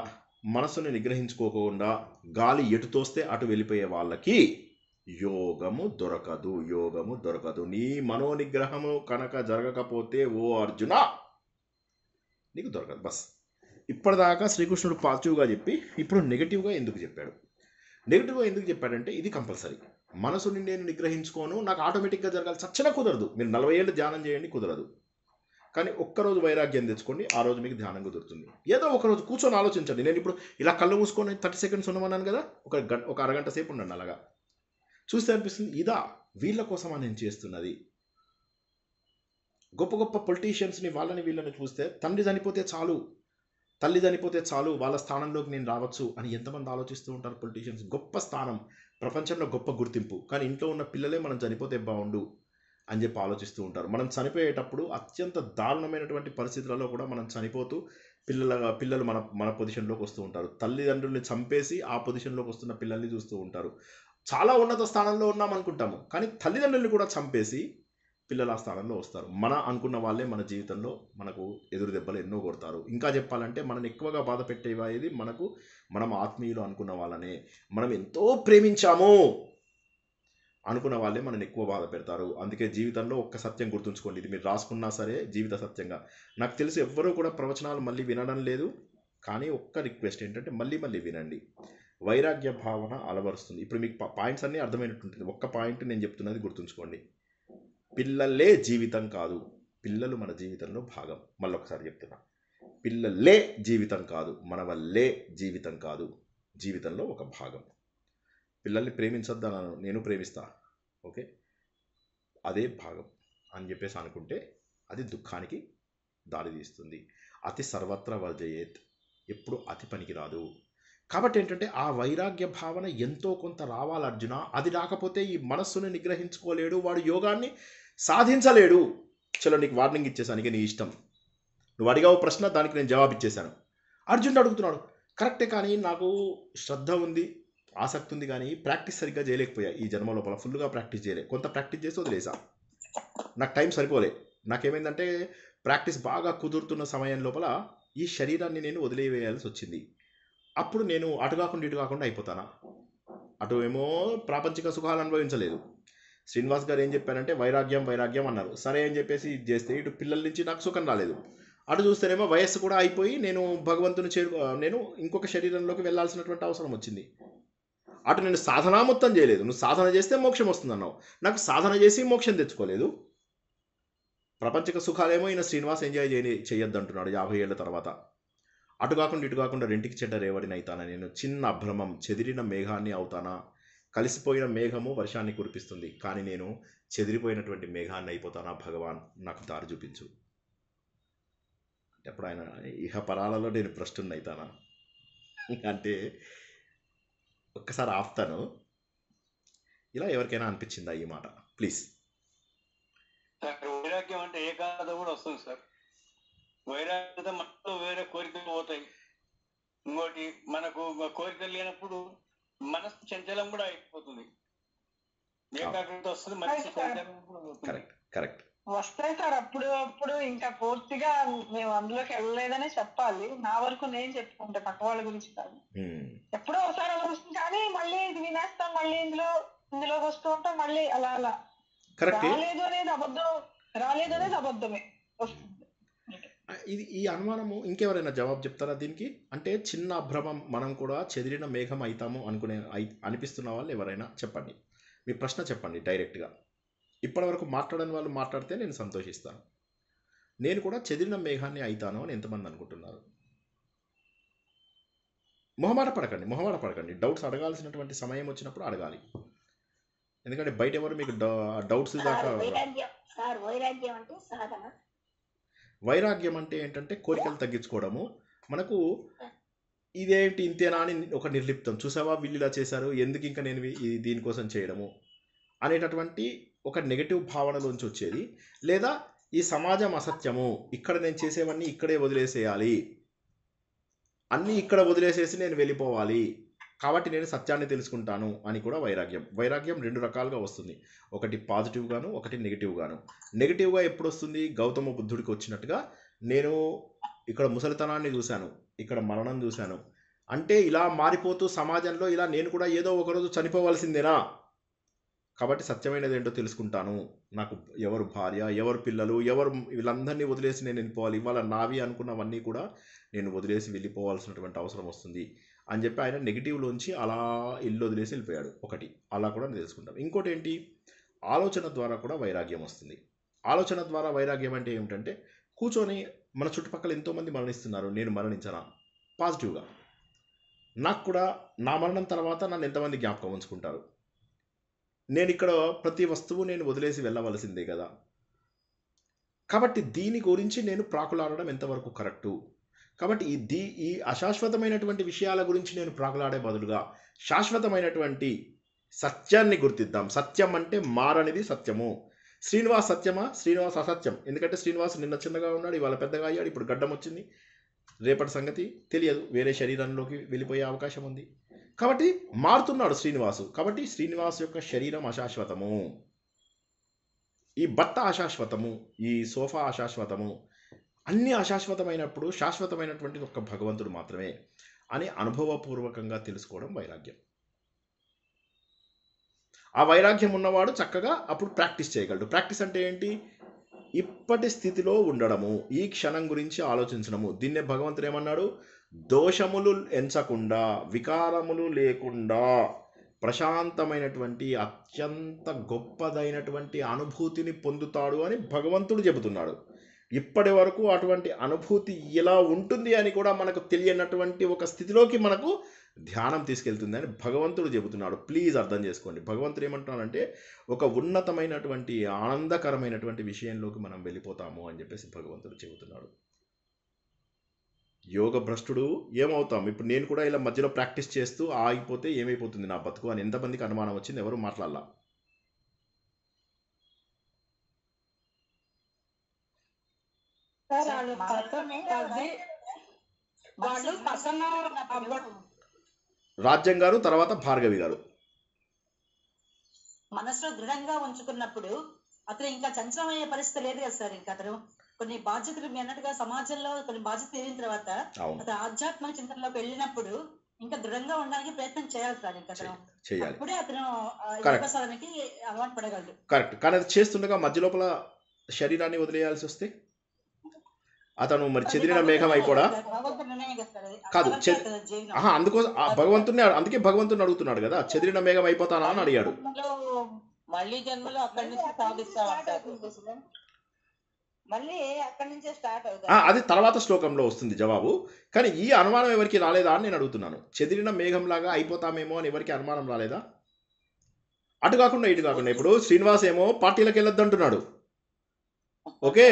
Speaker 1: మనసుని నిగ్రహించుకోకుండా గాలి ఎటు తోస్తే అటు వెళ్ళిపోయే వాళ్ళకి యోగము దొరకదు, యోగము దొరకదు. నీ మనోనిగ్రహము కనుక జరగకపోతే ఓ అర్జున నీకు దొరకదు. బస్. ఇప్పటిదాకా శ్రీకృష్ణుడు పాజిటివ్గా చెప్పి ఇప్పుడు నెగిటివ్గా ఎందుకు చెప్పాడు? నెగిటివ్గా ఎందుకు చెప్పాడంటే ఇది కంపల్సరీ. మనసుని నేను నిగ్రహించుకోను, నాకు ఆటోమేటిక్గా జరగాలి, చచ్చినా కుదరదు. మీరు 40 ఏళ్ళు ధ్యానం చేయండి, కుదరదు. కానీ ఒక్కరోజు వైరాగ్యం తెచ్చుకోండి, ఆ రోజు మీకు ధ్యానం కుదురుతుంది. ఏదో ఒకరోజు కూర్చొని ఆలోచించండి. నేను ఇప్పుడు ఇలా కళ్ళు మూసుకొని 30 సెకండ్స్ ఉండమన్నాను కదా, ఒక అరగంట సేపు ఉండండి. అలాగా చూస్తే అనిపిస్తుంది, ఇదా వీళ్ళ కోసమా నేను చేస్తున్నది? గొప్ప గొప్ప పొలిటీషియన్స్ని వాళ్ళని వీళ్ళని చూస్తే తల్లి చనిపోతే చాలు వాళ్ళ స్థానంలోకి నేను రావచ్చు అని ఎంతమంది ఆలోచిస్తూ ఉంటారు పొలిటీషియన్స్. గొప్ప స్థానం, ప్రపంచంలో గొప్ప గుర్తింపు, కానీ ఇంట్లో ఉన్న పిల్లలే మనం చనిపోతే బాగుండు అని చెప్పి ఆలోచిస్తూ ఉంటారు. మనం చనిపోయేటప్పుడు అత్యంత దారుణమైనటువంటి పరిస్థితులలో కూడా మనం చనిపోతూ పిల్లలు మన పొజిషన్లోకి వస్తూ ఉంటారు. తల్లిదండ్రుల్ని చంపేసి ఆ పొజిషన్లోకి వస్తున్న పిల్లల్ని చూస్తూ ఉంటారు. చాలా ఉన్నత స్థానంలో ఉన్నాం అనుకుంటాము, కానీ తల్లిదండ్రుల్ని కూడా చంపేసి పిల్లలు ఆ స్థానంలో వస్తారు. మన అనుకున్న వాళ్ళే మన జీవితంలో మనకు ఎదురు దెబ్బలు ఎన్నో కొడతారు. ఇంకా చెప్పాలంటే మనని ఎక్కువగా బాధ పెట్టేది మనం ఆత్మీయులు అనుకున్న వాళ్ళనే. మనం ఎంతో ప్రేమించాము అనుకున్న వాళ్ళే మనని ఎక్కువ బాధ పెడతారు. అందుకే జీవితంలో ఒక్క సత్యం గుర్తుంచుకోండి, ఇది మీరు రాసుకున్నా సరే జీవిత సత్యంగా. నాకు తెలిసి ఎవ్వరూ కూడా ప్రవచనాలు మళ్ళీ వినడం లేదు, కానీ ఒక్క రిక్వెస్ట్ ఏంటంటే మళ్ళీ వినండి. వైరాగ్య భావన అలవరుస్తుంది. ఇప్పుడు మీకు పాయింట్స్ అన్నీ అర్థమైనట్టుంటుంది. ఒక్క పాయింట్ నేను చెప్తున్నది గుర్తుంచుకోండి. పిల్లలే జీవితం కాదు, పిల్లలు మన జీవితంలో భాగం. మళ్ళొకసారి చెప్తున్నా, పిల్లలే జీవితం కాదు, మన వల్లే జీవితం కాదు, జీవితంలో ఒక భాగం. పిల్లల్ని ప్రేమించొద్దన్నాను, నేను ప్రేమిస్తా, ఓకే, అదే భాగం అని చెప్పేసి అనుకుంటే అది దుఃఖానికి దారితీస్తుంది. అతి సర్వత్ర వర్జయేత్, ఎప్పుడు అతి పనికి రాదు. కాబట్టి ఏంటంటే ఆ వైరాగ్య భావన ఎంతో కొంత రావాలి అర్జున. అది రాకపోతే ఈ మనస్సును నిగ్రహించుకోలేడు, వాడు యోగాన్ని సాధించలేడు. చలో, నీకు వార్నింగ్ ఇచ్చేసాను, ఇక నీ ఇష్టం. నువ్వు అడిగావు ప్రశ్న, దానికి నేను జవాబు ఇచ్చేశాను. అర్జునుడు అడుగుతున్నాడు, కరెక్టే, కానీ నాకు శ్రద్ధ ఉంది, ఆసక్తి ఉంది, కానీ ప్రాక్టీస్ సరిగ్గా చేయలేకపోయా ఈ జన్మ లోపల. ఫుల్గా ప్రాక్టీస్ చేయలే, కొంత ప్రాక్టీస్ చేసి వదిలేసా. నాకు టైం సరిపోలే. నాకేమైందంటే ప్రాక్టీస్ బాగా కుదురుతున్న సమయం లోపల ఈ శరీరాన్ని నేను వదిలేవేయాల్సి వచ్చింది. అప్పుడు నేను అటు కాకుండా ఇటు కాకుండా అయిపోతానా? అటు ఏమో ప్రాపంచిక సుఖాలు అనుభవించలేదు. శ్రీనివాస్ గారు ఏం చెప్పారంటే వైరాగ్యం అన్నారు. సరే అని చెప్పేసి ఇది చేస్తే ఇటు పిల్లల నుంచి నాకు సుఖం రాలేదు. అటు చూస్తేనేమో వయస్సు కూడా అయిపోయి నేను భగవంతుని నేను ఇంకొక శరీరంలోకి వెళ్ళాల్సినటువంటి అవసరం వచ్చింది. అటు నేను సాధన మొత్తం చేయలేదు. నువ్వు సాధన చేస్తే మోక్షం వస్తుంది అన్నావు, నాకు సాధన చేసి మోక్షం తెచ్చుకోలేదు. ప్రపంచక సుఖాలేమో ఈయన శ్రీనివాస్ ఎంజాయ్ చేయొద్దు అంటున్నాడు 50 ఏళ్ల తర్వాత. అటు కాకుండా ఇటు కాకుండా రెంటికి చెడ్డ రేవడిని అవుతానా నేను? చిన్న అభ్రమం, చెదిరిన మేఘాన్ని అవుతానా? కలిసిపోయిన మేఘము వర్షాన్ని కురిపిస్తుంది, కానీ నేను చెదిరిపోయినటువంటి మేఘాన్ని అయిపోతానా? భగవాన్, నాకు దారి చూపించు. అప్పుడు ఆయన ఇహపరాలలో నేను భ్రష్టుని అవుతానా అంటే ఒక్కసారి ఆపుతాను. ఇలా ఎవరికైనా అనిపించిందా ఈ మాట? ప్లీజ్.
Speaker 3: వైరాగ్యం అంటే ఏకాగ్రత కూడా వస్తుంది సార్. వైరాగ్యత మనలో వేరే కోరికలు పోతాయి. ఇంకోటి, మనకు కోరికలు లేనప్పుడు మనసు చంచలం కూడా అయిపోతుంది. ఏకాగ్రత వస్తుంది, మనసు చంచలం కూడా పోతుంది.
Speaker 1: కరెక్ట్.
Speaker 4: వస్తాయి సార్ అప్పుడు ఇంకా పూర్తిగా మేము అందులోకి వెళ్ళలేదనే చెప్పాలి. నా వరకు నేను చెప్పుకుంటా, పక్క వాళ్ళ గురించి కాదు. ఎప్పుడో ఒకసారి అలా వస్తుంది, కానీ మళ్ళీ ఇది వినేస్తాం, మళ్ళీ ఇందులోకి వస్తూ ఉంటాం, మళ్ళీ అలా రాలేదు అనేది అబద్ధమే వస్తుంది.
Speaker 1: ఇది ఈ అనుమానము ఇంకెవరైనా జవాబు చెప్తారా దీనికి? అంటే చిన్న అభ్రమం, మనం కూడా చెదిరిన మేఘం అవుతాము అనిపిస్తున్న వాళ్ళు ఎవరైనా చెప్పండి, మీ ప్రశ్న చెప్పండి డైరెక్ట్గా. ఇప్పటివరకు మాట్లాడని వాళ్ళు మాట్లాడితే నేను సంతోషిస్తాను. నేను కూడా చెదిరిన మేఘాన్ని అవుతాను అని ఎంతమంది అనుకుంటున్నారు? మొహమాట పడకండి. డౌట్స్ అడగాల్సినటువంటి సమయం వచ్చినప్పుడు అడగాలి. ఎందుకంటే బయట ఎవరు మీకు డౌట్స్ దాకా. వైరాగ్యం అంటే ఏంటంటే కోరికలు తగ్గించుకోవడము. మనకు ఇదేంటి ఇంతేనా అని ఒక నిర్లిప్తం, చూసావా వీళ్ళు ఇలా చేశారు, ఎందుకు ఇంకా నేను దీనికోసం చేయడము అనేటటువంటి ఒక నెగటివ్ భావనలోంచి వచ్చేది. లేదా ఈ సమాజం అసత్యము, ఇక్కడ నేను చేసేవన్నీ ఇక్కడే వదిలేసేయాలి అన్నీ ఇక్కడ వదిలేసేసి నేను వెళ్ళిపోవాలి, కాబట్టి నేను సత్యాన్ని తెలుసుకుంటాను అని కూడా వైరాగ్యం. వైరాగ్యం 2 రకాలుగా వస్తుంది, ఒకటి పాజిటివ్గాను, ఒకటి నెగిటివ్గాను. నెగిటివ్గా ఎప్పుడు వస్తుంది? గౌతమ బుద్ధుడికి వచ్చినట్టుగా, నేను ఇక్కడ ముసలితనాన్ని చూశాను, ఇక్కడ మరణం చూశాను, అంటే ఇలా మారిపోతూ సమాజంలో ఇలా నేను కూడా ఏదో ఒకరోజు చనిపోవలసిందేనా, కాబట్టి సత్యమైనది ఏంటో తెలుసుకుంటాను, నాకు ఎవరు భార్య, ఎవరు పిల్లలు, ఎవరు, వీళ్ళందరినీ వదిలేసి నేను వెళ్ళిపోవాలి, ఇవాళ నావి అనుకున్నవన్నీ కూడా నేను వదిలేసి వెళ్ళిపోవాల్సినటువంటి అవసరం వస్తుంది అని చెప్పి ఆయన నెగిటివ్లోంచి అలా ఇల్లు వదిలేసి వెళ్ళిపోయాడు. ఒకటి అలా కూడా తెలుసుకుంటాం. ఇంకోటి ఏంటి? ఆలోచన ద్వారా కూడా వైరాగ్యం వస్తుంది. ఆలోచన ద్వారా వైరాగ్యం అంటే ఏమిటంటే, కూర్చొని మన చుట్టుపక్కల ఎంతోమంది మరణిస్తున్నారు, నేను మరణించనా, పాజిటివ్గా నాకు కూడా నా మరణం తర్వాత నన్ను ఎంతమంది జ్ఞాపకం ఉంచుకుంటారు, నేను ఇక్కడ ప్రతి వస్తువు నేను వదిలేసి వెళ్ళవలసిందే కదా, కాబట్టి దీని గురించి నేను ప్రాకులాడడం ఎంతవరకు కరెక్టు, కాబట్టి ఈ అశాశ్వతమైనటువంటి విషయాల గురించి నేను ప్రాకులాడే బదులుగా శాశ్వతమైనటువంటి సత్యాన్ని గుర్తిద్దాం. సత్యం అంటే మారనిది సత్యము. శ్రీనివాస్ సత్యమా? శ్రీనివాస్ అసత్యం. ఎందుకంటే శ్రీనివాస్ నిన్న చిన్నగా ఉన్నాడు, ఇవాళ పెద్దగా అయ్యాడు, ఇప్పుడు గడ్డం వచ్చింది, రేపటి సంగతి తెలియదు, వేరే శరీరంలోకి వెళ్ళిపోయే అవకాశం ఉంది, కాబట్టి మారుతున్నాడు శ్రీనివాసు. కాబట్టి శ్రీనివాస్ యొక్క శరీరం అశాశ్వతము, ఈ బట్ట అశాశ్వతము, ఈ సోఫా అశాశ్వతము, అన్నీ అశాశ్వతమైనప్పుడు శాశ్వతమైనటువంటి ఒక్క భగవంతుడు మాత్రమే అని అనుభవపూర్వకంగా తెలుసుకోవడం వైరాగ్యం. ఆ వైరాగ్యం ఉన్నవాడు చక్కగా అప్పుడు ప్రాక్టీస్ చేయగలడు. ప్రాక్టీస్ అంటే ఏంటి? ఇప్పటి స్థితిలో ఉండడము, ఈ క్షణం గురించి ఆలోచించడము. దీన్నే భగవంతుడు ఏమన్నాడు? దోషములు ఎంచకుండా, వికారములు లేకుండా ప్రశాంతమైనటువంటి అత్యంత గొప్పదైనటువంటి అనుభూతిని పొందుతాడు అని భగవంతుడు చెబుతున్నాడు. ఇప్పటి వరకు అటువంటి అనుభూతి ఎలా ఉంటుంది అని కూడా మనకు తెలియనటువంటి ఒక స్థితిలోకి మనకు ధ్యానం తీసుకెళ్తుంది అని భగవంతుడు చెబుతున్నాడు. ప్లీజ్ అర్థం చేసుకోండి. భగవంతుడు ఏమంటున్నాడంటే, ఒక ఉన్నతమైనటువంటి ఆనందకరమైనటువంటి విషయంలోకి మనం వెళ్ళిపోతాము అని చెప్పేసి భగవంతుడు చెబుతున్నాడు. యోగ భ్రష్టుడు ఏమవుతాం? ఇప్పుడు నేను కూడా ఇలా మధ్యలో ప్రాక్టీస్ చేస్తూ ఆగిపోతే ఏమైపోతుంది నా బతుకు అని ఎంతమందికి అనుమానం వచ్చింది? ఎవరు మాట్లాడాల? రాజ్యం గారు, తర్వాత భార్గవి గారు.
Speaker 6: మనసులో దృఢంగా ఉంచుకున్నప్పుడు అతను ఇంకా చంచలమయ్యే పరిస్థితి లేదు కదా సార్. ఇంకా అతను కొన్ని బాధ్యతలు మీ అన్నట్టుగా సమాజంలో కొన్ని బాధ్యతలు తీరిన తర్వాత అతను ఆధ్యాత్మిక చింతనలోకి వెళ్ళినప్పుడు ఇంకా దృఢంగా ఉండడానికి ప్రయత్నం చేయాలి సార్. ఇంకా అతను అప్పుడే అతను యోగ సాధనకి అలవాటు పడగలడు.
Speaker 1: కరెక్ట్. కానీ అది చేస్తుండగా మధ్య లోపల శరీరాన్ని వదిలేయాల్సి వస్తే అతను మరి చెదిరిన మేఘం అయిపోడా? కాదు, అందుకోసం భగవంతుని, అందుకే భగవంతుని అడుగుతున్నాడు కదా, చెదిరిన మేఘం అయిపోతానా అని అడిగాడు.
Speaker 7: మళ్ళీ జన్మలో అక్కడి నుంచి సాధిస్తామంటారు,
Speaker 2: మళ్ళీ అక్కడి నుంచే స్టార్ట్ అవుతుంది.
Speaker 1: అది తర్వాత శ్లోకంలో వస్తుంది జవాబు. కానీ ఈ అనుమానం ఎవరికి రాలేదా అని నేను అడుగుతున్నాను. చెదిరిన మేఘంలాగా అయిపోతామేమో అని ఎవరికి అనుమానం రాలేదా? అటు కాకుండా ఇటు కాకుండా ఇప్పుడు శ్రీనివాస్ ఏమో పార్టీలకు వెళ్ళొద్దు అంటున్నాడు, ఓకే,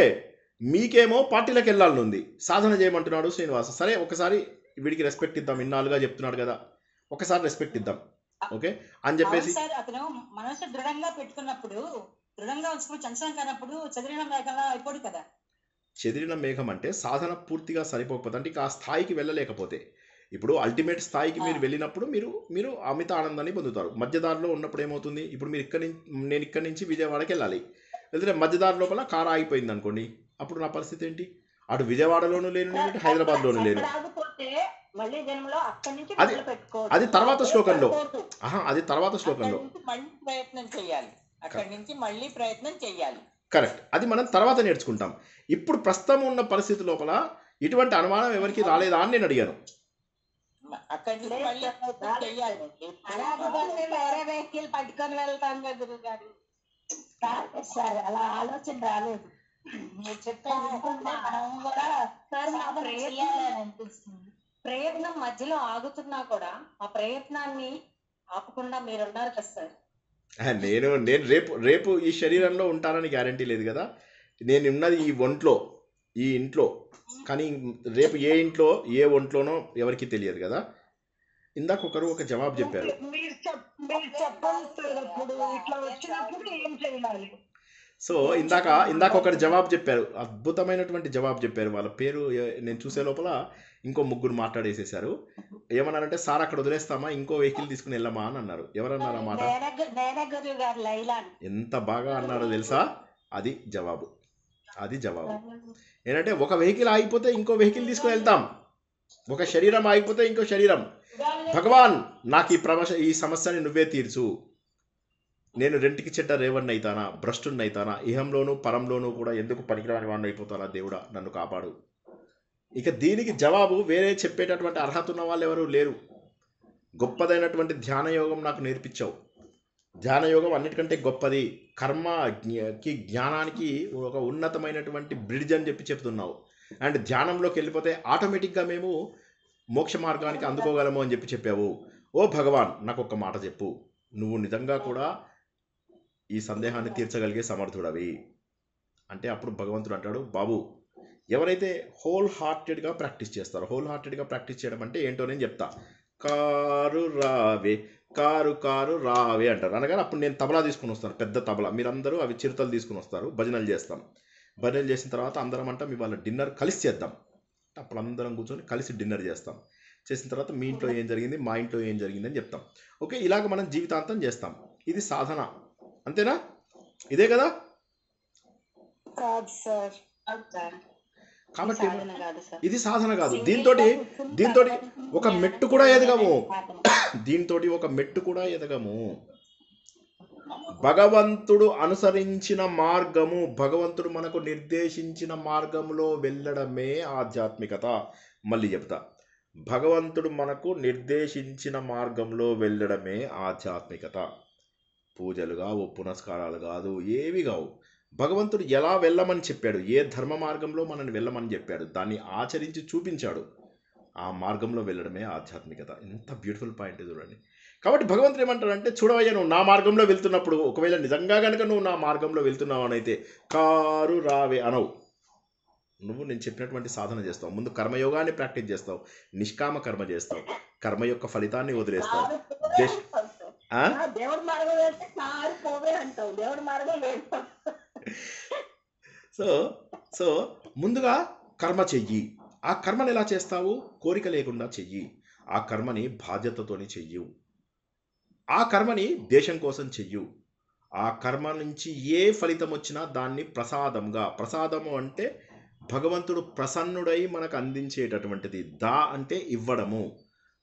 Speaker 1: మీకేమో పార్టీలకు వెళ్ళాలని ఉంది, సాధన చేయమంటున్నాడు శ్రీనివాస్. సరే, ఒకసారి వీడికి రెస్పెక్ట్ ఇద్దాం, ఇన్నాళ్ళుగా చెప్తున్నాడు కదా, ఒకసారి రెస్పెక్ట్ ఇద్దాం, ఓకే అని చెప్పేసి.
Speaker 6: అతను మనసు దృఢంగా పెట్టుకున్నప్పుడు, దృఢంగా ఉంచుకుని చంచలం కానప్పుడు చెదిరిన మేఘంలా అయిపోడు కదా.
Speaker 1: చెదిరిన మేఘం అంటే సాధన పూర్తిగా సరిపోకపోతే, అంటే ఆ స్థాయికి వెళ్ళలేకపోతే, ఇప్పుడు అల్టిమేట్ స్థాయికి మీరు వెళ్ళినప్పుడు మీరు అమిత ఆనందాన్ని పొందుతారు. మధ్యదారిలో ఉన్నప్పుడు ఏమవుతుంది? ఇప్పుడు మీరు నేను ఇక్కడి నుంచి విజయవాడకి వెళ్ళాలి, లేదంటే మధ్యదారి లోపల కారు ఆగిపోయింది అనుకోండి, అప్పుడు నా పరిస్థితి ఏంటి? అటు విజయవాడలోనూ లేను, నేను హైదరాబాద్లోనూ లేను. అది తర్వాత శ్లోకంలో, అది తర్వాత శ్లోకంలో
Speaker 7: ప్రయత్నం చేయాలి, అక్కడి నుంచి మళ్ళీ ప్రయత్నం చేయాలి.
Speaker 1: కరెక్ట్. అది మనం తర్వాత నేర్చుకుంటాం. ఇప్పుడు ప్రస్తుతం ఉన్న పరిస్థితి లోపల ఇటువంటి అనుమానం ఎవరికి రాలేదా అని నేను అడిగాను.
Speaker 7: అక్కడి నుంచి మళ్ళీ చేయాలి.
Speaker 2: వేరే వెహికల్ పట్టుకొని వెళ్తాం కదా గురువు గారు. సార్ అలా ఆలోచన రాలేదు. మీరు
Speaker 6: అనిపిస్తుంది. ప్రయత్నం మధ్యలో ఆగుతున్నా కూడా ఆ ప్రయత్నాన్ని ఆపకుండా మీరు ఉన్నారు కదా సార్.
Speaker 1: నేను రేపు ఈ శరీరంలో ఉంటానని గ్యారంటీ లేదు కదా. నేను ఉన్నది ఈ ఒంట్లో, ఈ ఇంట్లో, కానీ రేపు ఏ ఇంట్లో ఏ ఒంట్లోనో ఎవరికి తెలియదు కదా. ఇందాక ఒకరు ఒక జవాబు చెప్పారు, సో ఇందాక ఒకరు జవాబు చెప్పారు, అద్భుతమైనటువంటి జవాబు చెప్పారు. వాళ్ళ పేరు నేను చూసే లోపల ఇంకో ముగ్గురు మాట్లాడేసేసారు. ఏమన్నారంటే సార్ అక్కడ వదిలేస్తామా, ఇంకో వెహికల్ తీసుకుని వెళ్ళమా అని అన్నారు. ఎవరన్నారు ఆ మాట?
Speaker 2: నేనగురు గారు లైలాన్.
Speaker 1: ఎంత బాగా అన్నారో తెలుసా? అది జవాబు. ఏంటంటే ఒక వెహికల్ ఆగిపోతే ఇంకో వెహికల్ తీసుకుని వెళ్తాం, ఒక శరీరం ఆగిపోతే ఇంకో శరీరం. భగవాన్ నాకు ఈ సమస్యని నువ్వే తీర్చు, నేను రెంటికి చెడ్డ రేవణ్ణి అయితానా, భ్రష్టుణ్ణి అయితానా, ఇహంలోనూ పరంలోనూ కూడా ఎందుకు పనికిరాని వాడిని అయిపోతానా, దేవుడా నన్ను కాపాడు. ఇక దీనికి జవాబు వేరే చెప్పేటటువంటి అర్హత ఉన్న వాళ్ళు ఎవరు లేరు. గొప్పదైనటువంటి ధ్యానయోగం నాకు నేర్పించావు. ధ్యానయోగం అన్నిటికంటే గొప్పది, కర్మకి జ్ఞానానికి ఒక ఉన్నతమైనటువంటి బ్రిడ్జ్ అని చెప్తున్నావు. అండ్ ధ్యానంలోకి వెళ్ళిపోతే ఆటోమేటిక్గా మేము మోక్ష మార్గానికి అందుకోగలము అని చెప్పావు. ఓ భగవాన్ నాకు ఒక్క మాట చెప్పు, నువ్వు నిజంగా కూడా ఈ సందేహాన్ని తీర్చగలిగే సమర్థుడవి అంటే అప్పుడు భగవంతుడు అంటాడు, బాబు ఎవరైతే హోల్ హార్టెడ్గా ప్రాక్టీస్ చేస్తారో, హోల్ హార్టెడ్గా ప్రాక్టీస్ చేయడం అంటే ఏంటో నేను చెప్తా. కారు రావే కారు కారు రావే అంటారు. అనగానే అప్పుడు నేను తబలా తీసుకుని వస్తాను, పెద్ద తబలా. మీరందరూ అవి చిరుతలు తీసుకుని వస్తారు, భజనలు చేస్తాం. భజనలు చేసిన తర్వాత అందరం అంటాం ఇవాళ డిన్నర్ కలిసి చేద్దాం. అప్పుడు అందరం కూర్చొని కలిసి డిన్నర్ చేస్తాం. చేసిన తర్వాత మీ ఇంట్లో ఏం జరిగింది, మా ఇంట్లో ఏం జరిగింది అని చెప్తాం. ఓకే, ఇలాగ మనం జీవితాంతం చేస్తాం. ఇది సాధన, అంతేనా? ఇదే కదా? కాబట్టి ఇది సాధన కాదు. దీంతో ఒక మెట్టు కూడా ఎదగము, భగవంతుడు అనుసరించిన మార్గము, భగవంతుడు మనకు నిర్దేశించిన మార్గంలో వెళ్ళడమే ఆధ్యాత్మికత. మళ్ళీ చెప్తా, భగవంతుడు మనకు నిర్దేశించిన మార్గంలో వెళ్ళడమే ఆధ్యాత్మికత. పూజలు కావు, పునస్కారాలు కాదు, ఏవి కావు. భగవంతుడు ఎలా వెళ్ళమని చెప్పాడు, ఏ ధర్మ మార్గంలో మనల్ని వెళ్ళమని చెప్పాడు, దాన్ని ఆచరించి చూపించాడు. ఆ మార్గంలో వెళ్ళడమే ఆధ్యాత్మికత. ఎంత బ్యూటిఫుల్ పాయింట్ చూడండి. కాబట్టి భగవంతుడు ఏమంటాడంటే, చూడవయ్యా నువ్వు నా మార్గంలో వెళ్తున్నప్పుడు, ఒకవేళ నిజంగా కనుక నువ్వు నా మార్గంలో వెళ్తున్నావు అని అయితే కారు రావే అనవు. నువ్వు నేను చెప్పినటువంటి సాధన చేస్తావు. ముందు కర్మయోగాన్ని ప్రాక్టీస్ చేస్తావు, నిష్కామ కర్మ చేస్తావు, కర్మ యొక్క ఫలితాన్ని వదిలేస్తావు.
Speaker 2: దేవుడి మార్గం వెళ్తే కారు పోవే అంటావు, దేవుడి మార్గం వెళ్తావు.
Speaker 1: సో ముందుగా కర్మ చెయ్యి. ఆ కర్మని ఎలా చేస్తావు? కోరిక లేకుండా చెయ్యి. ఆ కర్మని బాధ్యతతోని చెయ్యు. ఆ కర్మని దేశం కోసం చెయ్యు. ఆ కర్మ నుంచి ఏ ఫలితం వచ్చినా దాన్ని ప్రసాదంగా, ప్రసాదము అంటే భగవంతుడు ప్రసన్నుడై మనకు అందించేటటువంటిది. దా అంటే ఇవ్వడము,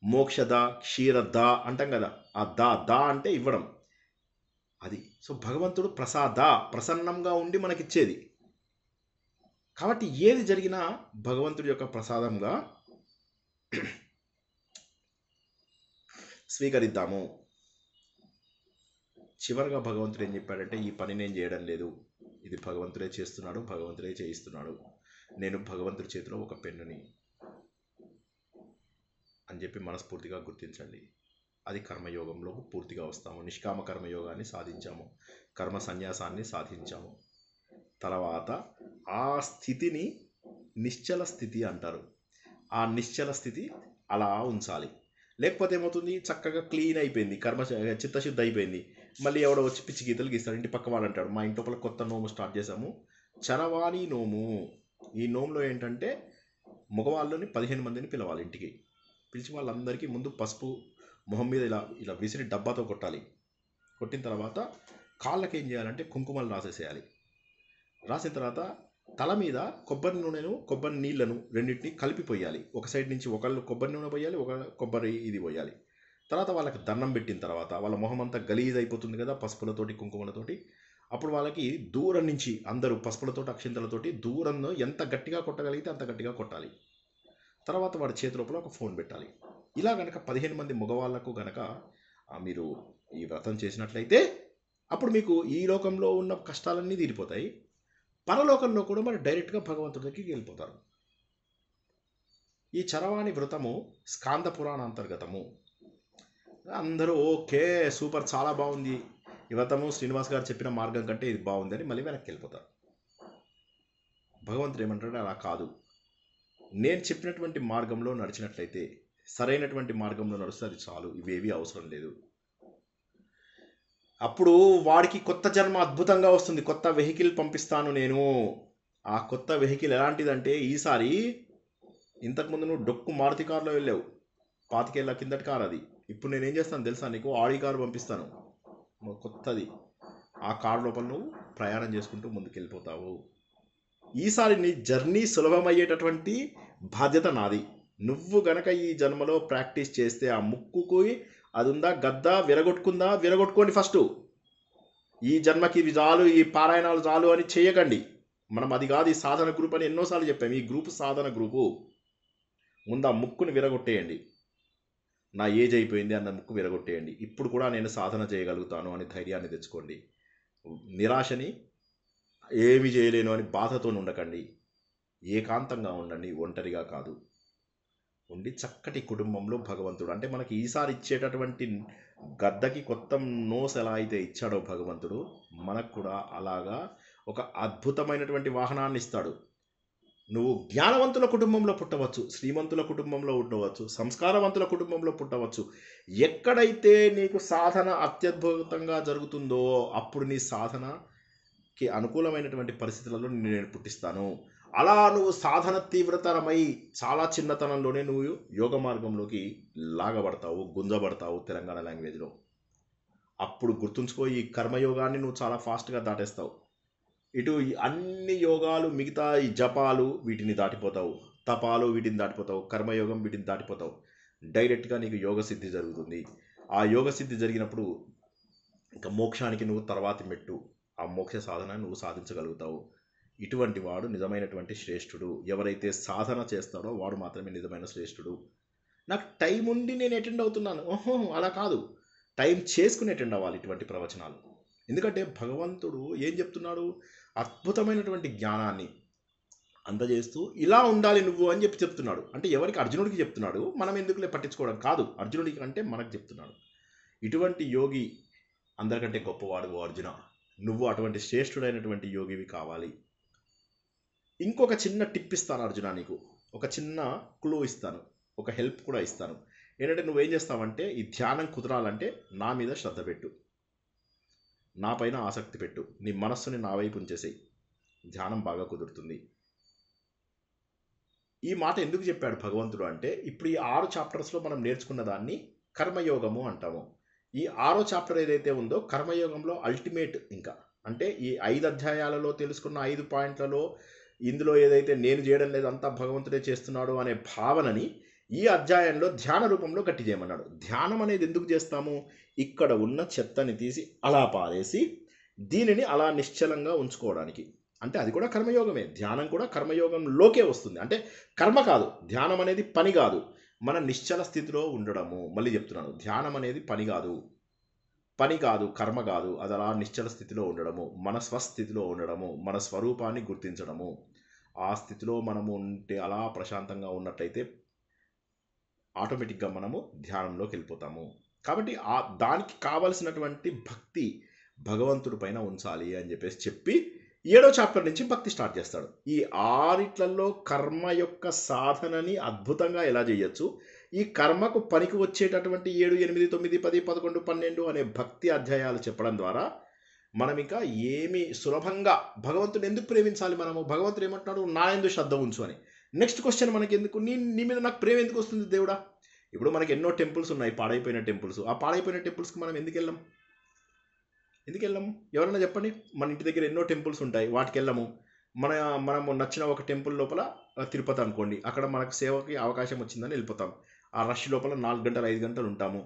Speaker 1: మోక్షద క్షీరద అంటాం కదా, ఆ దా అంటే ఇవ్వడం, అది. సో భగవంతుడు ప్రసాద, ప్రసన్నంగా ఉండి మనకిచ్చేది. కాబట్టి ఏది జరిగినా భగవంతుడి యొక్క ప్రసాదంగా స్వీకరిద్దాము. చివరిగా భగవంతుడు ఏం చెప్పాడంటే, ఈ పని నేను చేయడం లేదు, ఇది భగవంతుడే చేస్తున్నాడు, భగవంతుడే చేయిస్తున్నాడు, నేను భగవంతుడి చేతిలో ఒక పెన్నుని అని చెప్పి మనస్ఫూర్తిగా గుర్తించండి. అది కర్మయోగంలో పూర్తిగా వస్తాము. నిష్కామ కర్మయోగాన్ని సాధించాము, కర్మ సన్యాసాన్ని సాధించాము. తర్వాత ఆ స్థితిని నిశ్చల స్థితి అంటారు. ఆ నిశ్చల స్థితి అలా ఉంచాలి. లేకపోతే ఏమవుతుంది, చక్కగా క్లీన్ అయిపోయింది, చిత్తశుద్ధి అయిపోయింది, మళ్ళీ ఎవడో వచ్చి పిచ్చి గీతలు గీస్తాడు. ఇంటి పక్క వాడు అంటాడు, మా ఇంటి కొత్త నోము స్టార్ట్ చేసాము, చరవాణి నోము. ఈ నోములో ఏంటంటే మగవాళ్ళని 15 మందిని పిలవాలి. ఇంటికి పిలిచి వాళ్ళందరికీ ముందు పసుపు మొహం మీద ఇలా విసిరి డబ్బాతో కొట్టాలి. కొట్టిన తర్వాత కాళ్ళకి ఏం చేయాలంటే కుంకుమలు రాసేసేయాలి. రాసిన తర్వాత తల మీద కొబ్బరి నూనెను, కొబ్బరి నీళ్లను రెండింటిని కలిపిపోయాలి. ఒక సైడ్ నుంచి ఒకళ్ళు కొబ్బరి నూనె పోయాలి, ఒక కొబ్బరి ఇది పోయాలి. తర్వాత వాళ్ళకి దండం పెట్టిన తర్వాత వాళ్ళ మొహం అంతా గలీజ్ అయిపోతుంది కదా పసుపులతోటి కుంకుమలతోటి. అప్పుడు వాళ్ళకి దూరం నుంచి అందరూ పసుపులతోటి అక్షింతలతోటి దూరంలో ఎంత గట్టిగా కొట్టగలిగితే అంత గట్టిగా కొట్టాలి. తర్వాత వాడి చేతి లోపల ఒక ఫోన్ పెట్టాలి. ఇలా కనుక 15 మంది మగవాళ్లకు గనక మీరు ఈ వ్రతం చేసినట్లయితే అప్పుడు మీకు ఈ లోకంలో ఉన్న కష్టాలన్నీ తీరిపోతాయి. పరలోకంలో కూడా మరి డైరెక్ట్గా భగవంతుడి దగ్గరికి వెళ్ళిపోతారు. ఈ చరవాణి వ్రతము స్కాంద పురాణ అంతర్గతము. అందరూ ఓకే సూపర్, చాలా బాగుంది ఈ వ్రతము, శ్రీనివాస్ గారు చెప్పిన మార్గం కంటే ఇది బాగుంది అని మళ్ళీ వెనక్కి వెళ్ళిపోతారు. భగవంతుడు ఏమంటాడు, అలా కాదు, నేను చెప్పినటువంటి మార్గంలో నడిచినట్లయితే, సరైనటువంటి మార్గంలో నడిస్తే అది చాలు, ఇవేవి అవసరం లేదు. అప్పుడు వాడికి కొత్త జన్మ అద్భుతంగా వస్తుంది. కొత్త వెహికల్ పంపిస్తాను నేను. ఆ కొత్త వెహికల్ ఎలాంటిదంటే ఈసారి ఇంతకుముందు నువ్వు డొక్కు మారుతి కారులో వెళ్ళావు, 25 ఏళ్ళ కిందటి కారు అది. ఇప్పుడు నేనేం చేస్తాను తెలుసా నీకు? ఆడి కారు పంపిస్తాను, కొత్తది. ఆ కారు లోపల నువ్వు ప్రయాణం చేసుకుంటూ ముందుకెళ్ళిపోతావు. ఈసారి నీ జర్నీ సులభమయ్యేటటువంటి బాధ్యత నాది. నువ్వు గనక ఈ జన్మలో ప్రాక్టీస్ చేస్తే ఆ ముక్కుకు అది ఉందా గద్ద విరగొట్టుకోండి ఫస్ట్. ఈ జన్మకి ఇవి చాలు, ఈ పారాయణాలు చాలు అని చేయకండి. మనం అది కాదు ఈ సాధన గ్రూప్ అని ఎన్నోసార్లు చెప్పాము. ఈ గ్రూపు సాధన గ్రూపు. ముందు ఆ ముక్కుని విరగొట్టేయండి. నా ఏజ్ అయిపోయింది అన్న ముక్కు విరగొట్టేయండి. ఇప్పుడు కూడా నేను సాధన చేయగలుగుతాను అని ధైర్యాన్ని తెచ్చుకోండి. నిరాశని ఏమి చేయలేను అని బాధతో ఉండకండి. ఏకాంతంగా ఉండండి, ఒంటరిగా కాదు. ఉండి చక్కటి కుటుంబంలో భగవంతుడు అంటే మనకి ఈసారి ఇచ్చేటటువంటి గద్దకి కొత్త నోస్ ఎలా అయితే ఇచ్చాడో భగవంతుడు, మనకు కూడా అలాగా ఒక అద్భుతమైనటువంటి వాహనాన్ని ఇస్తాడు. నువ్వు జ్ఞానవంతుల కుటుంబంలో పుట్టవచ్చు, శ్రీమంతుల కుటుంబంలో ఉండవచ్చు, సంస్కారవంతుల కుటుంబంలో పుట్టవచ్చు. ఎక్కడైతే నీకు సాధన అత్యద్భుతంగా జరుగుతుందో అప్పుడు నీ సాధనకి అనుకూలమైనటువంటి పరిస్థితులలో నేను పుట్టిస్తాను. అలా నువ్వు సాధన తీవ్రతరమై చాలా చిన్నతనంలోనే నువ్వు యోగ మార్గంలోకి లాగబడతావు, గుంజబడతావు తెలంగాణ లాంగ్వేజ్లో. అప్పుడు గుర్తుంచుకో, ఈ కర్మయోగాన్ని నువ్వు చాలా ఫాస్ట్గా దాటేస్తావు. ఇటు అన్ని యోగాలు, మిగతా ఈ జపాలు వీటిని దాటిపోతావు, తపాలు వీటిని దాటిపోతావు, కర్మయోగం వీటిని దాటిపోతావు. డైరెక్ట్గా నీకు యోగ సిద్ధి జరుగుతుంది. ఆ యోగ సిద్ధి జరిగినప్పుడు ఇంకా మోక్షానికి నువ్వు తర్వాతి మెట్టు, ఆ మోక్ష సాధన నువ్వు సాధించగలుగుతావు. ఇటువంటి వాడు నిజమైనటువంటి శ్రేష్ఠుడు. ఎవరైతే సాధన చేస్తాడో వాడు మాత్రమే నిజమైన శ్రేష్ఠుడు. నాకు టైం ఉండి నేను అటెండ్ అవుతున్నాను, ఓహో అలా కాదు, టైం చేసుకుని అటెండ్ అవ్వాలి ఇటువంటి ప్రవచనాలు. ఎందుకంటే భగవంతుడు ఏం చెప్తున్నాడు? అద్భుతమైనటువంటి జ్ఞానాన్ని అందజేస్తూ ఇలా ఉండాలి నువ్వు అని చెప్తున్నాడు. అంటే ఎవరికి? అర్జునుడికి చెప్తున్నాడు. మనం ఎందుకులే పట్టించుకోవడం కాదు, అర్జునుడికి అంటే మనకు చెప్తున్నాడు. ఇటువంటి యోగి అందరికంటే గొప్పవాడు ఓ అర్జున. నువ్వు అటువంటి శ్రేష్ఠుడైనటువంటి యోగివి కావాలి. ఇంకొక చిన్న టిప్ ఇస్తాను అర్జున, నీకు ఒక చిన్న క్లూ ఇస్తాను, ఒక హెల్ప్ కూడా ఇస్తాను. ఏంటంటే నువ్వేం చేస్తావంటే ఈ ధ్యానం కుదరాలంటే నా మీద శ్రద్ధ పెట్టు, నా పైన ఆసక్తి పెట్టు, నీ మనస్సుని నా వైపు ఉంచేసేయి, ధ్యానం బాగా కుదురుతుంది. ఈ మాట ఎందుకు చెప్పాడు భగవంతుడు అంటే, ఇప్పుడు ఈ 6 చాప్టర్స్లో మనం నేర్చుకున్న దాన్ని కర్మయోగము అంటాము. ఈ 6వ చాప్టర్ ఏదైతే ఉందో కర్మయోగంలో అల్టిమేట్, ఇంకా అంటే ఈ 5 అధ్యాయాలలో తెలుసుకున్న 5 పాయింట్లలో ఇందులో ఏదైతే నేను చేయడం లేదు అంతా భగవంతుడే చేస్తున్నాడు అనే భావనని ఈ అధ్యాయంలో ధ్యాన రూపంలో గట్టి చేయమన్నాడు. ధ్యానం అనేది ఎందుకు చేస్తాము? ఇక్కడ ఉన్న చెత్తని తీసి అలా పారేసి దీనిని అలా నిశ్చలంగా ఉంచుకోవడానికి. అంటే అది కూడా కర్మయోగమే, ధ్యానం కూడా కర్మయోగంలోకే వస్తుంది. అంటే కర్మ కాదు, ధ్యానం అనేది పని కాదు, మన నిశ్చల స్థితిలో ఉండడము. మళ్ళీ చెప్తున్నాను, ధ్యానం అనేది పని కాదు, కర్మ కాదు, అది అలా నిశ్చల స్థితిలో ఉండడము, మన స్వస్థితిలో ఉండడము, మన స్వరూపాన్ని గుర్తించడము. ఆ స్థితిలో మనము ఉంటే అలా ప్రశాంతంగా ఉన్నట్లయితే ఆటోమేటిక్గా మనము ధ్యానంలోకి వెళ్ళిపోతాము. కాబట్టి దానికి కావలసినటువంటి భక్తి భగవంతుడి పైన ఉంచాలి అని చెప్పి 7వ చాప్టర్ నుంచి భక్తి స్టార్ట్ చేస్తాడు. ఈ 6 కర్మ యొక్క సాధనని అద్భుతంగా ఎలా చేయొచ్చు, ఈ కర్మకు పనికి వచ్చేటటువంటి 7, 8, 9, 10, 11, 12 అనే భక్తి అధ్యాయాలు చెప్పడం ద్వారా మనం ఇంకా ఏమి సులభంగా భగవంతుని ఎందుకు ప్రేమించాలి మనము? భగవంతుడు ఏమంటున్నాడు? నా యందు శ్రద్ధ ఉంచు అని. నెక్స్ట్ క్వశ్చన్ మనకి ఎందుకు? నీ మీద నాకు ప్రేమ ఎందుకు వస్తుంది దేవుడా? ఇప్పుడు మనకి ఎన్నో టెంపుల్స్ ఉన్నాయి, పాడైపోయిన టెంపుల్స్. ఆ పాడైపోయిన టెంపుల్స్కి మనం ఎందుకు వెళ్ళాం? ఎవరైనా చెప్పండి. మన ఇంటి దగ్గర ఎన్నో టెంపుల్స్ ఉంటాయి, వాటికి వెళ్ళము. మనము నచ్చిన ఒక టెంపుల్ లోపల తిరుపతి అనుకోండి, అక్కడ మనకు సేవకి అవకాశం వచ్చిందని వెళ్ళిపోతాం. ఆ రష్ లోపల 4 గంటలు 5 గంటలు ఉంటాము.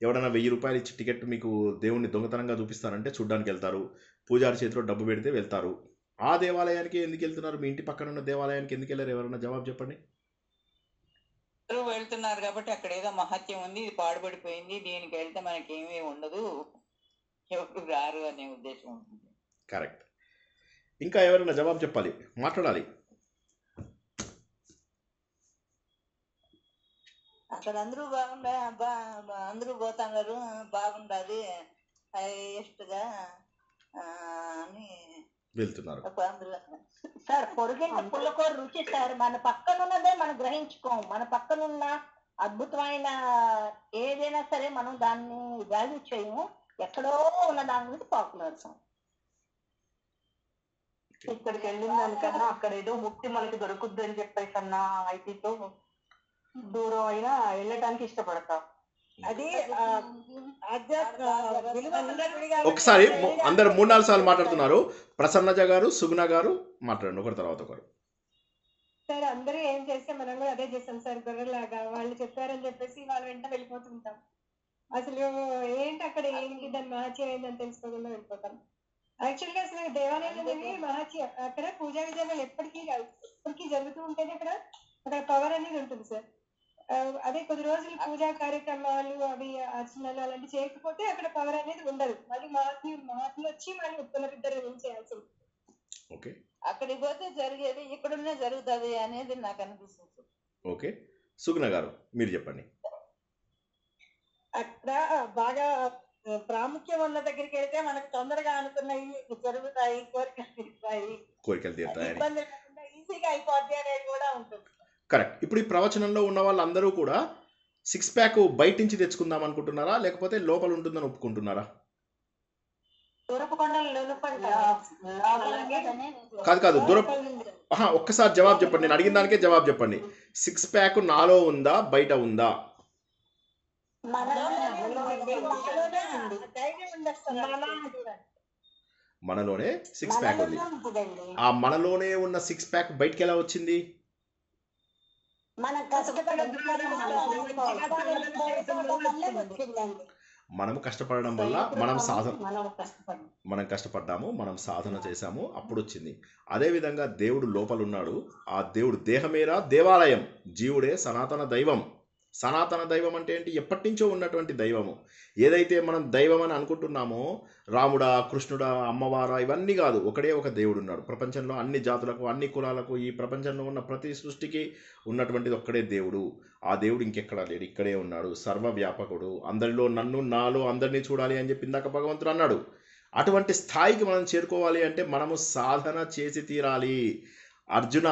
Speaker 1: ఎవడైనా 1000 రూపాయలు ఇచ్చి టికెట్ మీకు దేవుణ్ణి దొంగతనంగా చూపిస్తారంటే చూడ్డానికి వెళ్తారు, పూజారి చేతిలో డబ్బు పెడితే వెళ్తారు. ఆ దేవాలయానికి ఎందుకు వెళ్తున్నారు? మీ ఇంటి పక్కన ఉన్న దేవాలయానికి ఎందుకు వెళ్ళారు? ఎవరైనా జవాబు చెప్పండి.
Speaker 7: వెళ్తున్నారు కాబట్టి అక్కడ ఏదో మహత్యం ఉంది, ఇది పాడుపడిపోయింది, దీనికి వెళ్తే మనకేమీ ఉండదు, ఎవరు రారు అనే ఉద్దేశం ఉంటుంది.
Speaker 1: కరెక్ట్. ఇంకా ఎవరైనా జవాబు చెప్పాలి, మాట్లాడాలి.
Speaker 2: అక్కడ అందరూ అందరూ పోతున్నారు, బాగుండదు హైయెస్ట్ గా అని
Speaker 1: వెళ్తున్నారు.
Speaker 2: సార్ పొరుగింటి పుల్లకూర రుచి సార్, మన పక్కనున్నదే మనం గ్రహించుకోము. మన పక్కనున్న అద్భుతమైన ఏదైనా సరే మనం దాన్ని వాల్యూ చేయము, ఎక్కడో ఉన్న దాని గురించి పాపులర్. ఇక్కడికి వెళ్ళిన దానికన్నా అక్కడ ఏదో ముక్తి మనకి దొరుకుద్ది అని చెప్పేసి అన్న ఐటీతో దూరం అయినా వెళ్ళటానికి ఇష్టపడతాం. అది
Speaker 1: ఒకసారి అందరు 3-4 సార్లు మాట్లాడుతున్నారు. ప్రసన్నజ గారు, సుగుణ గారు మాట్లాడండి ఒకరి తర్వాత ఒకరు.
Speaker 8: సార్ అందరూ ఏం చేస్తే మనం కూడా అదే చేస్తాం సార్, గొర్రెలాగా వాళ్ళు చెప్పారని చెప్పేసి వాళ్ళ వెంట వెళ్ళిపోతుంటాం. అసలు ఏంటి అక్కడ ఏంటి దాని మహత్యం ఏంటని తెలుసుకోకుండా వెళ్ళిపోతాం. యాక్చువల్ గా అసలు దేవాలయం అనేది మహత్యం, అక్కడ పూజా విధానాలు ఎప్పటికీ జరుగుతూ ఉంటేనే అక్కడ పవర్ అనేది ఉంటుంది సార్. అదే కొద్ది రోజులు పూజా కార్యక్రమాలు అవి అర్చనలు అలాంటి చేయకపోతే అక్కడ పవర్ అనేది ఉండదు. మళ్ళీ మహాత్ములు వచ్చి మళ్ళీ పునరుద్ధరణ చేయాల్సింది.
Speaker 6: అక్కడికి పోతే జరిగేది ఇక్కడున్న జరుగుతుంది అనేది నాకు అనిపిస్తుంది.
Speaker 1: ఓకే, సుగుణ గారు మీరు చెప్పండి.
Speaker 2: అక్కడ బాగా ప్రాముఖ్యం ఉన్న దగ్గరికి వెళ్తే మనకు తొందరగా అనుకున్నవి జరుగుతాయి, కోరికలు తీరుతాయి, ఇబ్బంది లేకుండా ఈజీగా అయిపోద్ది అనేది కూడా ఉంటుంది.
Speaker 1: కరెక్ట్. ఇప్పుడు ఈ ప్రవచనంలో ఉన్న వాళ్ళందరూ కూడా 6 ప్యాక్ బయట నుంచి తెచ్చుకుందాం అనుకుంటున్నారా, లేకపోతే లోపల ఉంటుందని ఒప్పుకుంటున్నారా? కాదు ఒక్కసారి జవాబు చెప్పండి. నేను అడిగిన దానికే జవాబు చెప్పండి. 6 ప్యాక్ నాలో ఉందా బయట ఉందా? మనలోనే 6 ప్యాక్ ఉంది. ఆ మనలోనే ఉన్న 6 ప్యాక్ బయటకి ఎలా వచ్చింది? మనం కష్టపడడం వల్ల మనం కష్టపడ్డాము, మనం సాధన చేశాము, అప్పుడు వచ్చింది. అదేవిధంగా దేవుడు లోపల ఉన్నాడు. ఆ దేవుడు దేహమేరా దేవాలయం, జీవుడే సనాతన దైవం. సనాతన దైవం అంటే ఏంటి? ఎప్పటి నుంచో ఉన్నటువంటి దైవము. ఏదైతే మనం దైవం అని అనుకుంటున్నామో, రాముడా, కృష్ణుడా, అమ్మవారా, ఇవన్నీ కాదు. ఒకడే ఒక దేవుడు ఉన్నాడు. ప్రపంచంలో అన్ని జాతులకు, అన్ని కులాలకు, ఈ ప్రపంచంలో ఉన్న ప్రతి సృష్టికి ఉన్నటువంటిది ఒక్కడే దేవుడు. ఆ దేవుడు ఇంకెక్కడా లేడు, ఇక్కడే ఉన్నాడు. సర్వవ్యాపకుడు. అందరిలో నన్ను, నాలో అందరినీ చూడాలి అని చెప్పి ఇందాక భగవంతుడు అన్నాడు. అటువంటి స్థాయికి మనం చేరుకోవాలి అంటే మనము సాధన చేసి తీరాలి. అర్జున,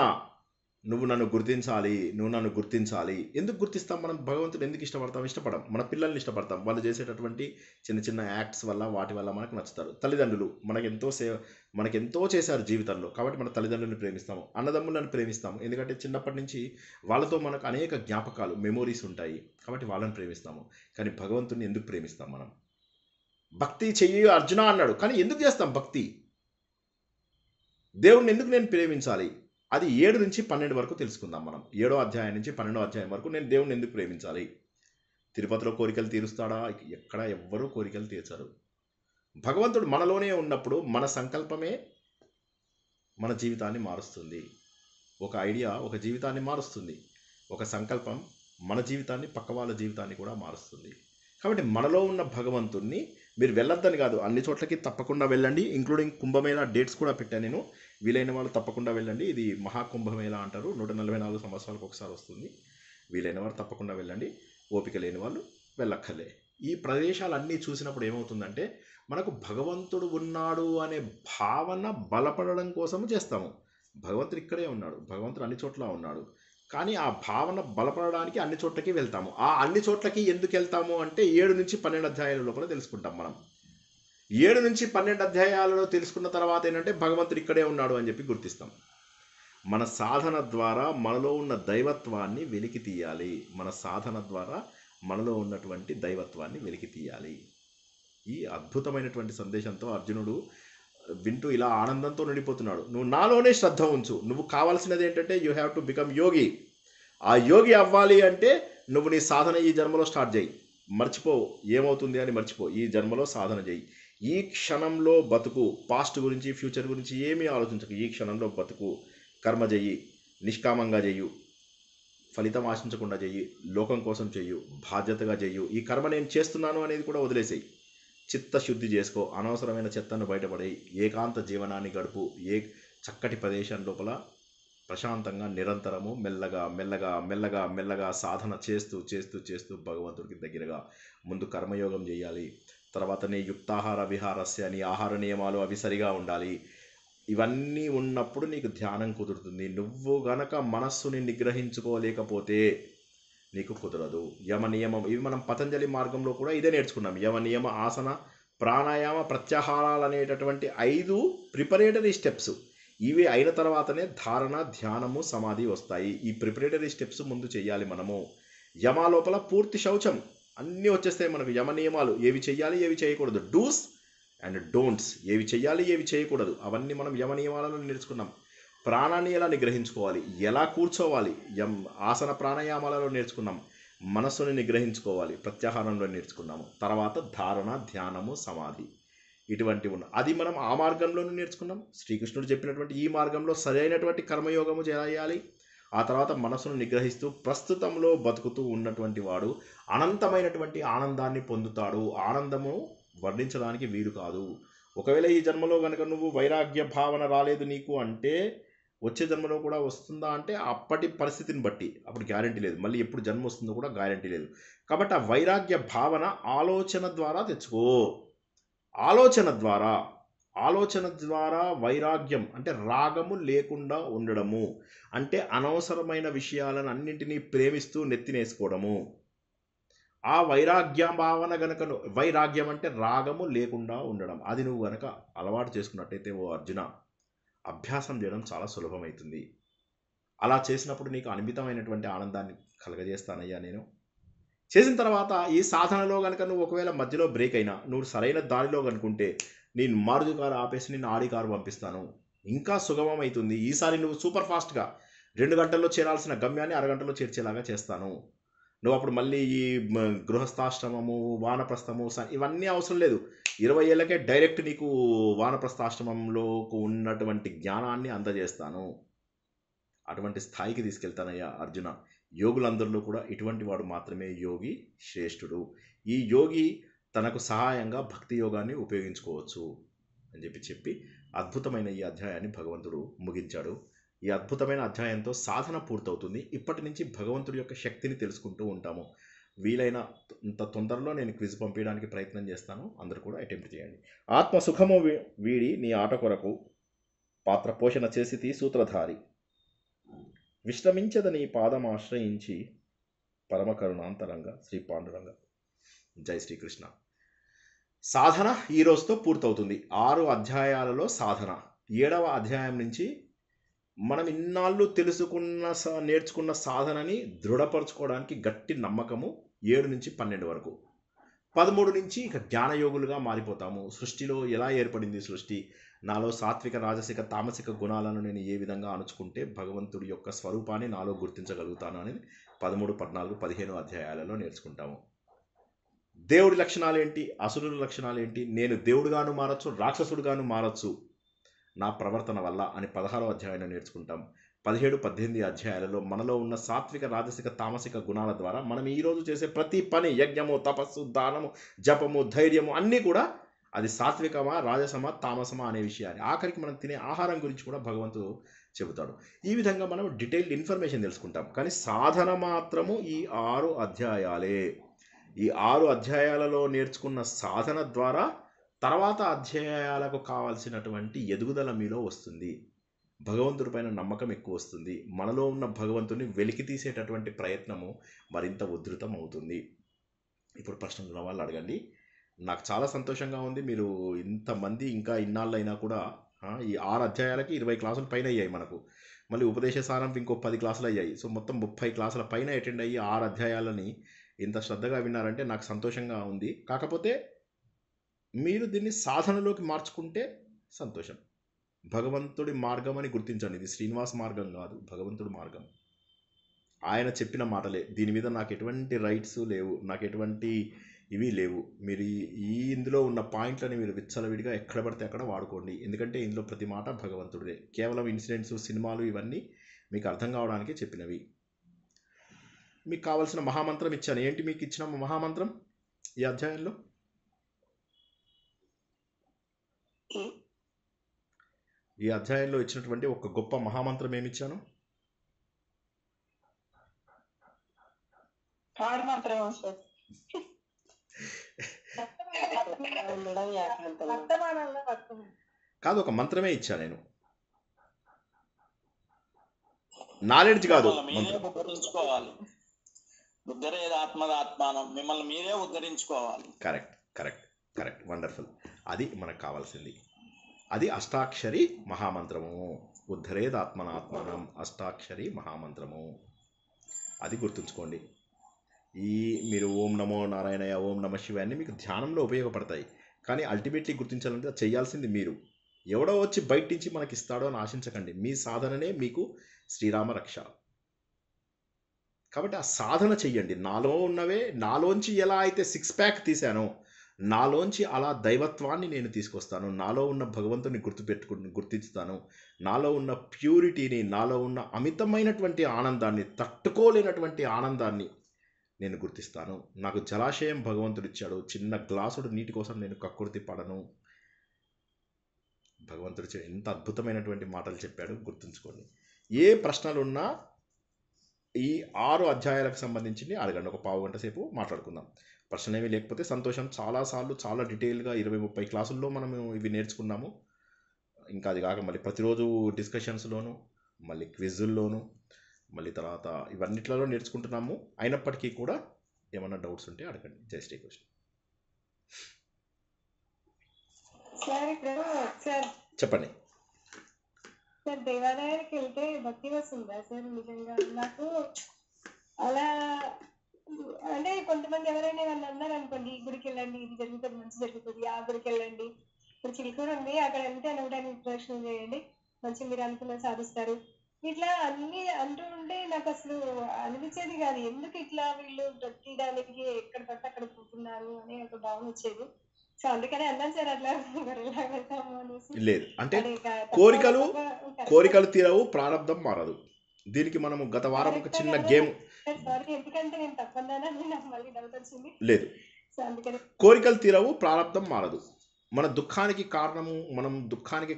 Speaker 1: నువ్వు నన్ను గుర్తించాలి, నువ్వు నన్ను గుర్తించాలి. ఎందుకు గుర్తిస్తాం మనం? భగవంతుడు ఎందుకు ఇష్టపడడం? మన పిల్లల్ని ఇష్టపడతాం. వాళ్ళు చేసేటటువంటి చిన్న చిన్న యాక్ట్స్ వల్ల, వాటి వల్ల మనకు నచ్చుతారు. తల్లిదండ్రులు మనకెంతో చేశారు జీవితంలో, కాబట్టి మన తల్లిదండ్రులను ప్రేమిస్తాము. అన్నదమ్ములను ప్రేమిస్తాము, ఎందుకంటే చిన్నప్పటి నుంచి వాళ్ళతో మనకు అనేక జ్ఞాపకాలు, మెమోరీస్ ఉంటాయి, కాబట్టి వాళ్ళని ప్రేమిస్తాము. కానీ భగవంతుడిని ఎందుకు ప్రేమిస్తాం మనం? భక్తి చెయ్యి అర్జున అన్నాడు, కానీ ఎందుకు చేస్తాం భక్తి? దేవుణ్ణి ఎందుకు నేను ప్రేమించాలి? అది 7 నుంచి 12 వరకు తెలుసుకుందాం మనం. 7వ అధ్యాయం నుంచి 12వ అధ్యాయం వరకు నేను దేవుణ్ణి ఎందుకు ప్రేమించాలి? తిరుపతిలో కోరికలు తీరుస్తాడా? ఎక్కడ ఎవ్వరూ కోరికలు తీర్చరు. భగవంతుడు మనలోనే ఉన్నప్పుడు మన సంకల్పమే మన జీవితాన్ని మారుస్తుంది. ఒక ఐడియా ఒక జీవితాన్ని మారుస్తుంది. ఒక సంకల్పం మన జీవితాన్ని, పక్క వాళ్ళ జీవితాన్ని కూడా మారుస్తుంది. కాబట్టి మనలో ఉన్న భగవంతుణ్ణి మీరు వెళ్ళొద్దని కాదు, అన్ని చోట్లకి తప్పకుండా వెళ్ళండి. ఇంక్లూడింగ్ కుంభమేళా డేట్స్ కూడా పెట్టాను నేను. వీలైన వాళ్ళు తప్పకుండా వెళ్ళండి. ఇది మహాకుంభమేళా అంటారు, 144 సంవత్సరాలకు ఒకసారి వస్తుంది. వీలైన వారు తప్పకుండా వెళ్ళండి. ఓపిక లేని వాళ్ళు వెళ్ళక్కర్లే. ఈ ప్రదేశాలన్నీ చూసినప్పుడు ఏమవుతుందంటే మనకు భగవంతుడు ఉన్నాడు అనే భావన బలపడడం కోసం చేస్తాము. భగవంతుడు ఇక్కడే ఉన్నాడు, భగవంతుడు అన్ని చోట్ల ఉన్నాడు, కానీ ఆ భావన బలపడడానికి అన్ని చోట్లకి వెళ్తాము. ఆ అన్ని చోట్లకి ఎందుకు వెళ్తాము అంటే 7 నుంచి 12 అధ్యాయాల లోపల తెలుసుకుంటాం మనం. 7 నుంచి 12 అధ్యాయాలలో తెలుసుకున్న తర్వాత ఏంటంటే భగవంతుడు ఇక్కడే ఉన్నాడు అని చెప్పి గుర్తిస్తాం. మన సాధన ద్వారా మనలో ఉన్న దైవత్వాన్ని వెలికి తీయాలి. మన సాధన ద్వారా మనలో ఉన్నటువంటి దైవత్వాన్ని వెలికి తీయాలి. ఈ అద్భుతమైనటువంటి సందేశంతో అర్జునుడు వింటూ ఇలా ఆనందంతో నిండిపోతున్నాడు. నువ్వు నాలోనే శ్రద్ధ ఉంచు. నువ్వు కావాల్సినది ఏంటంటే యూ హ్యావ్ టు బికమ్ యోగి. ఆ యోగి అవ్వాలి అంటే నువ్వు నీ సాధన ఈ జన్మలో స్టార్ట్ చేయి. మర్చిపో, ఏమవుతుంది అని మర్చిపో. ఈ జన్మలో సాధన చేయి. ఈ క్షణంలో బతుకు. పాస్ట్ గురించి, ఫ్యూచర్ గురించి ఏమీ ఆలోచించకు. ఈ క్షణంలో బతుకు. కర్మ చెయ్యి, నిష్కామంగా చెయ్యు, ఫలితం ఆశించకుండా చెయ్యి, లోకం కోసం చెయ్యు, బాధ్యతగా చెయ్యు. ఈ కర్మ నేను చేస్తున్నాను అనేది కూడా వదిలేసేయి. చిత్తశుద్ధి చేసుకో. అనవసరమైన చెత్తను బయటపడేయి. ఏకాంత జీవనాన్ని గడుపు. చక్కటి ప్రదేశం లోపల ప్రశాంతంగా నిరంతరము మెల్లగా మెల్లగా మెల్లగా మెల్లగా సాధన చేస్తూ చేస్తూ చేస్తూ భగవంతుడికి దగ్గరగా ముందు కర్మయోగం చేయాలి. తర్వాత నీ యుక్తాహార విహారస్య, నీ ఆహార నియమాలు అవి సరిగా ఉండాలి. ఇవన్నీ ఉన్నప్పుడు నీకు ధ్యానం కుదురుతుంది. నువ్వు గనక మనస్సుని నిగ్రహించుకోలేకపోతే నీకు కుదరదు. యమ నియమం, ఇవి మనం పతంజలి మార్గంలో కూడా ఇదే నేర్చుకున్నాం. యమ నియమ, ఆసన, ప్రాణాయామ, ప్రత్యాహారాలు అనేటటువంటి 5 ప్రిపరేటరీ స్టెప్స్. ఇవి అయిన తర్వాతనే ధారణ, ధ్యానము, సమాధి వస్తాయి. ఈ ప్రిపరేటరీ స్టెప్స్ ముందు చేయాలి మనము. యమ లోపల పూర్తి శౌచం అన్నీ వచ్చేస్తాయి మనకు. యమ నియమాలు ఏవి చెయ్యాలి ఏవి చేయకూడదు, డూస్ అండ్ డోంట్స్, ఏవి చెయ్యాలి ఏవి చేయకూడదు అవన్నీ మనం యమ నియమాలలో నేర్చుకున్నాం. ప్రాణాన్ని ఎలా నిగ్రహించుకోవాలి, ఎలా కూర్చోవాలి ఆసన ప్రాణాయామాలలో నేర్చుకున్నాం. మనస్సుని నిగ్రహించుకోవాలి ప్రత్యాహారంలో నేర్చుకున్నాము. తర్వాత ధారణ, ధ్యానము, సమాధి ఇటువంటివి ఉన్నాయి. అది మనం ఆ మార్గంలోనూ నేర్చుకున్నాం. శ్రీకృష్ణుడు చెప్పినటువంటి ఈ మార్గంలో సరైనటువంటి కర్మయోగము చేయాలి. ఆ తర్వాత మనసును నిగ్రహిస్తూ ప్రస్తుతంలో బతుకుతూ ఉన్నటువంటి వాడు అనంతమైనటువంటి ఆనందాన్ని పొందుతాడు. ఆనందము వర్ణించడానికి వీలు కాదు. ఒకవేళ ఈ జన్మలో కనుక నువ్వు వైరాగ్య భావన రాలేదు నీకు అంటే వచ్చే జన్మలో కూడా వస్తుందా అంటే అప్పటి పరిస్థితిని బట్టి అప్పుడు గ్యారంటీ లేదు. మళ్ళీ ఎప్పుడు జన్మ వస్తుందో కూడా గ్యారంటీ లేదు. కాబట్టి ఆ వైరాగ్య భావన ఆలోచన ద్వారా తెచ్చుకో. ఆలోచన ద్వారా వైరాగ్యం అంటే రాగము లేకుండా ఉండడము, అంటే అనవసరమైన విషయాలను అన్నింటినీ ప్రేమిస్తూ నెత్తినేసుకోవడము. ఆ వైరాగ్య భావన గనక వైరాగ్యం అంటే రాగము లేకుండా ఉండడం, అది నువ్వు గనక అలవాటు చేసుకున్నట్టయితే ఓ అర్జున అభ్యాసం చేయడం చాలా సులభమవుతుంది. అలా చేసినప్పుడు నీకు అనిమితమైనటువంటి ఆనందాన్ని కలగజేస్తానయ్యా నేను. చేసిన తర్వాత ఈ సాధనలో కనుక నువ్వు ఒకవేళ మధ్యలో బ్రేక్ అయినా నువ్వు సరైన దారిలో కనుకుంటే నేను మారుతి కారు ఆపేసి నేను ఆడి కారు పంపిస్తాను, ఇంకా సుగమం అవుతుంది. ఈసారి నువ్వు సూపర్ ఫాస్ట్గా 2 గంటల్లో చేరాల్సిన గమ్యాన్ని అరగంటలో చేర్చేలాగా చేస్తాను. నువ్వు అప్పుడు మళ్ళీ ఈ గృహస్థాశ్రమము, వానప్రస్థము ఇవన్నీ అవసరం లేదు. 20 ఏళ్ళకే డైరెక్ట్ నీకు వానప్రస్థాశ్రమంలో ఉన్నటువంటి జ్ఞానాన్ని అందజేస్తాను. అటువంటి స్థాయికి తీసుకెళ్తానయ్యా అర్జున. యోగులందరిలో కూడా ఇటువంటి వాడు మాత్రమే యోగి శ్రేష్ఠుడు. ఈ యోగి తనకు సహాయంగా భక్తి యోగాన్ని ఉపయోగించుకోవచ్చు అని చెప్పి అద్భుతమైన ఈ అధ్యాయాన్ని భగవంతుడు ముగించాడు. ఈ అద్భుతమైన అధ్యాయంతో సాధన పూర్తవుతుంది. ఇప్పటి నుంచి భగవంతుడి యొక్క శక్తిని తెలుసుకుంటూ ఉంటాము. వీలైనంత తొందరలో నేను క్విజ్ పంపించడానికి ప్రయత్నం చేస్తాను. అందరూ కూడా అటెంప్ట్ చేయండి. ఆత్మసుఖము వీడి నీ ఆట కొరకు పాత్ర పోషణ చేసి సూత్రధారి, విశ్రమించదని పాదమాశ్రయించి పరమకరుణాంతరంగా శ్రీ పాండురంగ. జై శ్రీకృష్ణ. సాధన ఈ రోజుతో పూర్తవుతుంది. 6 అధ్యాయాలలో సాధన. 7వ అధ్యాయం నుంచి మనం ఇన్నాళ్ళు నేర్చుకున్న సాధనని దృఢపరచుకోవడానికి గట్టి నమ్మకము 7 నుంచి 12 వరకు. 13 నుంచి ఇక జ్ఞానయోగులుగా మారిపోతాము. సృష్టిలో ఎలా ఏర్పడింది సృష్టి, నాలో సాత్విక, రాజసిక, తామసిక గుణాలను నేను ఏ విధంగా అణుచుకుంటే భగవంతుడి యొక్క స్వరూపాన్ని నాలో గుర్తించగలుగుతాను అనేది 13, 14, 15 అధ్యాయాలలో నేర్చుకుంటాము. దేవుడి లక్షణాలు ఏంటి, అసురుల లక్షణాలు ఏంటి, నేను దేవుడుగాను మారచ్చు, రాక్షసుడుగాను మారచ్చు నా ప్రవర్తన వల్ల అని 16వ అధ్యాయంలో నేర్చుకుంటాం. 17, 18 అధ్యాయాలలో మనలో ఉన్న సాత్విక, రాజసిక, తామసిక గుణాల ద్వారా మనం ఈరోజు చేసే ప్రతి పని, యజ్ఞము, తపస్సు, దానము, జపము, ధైర్యము అన్నీ కూడా అది సాత్వికమా, రాజసమా, తామసమా అనే విషయాన్ని, ఆఖరికి మనం తినే ఆహారం గురించి కూడా భగవంతుడు చెబుతాడు. ఈ విధంగా మనం డీటెయిల్డ్ ఇన్ఫర్మేషన్ తెలుసుకుంటాం. కానీ సాధన మాత్రము ఈ 6 అధ్యాయాలే. ఈ 6 అధ్యాయాలలో నేర్చుకున్న సాధన ద్వారా తర్వాత అధ్యాయాలకు కావాల్సినటువంటి ఎదుగుదల మీలో వస్తుంది. భగవంతుడి పైన నమ్మకం ఎక్కువ వస్తుంది. మనలో ఉన్న భగవంతుని వెలికి తీసేటటువంటి ప్రయత్నము మరింత ఉధృతం అవుతుంది. ఇప్పుడు ప్రశ్నలు ఉన్న వాళ్ళు అడగండి. నాకు చాలా సంతోషంగా ఉంది. మీరు ఇంతమంది ఇంకా ఇన్నాళ్ళైనా కూడా ఈ 6 అధ్యాయాలకి 20 క్లాసుల పైన అయ్యాయి మనకు. మళ్ళీ ఉపదేశ సారం ఇంకో 10 క్లాసులు అయ్యాయి. సో మొత్తం 30 క్లాసుల పైన అటెండ్ అయ్యి 6 అధ్యాయాలని ఇంత శ్రద్ధగా విన్నారంటే నాకు సంతోషంగా ఉంది. కాకపోతే మీరు దీన్ని సాధనలోకి మార్చుకుంటే సంతోషం. భగవంతుడి మార్గం అని గుర్తించండి. ఇది శ్రీనివాస్ మార్గం కాదు, భగవంతుడి మార్గం. ఆయన చెప్పిన మాటలే. దీని మీద నాకు ఎటువంటి రైట్స్ లేవు, నాకు ఎటువంటి ఇవి లేవు. మీరు ఇందులో ఉన్న పాయింట్లని మీరు విచ్చలవిడిగా ఎక్కడ పడితే అక్కడ వాడుకోండి. ఎందుకంటే ఇందులో ప్రతి మాట భగవంతుడిదే. కేవలం ఇన్సిడెంట్స్, సినిమాలు ఇవన్నీ మీకు అర్థం కావడానికి చెప్పినవి. మీకు కావాల్సిన మహామంత్రం ఇచ్చాను. ఏంటి మీకు ఇచ్చిన మహామంత్రం ఈ అధ్యాయంలో? ఈ అధ్యాయంలో ఇచ్చినటువంటి ఒక గొప్ప మహామంత్రం ఏమిచ్చాను? కాదు, ఒక మంత్రమే ఇచ్చా నేను. నాలెడ్జ్ కాదు,
Speaker 9: ఉద్ధరించుకోవాలి. ఆత్మదాత్మానం, మిమ్మల్ని మీరే ఉద్ధరించుకోవాలి.
Speaker 1: Correct correct correct, wonderful. అది మనకు కావాల్సింది. అది అష్టాక్షరి మహామంత్రము. ఉద్ధరేదాత్మనాత్మానం అష్టాక్షరి మహామంత్రము. అది గుర్తుంచుకోండి. ఈ మీరు ఓం నమో నారాయణయ, ఓం నమ శివాయ అన్నీ మీకు ధ్యానంలో ఉపయోగపడతాయి. కానీ అల్టిమేట్లీ గుర్తించాలంటే అది చేయాల్సింది మీరు. ఎవడో వచ్చి బయట నుంచి మనకి ఇస్తాడో అని ఆశించకండి. మీ సాధననే మీకు శ్రీరామ రక్ష. కాబట్టి ఆ సాధన చెయ్యండి. నాలో ఉన్నవే, నాలోంచి ఎలా అయితే 6 ప్యాక్ తీశానో నాలోంచి అలా దైవత్వాన్ని నేను తీసుకొస్తాను. నాలో ఉన్న భగవంతుని గుర్తిస్తాను. నాలో ఉన్న ప్యూరిటీని, నాలో ఉన్న అమితమైనటువంటి ఆనందాన్ని, తట్టుకోలేనటువంటి ఆనందాన్ని నేను గుర్తిస్తాను. నాకు జలాశయం భగవంతుడు ఇచ్చాడు, చిన్న గ్లాసుడు నీటి కోసం నేను కక్కుర్తి పడను. భగవంతుడు ఎంత అద్భుతమైనటువంటి మాటలు చెప్పాడు, గుర్తుంచుకోండి. ఏ ప్రశ్నలున్నా ఈ 6 అధ్యాయాలకు సంబంధించి అడగండి. ఒక పావు గంట సేపు మాట్లాడుకుందాం. ప్రశ్న ఏమీ లేకపోతే సంతోషం. చాలాసార్లు చాలా డీటెయిల్గా 20-30 క్లాసుల్లో మనము ఇవి నేర్చుకున్నాము. ఇంకా అది కాక మళ్ళీ ప్రతిరోజు డిస్కషన్స్లోను, మళ్ళీ క్విజుల్లోను, మళ్ళీ తర్వాత ఇవన్నిట్లలో నేర్చుకుంటున్నాము. అయినప్పటికీ కూడా ఏమన్నా డౌట్స్ ఉంటే అడగండి. జై శ్రీకృష్ణ. చెప్పండి
Speaker 8: సార్. దేవాలయానికి వెళ్తే భక్తి వస్తుందా సార్? నిజంగా నాకు అలా అంటే కొంతమంది ఎవరైనా నన్ను అన్నారు అనుకోండి, ఈ గుడికి వెళ్ళండి, ఇది జరుగుతుంది, మంచి జరుగుతుంది, ఆ గుడికి వెళ్ళండి, ఇప్పుడు చిలుకూరు ఉంది, అక్కడ వెళ్తే 108 ప్రదక్షిణలు చేయండి, మంచి మీరు అనుకున్న సాధిస్తారు, ఇట్లా అన్ని అంటూ ఉంటే నాకు అసలు అనిపించేది కాదు. ఎందుకు ఇట్లా వీళ్ళు బ్రతికడానికి ఎక్కడ పడితే అక్కడ పోతున్నారు అనే ఒక భావన వచ్చేది. సో అందుకనే అన్నాను సార్, అట్లా ఎలా వెళ్తాము అనేసి.
Speaker 1: లేదు అంటే కోరికలు తీరవు, ప్రారంధం మారదు. దీనికి మనము గత వారం ఒక చిన్న గేమ్.
Speaker 8: సారీ, ఎందుకంటే నేను తప్పన్నానని నాకు మళ్ళీ డౌట్ వచ్చింది.
Speaker 1: లేదు, కోరికలు తీరవు, ప్రారంధం మారదు. మన దుఃఖానికి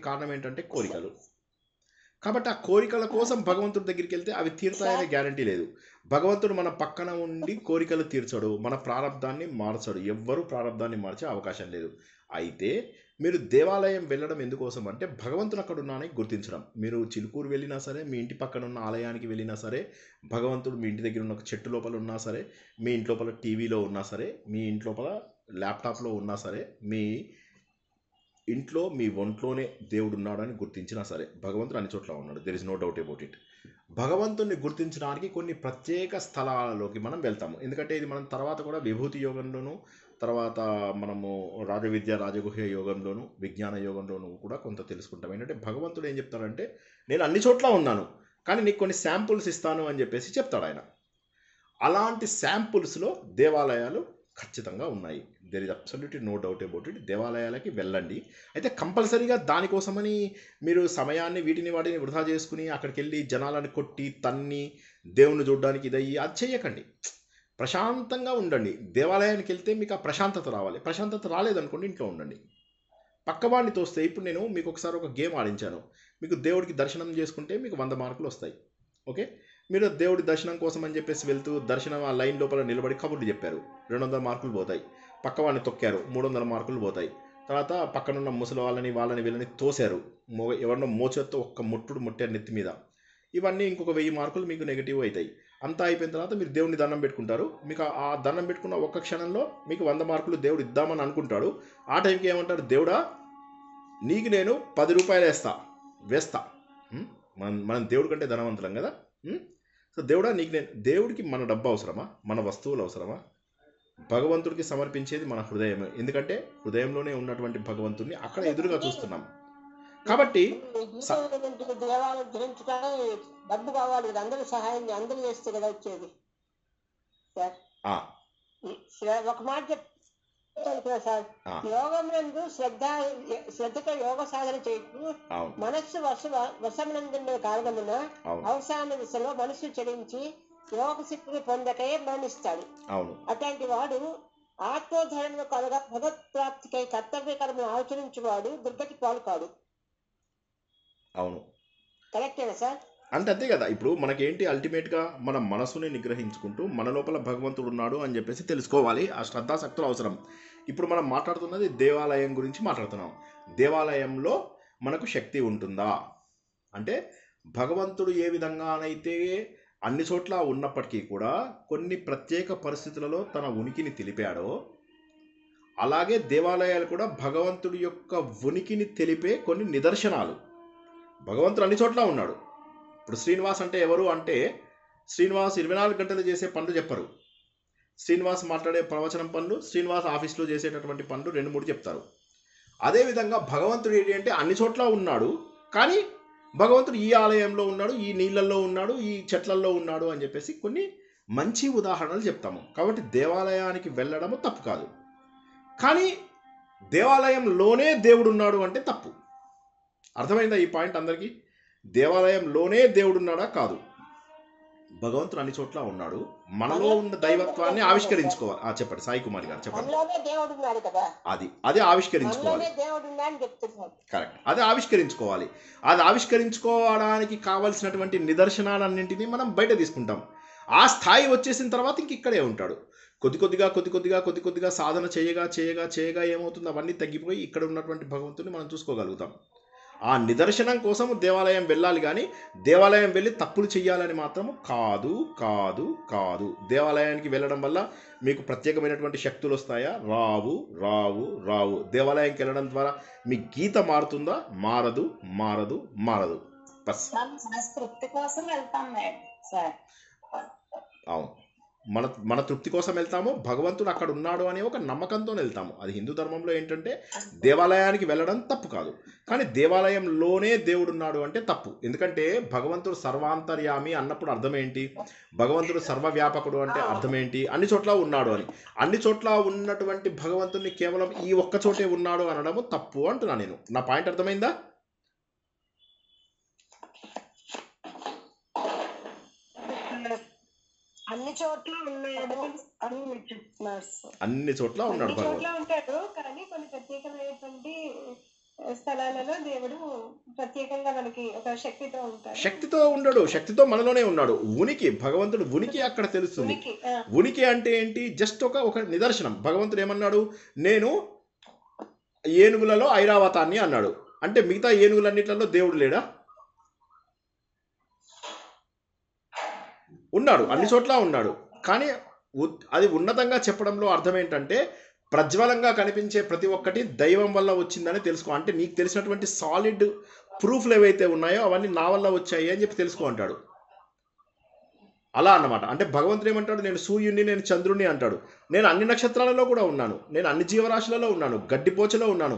Speaker 1: కారణం ఏంటంటే కోరికలు. కాబట్టి ఆ కోరికల కోసం భగవంతుడి దగ్గరికి వెళ్తే అవి తీరుతాయనే గ్యారంటీ లేదు. భగవంతుడు మన పక్కన ఉండి కోరికలు తీర్చడు, మన ప్రారంధాన్ని మార్చడు. ఎవ్వరూ ప్రారంధాన్ని మార్చే అవకాశం లేదు. అయితే మీరు దేవాలయం వెళ్ళడం ఎందుకోసం అంటే భగవంతుడు అక్కడ ఉన్నానని గుర్తించడం. మీరు చిలుకూరు వెళ్ళినా సరే, మీ ఇంటి పక్కన ఉన్న ఆలయానికి వెళ్ళినా సరే, భగవంతుడు మీ ఇంటి దగ్గర ఉన్న ఒక చెట్టు లోపల ఉన్నా సరే, మీ ఇంటి లోపల టీవీలో ఉన్నా సరే, మీ ఇంటి లోపల ల్యాప్టాప్లో ఉన్నా సరే, మీ ఇంట్లో మీ ఒంట్లోనే దేవుడు ఉన్నాడని గుర్తించినా సరే, భగవంతుడు అన్ని చోట్ల ఉన్నాడు. There is no doubt about it. భగవంతుడిని గుర్తించడానికి కొన్ని ప్రత్యేక స్థలాలలోకి మనం వెళ్తాము. ఎందుకంటే ఇది మనం తర్వాత కూడా విభూతి యోగంలోనూ, తర్వాత మనము రాజవిద్య రాజగుహ్య యోగంలోను, విజ్ఞాన యోగంలోనూ కూడా కొంత తెలుసుకుంటాం. ఏంటంటే భగవంతుడు ఏం చెప్తాడంటే, నేను అన్ని చోట్ల ఉన్నాను కానీ నీకు కొన్ని శాంపుల్స్ ఇస్తాను అని చెప్పేసి చెప్తాడు ఆయన. అలాంటి శాంపుల్స్లో దేవాలయాలు ఖచ్చితంగా ఉన్నాయి. There is absolutely no doubt about it. దేవాలయాలకి వెళ్ళండి. అయితే కంపల్సరీగా దానికోసమని మీరు సమయాన్ని వాటిని వృధా చేసుకుని అక్కడికి వెళ్ళి జనాలను కొట్టి తన్ని దేవుణ్ణి చూడడానికి ఇదయ్యి అది చెయ్యకండి. ప్రశాంతంగా ఉండండి. దేవాలయానికి వెళ్తే మీకు ఆ ప్రశాంతత రావాలి. ప్రశాంతత రాలేదనుకోండి, ఇంట్లో ఉండండి. పక్కవాడిని తోస్తే, ఇప్పుడు నేను మీకు ఒకసారి ఒక గేమ్ ఆడించాను. మీకు దేవుడికి దర్శనం చేసుకుంటే మీకు 100 మార్కులు వస్తాయి. ఓకే, మీరు దేవుడి దర్శనం కోసం అని చెప్పేసి వెళ్తూ దర్శనం ఆ లైన్ లోపల నిలబడి కబుర్లు చెప్పారు, 200 మార్కులు పోతాయి. పక్కవాడిని తొక్కారు, 300 మార్కులు పోతాయి. తర్వాత పక్కనున్న ముసలి వాళ్ళని వీళ్ళని తోశారు, ఎవరినో మోచేత్తో ఒక్క ముట్టారు నెత్తి మీద, ఇవన్నీ ఇంకొక 1000 మార్కులు మీకు నెగిటివ్ అవుతాయి. అంతా అయిపోయిన తర్వాత మీరు దేవుడిని దండం పెట్టుకుంటారు. మీకు ఆ దండం పెట్టుకున్న ఒక్క క్షణంలో మీకు 100 మార్కులు దేవుడు ఇద్దామని అనుకుంటాడు. ఆ టైంకి ఏమంటాడు, దేవుడా నీకు నేను 10 రూపాయలు వేస్తా. మనం దేవుడి కంటే ధనవంతులం కదా. సో దేవుడా నీకు నేను, దేవుడికి మన డబ్బు అవసరమా, మన వస్తువులు అవసరమా? భగవంతుడికి సమర్పించేది మన హృదయమే. ఎందుకంటే హృదయంలోనే ఉన్నటువంటి భగవంతుడిని అక్కడ ఎదురుగా చూస్తున్నాం. కాబట్టి
Speaker 2: దేవాలయం ధరించడానికి డబ్బు కావాలి కదా, అందరూ సహాయం అందరూ చేస్తే కదా వచ్చేది. ఒక మాట చెప్తాను కదా సార్, యోగం నందు శ్రద్ధతో యోగ సాధన చేయకు, మనస్సు వశమునందున్న కారణమున అవసాన దిశలో మనస్సు చెలించి యోగ శక్తిని పొందకే మరణిస్తాడు. అట్లాంటి వాడు ఆత్మోద్ధరణకు కలగా భగవత్ప్రాప్తికై కర్తవ్య కర్మను ఆచరించేవాడు దుర్గతి పాలు కాడు.
Speaker 1: అవును,
Speaker 2: కరెక్టేనా సార్?
Speaker 1: అంటే అంతే కదా. ఇప్పుడు మనకేంటి, అల్టిమేట్గా మన మనసుని నిగ్రహించుకుంటూ మన లోపల భగవంతుడు ఉన్నాడు అని చెప్పేసి తెలుసుకోవాలి. ఆ శ్రద్ధాశక్తులు అవసరం. ఇప్పుడు మనం మాట్లాడుతున్నది దేవాలయం గురించి మాట్లాడుతున్నాం. దేవాలయంలో మనకు శక్తి ఉంటుందా అంటే, భగవంతుడు ఏ విధంగానైతే అన్ని చోట్ల ఉన్నప్పటికీ కూడా కొన్ని ప్రత్యేక పరిస్థితులలో తన ఉనికిని తెలిపాడో, అలాగే దేవాలయాలు కూడా భగవంతుడి యొక్క ఉనికిని తెలిపే కొన్ని నిదర్శనాలు. భగవంతుడు అన్ని చోట్ల ఉన్నాడు. ఇప్పుడు శ్రీనివాస్ అంటే ఎవరు అంటే, శ్రీనివాస్ 24 గంటలు చేసే పనులు చెప్పరు. శ్రీనివాస్ మాట్లాడే ప్రవచనం పనులు, శ్రీనివాస్ ఆఫీస్లో చేసేటటువంటి పనులు 2-3 చెప్తారు. అదేవిధంగా భగవంతుడు ఏంటి అంటే అన్ని చోట్ల ఉన్నాడు, కానీ భగవంతుడు ఈ ఆలయంలో ఉన్నాడు, ఈ నీళ్ళల్లో ఉన్నాడు, ఈ చెట్లల్లో ఉన్నాడు అని చెప్పేసి కొన్ని మంచి ఉదాహరణలు చెప్తాము. కాబట్టి దేవాలయానికి వెళ్ళడము తప్పు కాదు, కానీ దేవాలయంలోనే దేవుడు ఉన్నాడు అంటే తప్పు. అర్థమైందా ఈ పాయింట్ అందరికీ? దేవాలయంలోనే దేవుడు ఉన్నాడా? కాదు. భగవంతుడు అన్ని చోట్ల ఉన్నాడు. మనలో ఉన్న దైవత్వాన్ని ఆవిష్కరించుకోవాలి. చెప్పండి సాయి కుమారి గారు, చెప్పండి.
Speaker 2: మనలోనే దేవుడు ఉన్నాడు కదా,
Speaker 1: అది ఆవిష్కరించుకోవాలి.
Speaker 2: మనలోనే దేవుడు ఉన్నాడు అని చెప్తున్నాడు.
Speaker 1: కరెక్ట్. అది ఆవిష్కరించుకోవాలి. అది ఆవిష్కరించుకోవడానికి కావలసినటువంటి నిదర్శనాలన్నింటినీ మనం బయట తీసుకుంటాం. ఆ స్థాయి వచ్చేసిన తర్వాత ఇంక ఇక్కడే ఉంటాడు. కొద్ది కొద్దిగా సాధన చేయగా ఏమవుతుంది, అవన్నీ తగ్గిపోయి ఇక్కడ ఉన్నటువంటి భగవంతుని మనం చూసుకోగలుగుతాం. ఆ నిదర్శనం కోసం దేవాలయం వెళ్ళాలి, కానీ దేవాలయం వెళ్ళి తప్పులు చేయాలని మాత్రము కాదు. దేవాలయానికి వెళ్ళడం వల్ల మీకు ప్రత్యేకమైనటువంటి శక్తులు వస్తాయా? రావు. దేవాలయానికి వెళ్ళడం ద్వారా మీ గీత మారుతుందా? మారదు. బస్.
Speaker 6: తృప్తి కోసం వెళ్తాం సార్.
Speaker 1: అవును, మన తృప్తి కోసం వెళ్తాము. భగవంతుడు అక్కడ ఉన్నాడు అనే ఒక నమ్మకంతో వెళ్తాము. అది హిందూ ధర్మంలో ఏంటంటే దేవాలయానికి వెళ్ళడం తప్పు కాదు, కానీ దేవాలయంలోనే దేవుడు ఉన్నాడు అంటే తప్పు. ఎందుకంటే భగవంతుడు సర్వాంతర్యామి అన్నప్పుడు అర్థం ఏంటి? భగవంతుడు సర్వవ్యాపకుడు అంటే అర్థం ఏంటి? అన్ని చోట్ల ఉన్నాడు అని. అన్ని చోట్ల ఉన్నటువంటి భగవంతుడిని కేవలం ఈ ఒక్క చోటే ఉన్నాడు అనడము తప్పు అంటున్నా నేను. నా పాయింట్ అర్థమైందా?
Speaker 8: అన్ని చోట్ల ఉన్నాడు అని మీరు చెప్తున్నారు.
Speaker 1: అన్ని చోట్ల ఉన్నాడు భగవంతుడు.
Speaker 8: ఉంటాడు, కానీ కొన్ని ప్రత్యేకమైనటువంటి స్థలాలలో దేవుడు ప్రత్యేకంగా మనకి ఒక శక్తితో ఉంటాడు.
Speaker 1: శక్తితో ఉండడు, శక్తితో మనలోనే ఉన్నాడు. ఉనికి, భగవంతుడు ఉనికి అక్కడ తెలుస్తుంది. ఉనికి అంటే ఏంటి? జస్ట్ ఒక నిదర్శనం. భగవంతుడు ఏమన్నాడు? నేను ఏనుగులలో ఐరావతాన్ని అన్నాడు. అంటే మిగతా ఏనుగులన్నిట్లలో దేవుడు లేడా? ఉన్నాడు, అన్ని చోట్ల ఉన్నాడు. కానీ అది ఉన్నతంగా చెప్పడంలో అర్థం ఏంటంటే ప్రజ్వలంగా కనిపించే ప్రతి ఒక్కటి దైవం వల్ల వచ్చిందని తెలుసుకో. అంటే నీకు తెలిసినటువంటి సాలిడ్ ప్రూఫ్లు ఏవైతే ఉన్నాయో అవన్నీ నా వల్ల వచ్చాయి అని చెప్పి తెలుసుకో అంటాడు. అలా అన్నమాట. అంటే భగవంతుడు ఏమంటాడు? నేను సూర్యుడిని, నేను చంద్రుడిని అంటాడు. నేను అన్ని నక్షత్రాలలో కూడా ఉన్నాను, నేను అన్ని జీవరాశులలో ఉన్నాను, గడ్డిపోచలో ఉన్నాను.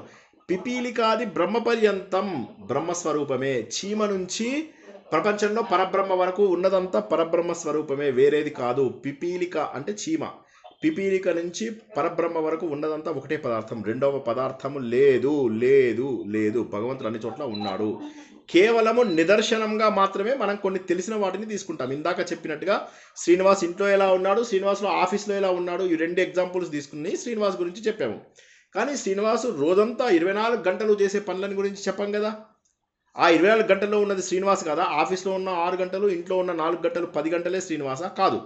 Speaker 1: పిపీలికాది బ్రహ్మపర్యంతం బ్రహ్మస్వరూపమే. చీమ నుంచి ప్రపంచంలో పరబ్రహ్మ వరకు ఉన్నదంతా పరబ్రహ్మ స్వరూపమే, వేరేది కాదు. పిపీలిక అంటే చీమ, పిపీలిక నుంచి పరబ్రహ్మ వరకు ఉన్నదంతా ఒకటే పదార్థం, రెండవ పదార్థము లేదు. భగవంతుడు అన్ని చోట్ల ఉన్నాడు. కేవలము నిదర్శనంగా మాత్రమే మనం కొన్ని తెలిసిన వాటిని తీసుకుంటాం. ఇందాక చెప్పినట్టుగా శ్రీనివాస్ ఇంట్లో ఎలా ఉన్నాడు, శ్రీనివాస్లో ఆఫీస్లో ఎలా ఉన్నాడు, ఈ 2 ఎగ్జాంపుల్స్ తీసుకుని శ్రీనివాస్ గురించి చెప్పాము. కానీ శ్రీనివాసు రోజంతా 24 గంటలు చేసే పనులని గురించి చెప్పాం కదా. ఆ 24 గంటల్లో ఉన్నది శ్రీనివాస్ కదా? ఆఫీస్లో ఉన్న 6 గంటలు, ఇంట్లో ఉన్న 4 గంటలు, 10 గంటలే శ్రీనివాసా? కాదు.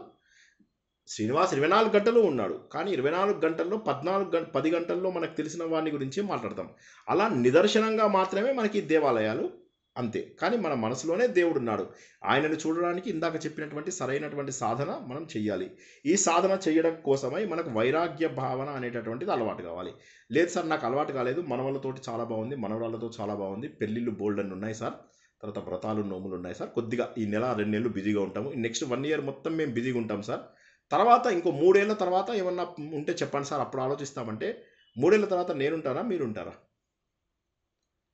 Speaker 1: శ్రీనివాస్ 24 గంటలు ఉన్నాడు, కానీ 24 గంటల్లో 10 గంటల్లో మనకు తెలిసిన వాడిని గురించి మాట్లాడతాం. అలా నిదర్శనంగా మాత్రమే మనకి దేవాలయాలు, అంతే. కానీ మన మనసులోనే దేవుడు ఉన్నాడు. ఆయనను చూడడానికి ఇందాక చెప్పినటువంటి సరైనటువంటి సాధన మనం చెయ్యాలి. ఈ సాధన చేయడం కోసమై మనకు వైరాగ్య భావన అనేటటువంటిది అలవాటు కావాలి. లేదు సార్ నాకు అలవాటు కాలేదు, మనవలతోటి చాలా బాగుంది, మనవరాలతో చాలా బాగుంది, పెళ్ళిళ్ళు బోల్డ్ అని ఉన్నాయి సార్, తర్వాత వ్రతాలు నోములు ఉన్నాయి సార్, కొద్దిగా ఈ నెల 2 నెలలు బిజీగా ఉంటాము, నెక్స్ట్ 1 ఇయర్ మొత్తం మేము బిజీగా ఉంటాం సార్, తర్వాత ఇంకో 3 ఏళ్ళ తర్వాత ఏమన్నా ఉంటే చెప్పండి సార్, అప్పుడు ఆలోచిస్తామంటే 3 ఏళ్ళ తర్వాత నేనుంటారా, మీరుంటారా?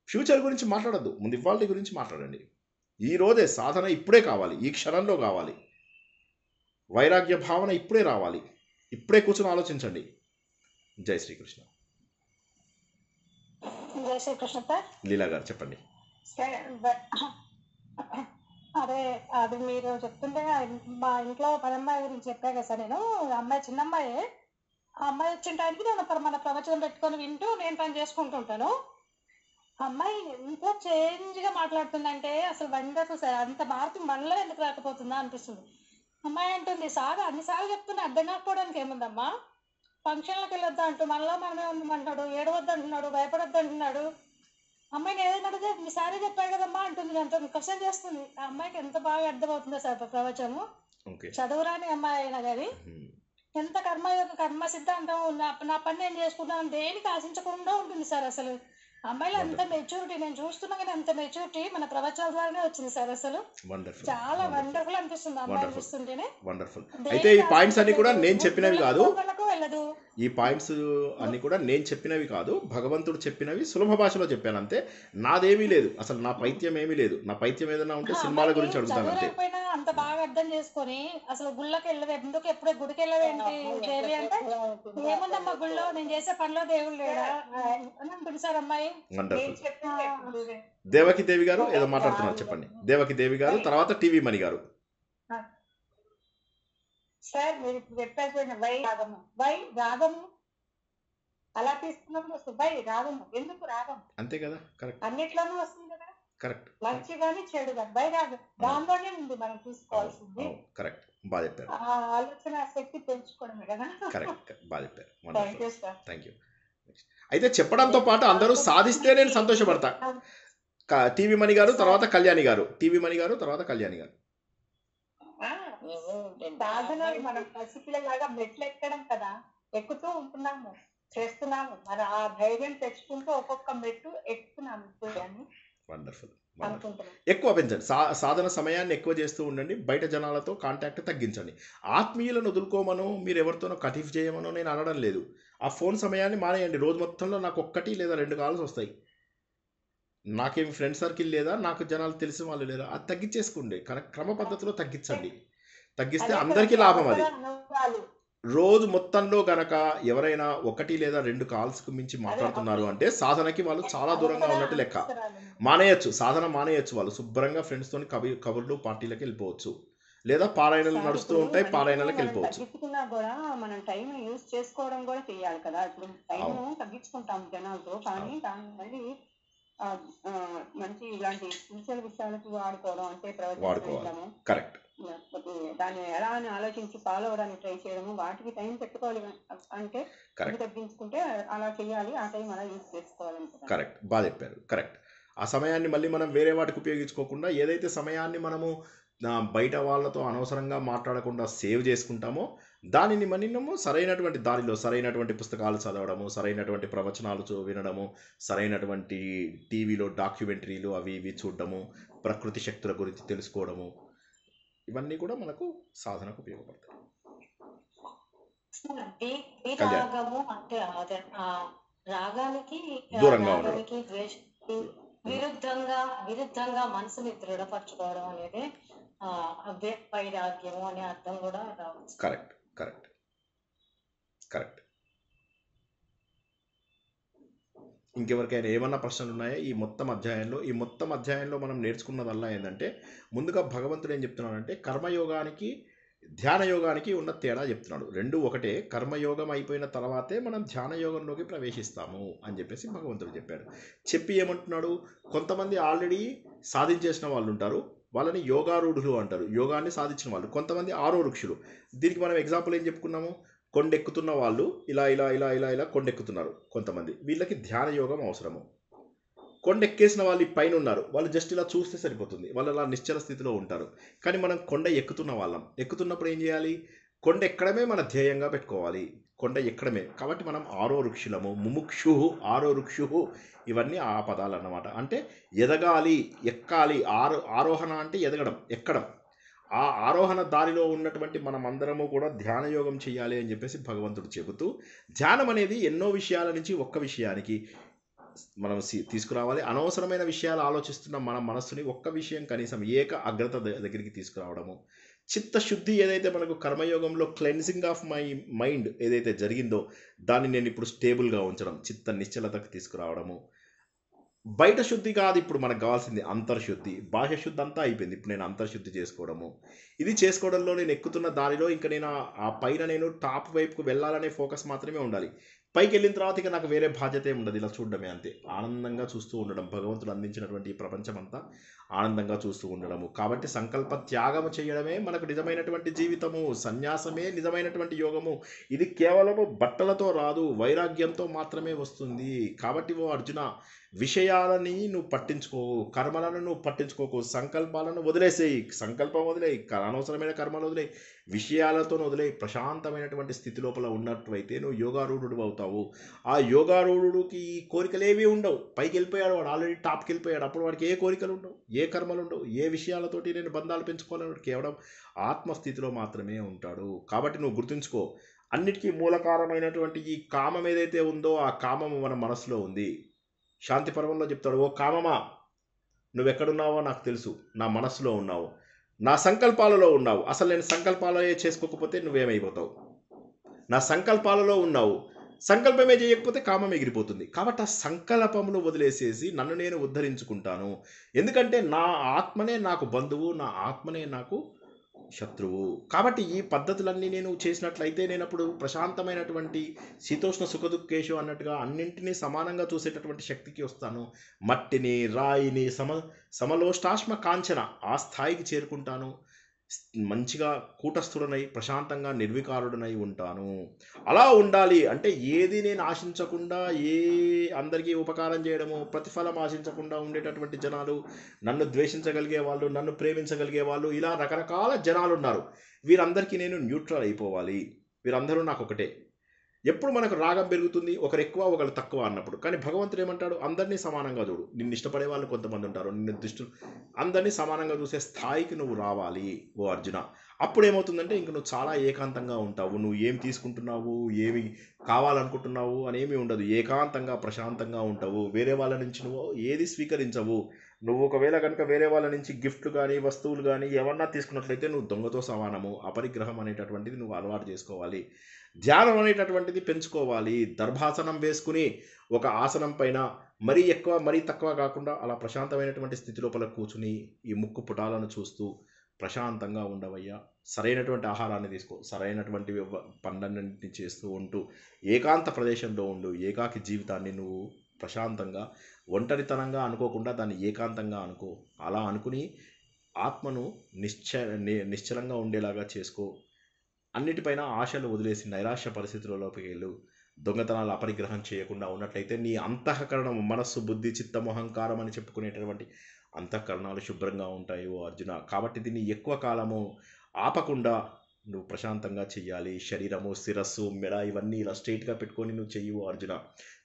Speaker 1: ఫ్యూచర్ గురించి మాట్లాడద్దు, ముందు ఇవాళ గురించి మాట్లాడండి. ఈ రోజే సాధన ఇప్పుడే కావాలి, ఈ క్షణంలో కావాలి. వైరాగ్య భావన ఇప్పుడే రావాలి, ఇప్పుడే కూర్చొని ఆలోచించండి. జై శ్రీకృష్ణ.
Speaker 8: జై శ్రీకృష్ణ సార్.
Speaker 1: లీలా గారు చెప్పండి.
Speaker 8: అదే అది మీరు చెప్తుంటే మా ఇంట్లో పనమ్మాయి గురించి చెప్పా కదా సార్. నేను అమ్మాయి చిన్న అమ్మాయి, ఆ అమ్మాయి వచ్చిన టైంకి నేను మన ప్రవచనం పెట్టుకొని వింటూ నేను పని చేసుకుంటుంటాను. అమ్మాయి ఎంత చేంజ్ గా మాట్లాడుతుందంటే అసలు వండర్ఫుల్ సార్. అంత మార్పు మనలో ఎందుకు రాకపోతుందా అనిపిస్తుంది. అమ్మాయి అంటుంది, సార్ అన్నిసార్లు చెప్తున్నా అర్థం కాకపోవడానికి ఏముందమ్మా, ఫంక్షన్లకు వెళ్ళొద్దు అంటూ మనలో మనమే ఉందమంటాడు, ఏడవద్దు అంటున్నాడు, భయపడొద్దు అంటున్నాడు. అమ్మాయిని ఏదైనా అడిగితే మీ సారే చెప్పాడు కదమ్మా అంటుంది, అంత క్వశ్చన్ చేస్తుంది. ఆ అమ్మాయికి ఎంత బాగా అర్థమవుతుందో సార్ ప్రవచనము. చదువురాని అమ్మాయి అయినా కానీ ఎంత కర్మ సిద్ధాంతం నా పని నేను చేసుకుంటాను దేనికి ఆశించకుండా ఉంటుంది సార్. అసలు
Speaker 10: అమ్మాయిలు అంత మెచ్యూరిటీ నేను చూస్తున్నా కానీ అంత మెచ్యూరిటీ మన ప్రవచనాల ద్వారానే వచ్చింది సార్. అసలు
Speaker 1: వండర్ఫుల్
Speaker 10: చాలా వండర్ఫుల్ అనిపిస్తుంది అమ్మాయిలు
Speaker 1: వండర్ఫుల్
Speaker 10: చూస్తుంటేనే.
Speaker 1: వండర్ఫుల్. అయితే
Speaker 10: దేనికి
Speaker 1: ఈ పాయింట్స్ అన్ని కూడా
Speaker 10: ఆశపడలేదు,
Speaker 1: నేను చెప్పినవి కాదు,
Speaker 10: గుళ్ళకు వెళ్ళదు.
Speaker 1: ఈ పాయింట్స్ అన్ని కూడా నేను చెప్పినవి కాదు, భగవంతుడు చెప్పినవి సులభ భాషలో చెప్పాను అంతే. నాదేమీ లేదు, అసలు నా పైత్యం ఏమీ లేదు. నా పైత్యం ఏదైనా ఉంటే సినిమాల గురించి అడుగుతాను అంతే.
Speaker 10: చదువులేకపోయినా అంత బాగా అర్థం చేసుకొని అసలు గుళ్ళకి వెళ్ళదు, ఎందుకు ఎప్పుడే గుడికి వెళ్ళవేంటి దేవి అంటే, ఏముందమ్మా గుళ్ళో నేను చేసే పనిలో దేవుడు లేడా అని అంటుంది సార్ అమ్మాయి.
Speaker 1: వండర్ఫుల్. దేవకి దేవి గారు ఏదో మాట్లాడుతున్నారు, చెప్పండి. దేవకి దేవి గారు, తర్వాత టీవీ మణి గారు.
Speaker 2: సార్ మీరు ఇప్పుడు చెప్పారు వై రాగము అలా తీసుకున్నప్పుడు వస్తుంది. వై రాగము, ఎందుకు రాగం
Speaker 1: అంతే కదా, కరెక్ట్
Speaker 2: అన్నిట్లోనూ వస్తుంది కదా,
Speaker 1: కరెక్ట్.
Speaker 2: మంచి కానీ చెడు కానీ వై రాగం దాంట్లోనే ఉంది మనం చూసుకోవాల్సింది.
Speaker 1: కరెక్ట్, బాగా చెప్పారు.
Speaker 2: ఆ ఆలోచన శక్తి పెంచుకోవడమే కదా.
Speaker 1: కరెక్ట్, బాగా చెప్పారు.
Speaker 2: Thank you sir.
Speaker 1: Thank you. అయితే చెప్పడంతో పాటు అందరూ సాధిస్తే నేను సంతోషపడతా. టీవీ మణి గారు, తర్వాత కళ్యాణి గారు. టీవీ మణి గారు, తర్వాత కళ్యాణి గారు.
Speaker 2: సాధన మనం పసిపిల్లలాగా మెట్లు ఎక్కడం కదా, ఎక్కుతూ ఉంటున్నాము, చేస్తున్నాము, మరి ఆ ధైర్యం తెచ్చుకుంటూ ఒక్కొక్క మెట్టు ఎక్కుతున్నాము అని
Speaker 1: వండర్ఫుల్.
Speaker 2: అనుకుంటున్నాం.
Speaker 1: ఎక్కువ పెంచండి, సాధన సమయాన్ని ఎక్కువ చేస్తూ ఉండండి. బయట జనాలతో కాంటాక్ట్ తగ్గించండి. ఆత్మీయులను వదులుకోమనో మీరు ఎవరితోనో కటిఫ్ చేయమనో నేను అనడం లేదు. ఆ ఫోన్ సమయాన్ని మానేయండి. రోజు మొత్తంలో నాకు 1 లేదా 2 కాల్స్ వస్తాయి. నాకేమి ఫ్రెండ్ సర్కిల్ లేదా, నాకు జనాలు తెలిసిన వాళ్ళు లేదా, అది తగ్గించేసుకోండి. క్రమ పద్ధతిలో తగ్గించండి. తగ్గిస్తే అందరికీ లాభం. అది రోజు మొత్తంలో గనక ఎవరైనా 1 లేదా 2 కాల్స్కు మించి మాట్లాడుతున్నారు అంటే సాధనకి వాళ్ళు చాలా దూరంగా ఉన్నట్టు లెక్క. మానేయచ్చు, సాధన మానేయచ్చు. వాళ్ళు శుభ్రంగా ఫ్రెండ్స్తో కబుర్లు పార్టీలకు వెళ్ళిపోవచ్చు, లేదా పారాయణలు నడుస్తూ ఉంటాయి, పారాయణలకు వెళ్ళిపోవచ్చు.
Speaker 2: తగ్గించుకున్నా కూడా మనం టైం యూజ్ చేసుకోవడం కూడా చేయాలి కదా. ఇప్పుడు టైం తగ్గించుకుంటాం జనాలతో, కానీ దాన్ని మళ్ళీ మంచి ఇలాంటి స్పిరిచువల్ విషయాలకు వాడుకోవడం, అంటే ప్రవచనం,
Speaker 1: కరెక్ట్,
Speaker 2: దాన్ని ఎలా అని ఆలోచించి ఫాలో అవడానికి ట్రై చేయడము, వాటికి టైం పెట్టుకోవాలి. అంటే తగ్గించుకుంటే అలా చేయాలి, ఆ టైం అలా యూజ్ చేసుకోవాలనుకుంటున్నాను.
Speaker 1: కరెక్ట్, బాగా చెప్పారు. కరెక్ట్. ఆ సమయాన్ని మళ్ళీ మనం వేరే వాటికి ఉపయోగించుకోకుండా, ఏదైతే సమయాన్ని మనము బయట వాళ్ళతో అనవసరంగా మాట్లాడకుండా సేవ్ చేసుకుంటామో దానిని మనము సరైనటువంటి దారిలో, సరైనటువంటి పుస్తకాలు చదవడము, సరైనటువంటి ప్రవచనాలు వినడము, సరైనటువంటి టీవీలో డాక్యుమెంటరీలు అవి ఇవి చూడడము, ప్రకృతి శక్తుల గురించి తెలుసుకోవడము, ఇవన్నీ కూడా మనకు సాధనకు ఉపయోగపడతాయి.
Speaker 6: రాగము అంటే రాగానికి
Speaker 1: దూరంగా
Speaker 6: విరుద్ధంగా మనసుని దృఢపరచుకోవడం అనేది వైరాగ్యము అనే అర్థం కూడా రావచ్చు.
Speaker 1: Correct, correct, correct. ఇంకెవరికైనా ఏమన్నా ప్రశ్నలు ఉన్నాయా ఈ మొత్తం అధ్యాయంలో? ఈ మొత్తం అధ్యాయంలో మనం నేర్చుకున్నదల్లా ఏంటంటే, ముందుగా భగవంతుడు ఏం చెప్తున్నాడంటే కర్మయోగానికి ధ్యాన యోగానికి ఉన్న తేడా చెప్తున్నాడు. 2 ఒకటే. కర్మయోగం అయిపోయిన తర్వాతే మనం ధ్యాన యోగంలోకి ప్రవేశిస్తాము అని చెప్పేసి భగవంతుడు చెప్పాడు. చెప్పి ఏమంటున్నాడు, కొంతమంది ఆల్రెడీ సాధించేసిన వాళ్ళు ఉంటారు, వాళ్ళని యోగారూఢులు అంటారు, యోగాన్ని సాధించిన వాళ్ళు. కొంతమంది ఆరోరుక్షులు. దీనికి మనం ఎగ్జాంపుల్ ఏం చెప్పుకున్నాము, కొండెక్కుతున్న వాళ్ళు ఇలా ఇలా ఇలా ఇలా ఇలా కొండెక్కుతున్నారు కొంతమంది, వీళ్ళకి ధ్యాన యోగం అవసరము. కొండెక్కేసిన వాళ్ళు పైన ఉన్నారు, వాళ్ళు జస్ట్ ఇలా చూస్తే సరిపోతుంది, వాళ్ళు అలా నిశ్చల స్థితిలో ఉంటారు. కానీ మనం కొండ ఎక్కుతున్న వాళ్ళం, ఎక్కుతున్నప్పుడు ఏం చేయాలి, కొండ ఎక్కడమే మన ధ్యేయంగా పెట్టుకోవాలి, కొండ ఎక్కడమే. కాబట్టి మనం ఆరోరుక్షులము, ముముక్షు, ఆరోరుక్షు, ఇవన్నీ ఆ పదాలు అన్నమాట. అంటే ఎదగాలి, ఎక్కాలి. ఆరోహణ అంటే ఎదగడం, ఎక్కడం. ఆ ఆరోహణ దారిలో ఉన్నటువంటి మనమందరము కూడా ధ్యాన యోగం చేయాలి అని చెప్పేసి భగవంతుడు చెబుతూ, ధ్యానం అనేది ఎన్నో విషయాల నుంచి ఒక్క విషయానికి మనం తీసుకురావాలి. అనవసరమైన విషయాలు ఆలోచిస్తున్న మన మనస్సుని ఒక్క విషయం కనీసం ఏక అగ్రత దగ్గరికి తీసుకురావడము. చిత్తశుద్ధి ఏదైతే మనకు కర్మయోగంలో క్లెన్సింగ్ ఆఫ్ మై మైండ్ ఏదైతే జరిగిందో దాన్ని నేను ఇప్పుడు స్టేబుల్గా ఉంచడం, చిత్త నిశ్చలతకు తీసుకురావడము. బయట శుద్ధి కాదు ఇప్పుడు మనకు కావాల్సింది, అంతర్శుద్ధి. బాహ్య శుద్ధి అంతా అయిపోయింది, ఇప్పుడు నేను అంతర్శుద్ధి చేసుకోవడము. ఇది చేసుకోవడంలో నేను ఎక్కుతున్న దారిలో ఇంకా నేను ఆ పైన నేను టాప్ వైపుకు వెళ్ళాలనే ఫోకస్ మాత్రమే ఉండాలి. పైకి వెళ్ళిన తర్వాత ఇక నాకు వేరే బాధ్యత ఉండదు, ఇలా చూడడమే అంతే. ఆనందంగా చూస్తూ ఉండడం, భగవంతుడు అందించినటువంటి ఈ ప్రపంచం అంతా ఆనందంగా చూస్తూ ఉండడము. కాబట్టి సంకల్ప త్యాగము చేయడమే మనకు నిజమైనటువంటి జీవితము, సన్యాసమే నిజమైనటువంటి యోగము. ఇది కేవలము బట్టలతో రాదు, వైరాగ్యంతో మాత్రమే వస్తుంది. కాబట్టి ఓ అర్జున, విషయాలని నువ్వు పట్టించుకోవు, కర్మలను నువ్వు పట్టించుకోకు, సంకల్పాలను వదిలేసేయి. సంకల్పం వదిలేయి, అనవసరమైన కర్మలు వదిలేయి, విషయాలతో వదిలేయి. ప్రశాంతమైనటువంటి స్థితి లోపల ఉన్నట్లయితే నువ్వు యోగారూఢుడు అవుతావు. అయిపోతావు. ఆ యోగారూఢుడికి ఈ కోరికలేవి ఉండవు. పైకి వెళ్ళిపోయాడు, వాడు ఆల్రెడీ టాప్కి వెళ్ళిపోయాడు. అప్పుడు వాడికి ఏ కోరికలు ఉండవు, ఏ కర్మలు ఉండవు, ఏ విషయాలతోటి నేను బంధాలు పెంచుకోవాలని కేవలం ఆత్మస్థితిలో మాత్రమే ఉంటాడు. కాబట్టి నువ్వు గుర్తుంచుకో, అన్నిటికీ మూల కారణమైనటువంటి ఈ కామం ఏదైతే ఉందో ఆ కామము మన మనసులో ఉంది. శాంతి పర్వంలో చెప్తాడు, ఓ కామమా నువ్వెక్కడున్నావో నాకు తెలుసు, నా మనసులో ఉన్నావు, నా సంకల్పాలలో ఉన్నావు. అసలు నేను సంకల్పాలే చేసుకోకపోతే నువ్వేమైపోతావు, నా సంకల్పాలలో ఉన్నావు. సంకల్పమే చేయకపోతే కామం ఎగిరిపోతుంది. కాబట్టి ఆ సంకల్పమును వదిలేసేసి నన్ను నేను ఉద్ధరించుకుంటాను. ఎందుకంటే నా ఆత్మనే నాకు బంధువు, నా ఆత్మనే నాకు శత్రువు. కాబట్టి ఈ పద్ధతులన్నీ నేను చేసినట్లయితే నేను అప్పుడు ప్రశాంతమైనటువంటి శీతోష్ణ సుఖదుఖేషు అన్నట్టుగా అన్నింటినీ సమానంగా చూసేటటువంటి శక్తికి వస్తాను. మట్టిని, రాయిని సమలోష్టాశ్మ కాంచన ఆ స్థాయికి చేరుకుంటాను. మంచిగా కూటస్థుడనై ప్రశాంతంగా నిర్వికారుడనై ఉంటాను. అలా ఉండాలి అంటే ఏది నేను ఆశించకుండా, అందరికీ ఉపకారం చేయడము, ప్రతిఫలం ఆశించకుండా ఉండేటటువంటి జనాలు, నన్ను ద్వేషించగలిగే వాళ్ళు, నన్ను ప్రేమించగలిగే వాళ్ళు, ఇలా రకరకాల జనాలు ఉన్నారు. వీరందరికీ నేను న్యూట్రల్ అయిపోవాలి. వీరందరూ నాకు ఒకటే. ఎప్పుడు మనకు రాగం పెరుగుతుంది, ఒకరు ఎక్కువ ఒకరు తక్కువ అన్నప్పుడు. కానీ భగవంతుడు ఏమంటాడు, అందరినీ సమానంగా చూడు. నిన్ను ఇష్టపడే వాళ్ళు కొంతమంది ఉంటారు, నిన్ను దుష్టులు, అందరినీ సమానంగా చూసే స్థాయికి నువ్వు రావాలి ఓ అర్జున. అప్పుడు ఏమవుతుందంటే ఇంక నువ్వు చాలా ఏకాంతంగా ఉంటావు. నువ్వు ఏం తీసుకుంటున్నావు, ఏమి కావాలనుకుంటున్నావు అనేమి ఉండదు. ఏకాంతంగా ప్రశాంతంగా ఉంటావు. వేరే వాళ్ళ నుంచి నువ్వు ఏది స్వీకరించవు. నువ్వు ఒకవేళ కనుక వేరే వాళ్ళ నుంచి గిఫ్ట్లు కానీ వస్తువులు కానీ ఏమన్నా తీసుకున్నట్లయితే నువ్వు దొంగతో సమానము. అపరిగ్రహం అనేటటువంటిది నువ్వు అలవాటు చేసుకోవాలి. ధ్యానం అనేటటువంటిది పెంచుకోవాలి. దర్భాసనం వేసుకుని ఒక ఆసనం పైన మరీ ఎక్కువ మరీ తక్కువ కాకుండా అలా ప్రశాంతమైనటువంటి స్థితి లోపల కూర్చుని ఈ ముక్కు పుటాలను చూస్తూ ప్రశాంతంగా ఉండవయ్యా. సరైనటువంటి ఆహారాన్ని తీసుకో, సరైనటువంటి పనులన్నింటినీ చేస్తూ ఉంటూ ఏకాంత ప్రదేశంలో ఉండు. ఏకాకి జీవితాన్ని నువ్వు ప్రశాంతంగా ఒంటరితనంగా అనుకోకుండా దాన్ని ఏకాంతంగా అనుకో. అలా అనుకుని ఆత్మను నిశ్చలంగా ఉండేలాగా చేసుకో. అన్నిటిపైన ఆశలు వదిలేసి నైరాశ్య పరిస్థితులలోకి వెళ్ళు. దొంగతనాలు అపరిగ్రహం చేయకుండా ఉన్నట్లయితే నీ అంతఃకరణం, మనస్సు, బుద్ధి, చిత్తం, అహంకారం అని చెప్పుకునేటటువంటి అంతఃకరణాలు శుభ్రంగా ఉంటాయి ఓ అర్జున. కాబట్టి దీన్ని ఎక్కువ కాలము ఆపకుండా నువ్వు ప్రశాంతంగా చెయ్యాలి. శరీరము, శిరస్సు, మెడ ఇవన్నీ ఇలా స్ట్రైట్గా పెట్టుకొని నువ్వు చెయ్యవు అర్జున.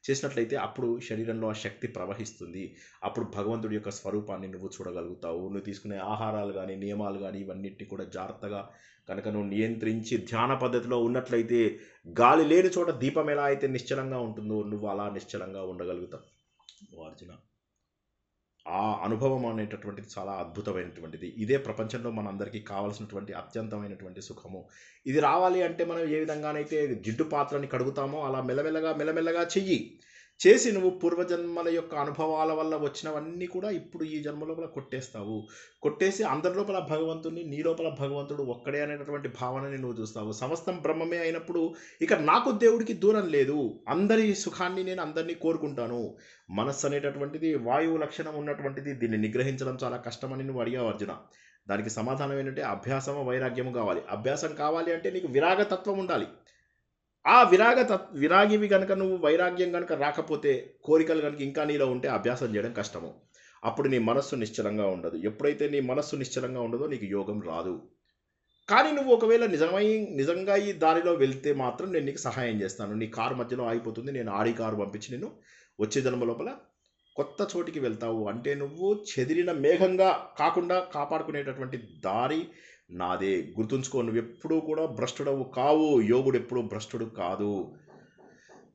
Speaker 1: చేసినట్లయితే అప్పుడు శరీరంలో ఆ శక్తి ప్రవహిస్తుంది. అప్పుడు భగవంతుడి యొక్క స్వరూపాన్ని నువ్వు చూడగలుగుతావు. నువ్వు తీసుకునే ఆహారాలు కానీ నియమాలు కానీ ఇవన్నిటిని కూడా జాగ్రత్తగా కనుక నువ్వు నియంత్రించి ధ్యాన పద్ధతిలో ఉన్నట్లయితే గాలి లేని చోట దీపం ఎలా అయితే నిశ్చలంగా ఉంటుందో నువ్వు అలా నిశ్చలంగా ఉండగలుగుతావు అర్జున. ఆ అనుభవం అనేటటువంటిది చాలా అద్భుతమైనటువంటిది. ఇదే ప్రపంచంలో మనందరికీ కావాల్సినటువంటి అత్యంతమైనటువంటి సుఖము. ఇది రావాలి అంటే మనం ఏ విధంగానైతే జిడ్డు పాత్రని కడుగుతామో అలా మెల్లమెల్లగా చేసి నువ్వు పూర్వజన్మల యొక్క అనుభవాల వల్ల వచ్చినవన్నీ కూడా ఇప్పుడు ఈ జన్మ లోపల కొట్టేసి అందరి లోపల భగవంతుడిని, నీ లోపల భగవంతుడు ఒక్కడే అనేటటువంటి భావనని నువ్వు చూస్తావు. సమస్తం బ్రహ్మమే అయినప్పుడు ఇక నాకు దేవుడికి దూరం లేదు. అందరి సుఖాన్ని నేను అందరినీ కోరుకుంటాను. మనస్సు అనేటటువంటిది వాయువు లక్షణం ఉన్నటువంటిది. దీన్ని నిగ్రహించడం చాలా కష్టమని నువ్వు అడిగావు అర్జున. దానికి సమాధానం ఏంటంటే అభ్యాసము, వైరాగ్యము కావాలి. అభ్యాసం కావాలి అంటే నీకు విరాగతత్వం ఉండాలి. ఆ విరాగివి కనుక నువ్వు వైరాగ్యం కనుక రాకపోతే, కోరికలు కనుక ఇంకా నీలో ఉంటే అభ్యాసం చేయడం కష్టము. అప్పుడు నీ మనస్సు నిశ్చలంగా ఉండదు. ఎప్పుడైతే నీ మనస్సు నిశ్చలంగా ఉండదో నీకు యోగం రాదు. కానీ నువ్వు ఒకవేళ నిజంగా ఈ దారిలో వెళ్తే మాత్రం నేను నీకు సహాయం చేస్తాను. నీ కారు మధ్యలో ఆగిపోతుంది, నేను ఆడి కారు పంపించి నేను వచ్చే జన్మ లోపల కొత్త చోటికి వెళ్తావు. అంటే నువ్వు చెదిరిన మేఘంగా కాకుండా కాపాడుకునేటటువంటి దారి నాదే. గుర్తుంచుకో, నువ్వు ఎప్పుడూ కూడా భ్రష్టుడవు కావు. యోగుడు ఎప్పుడూ భ్రష్టుడు కాదు.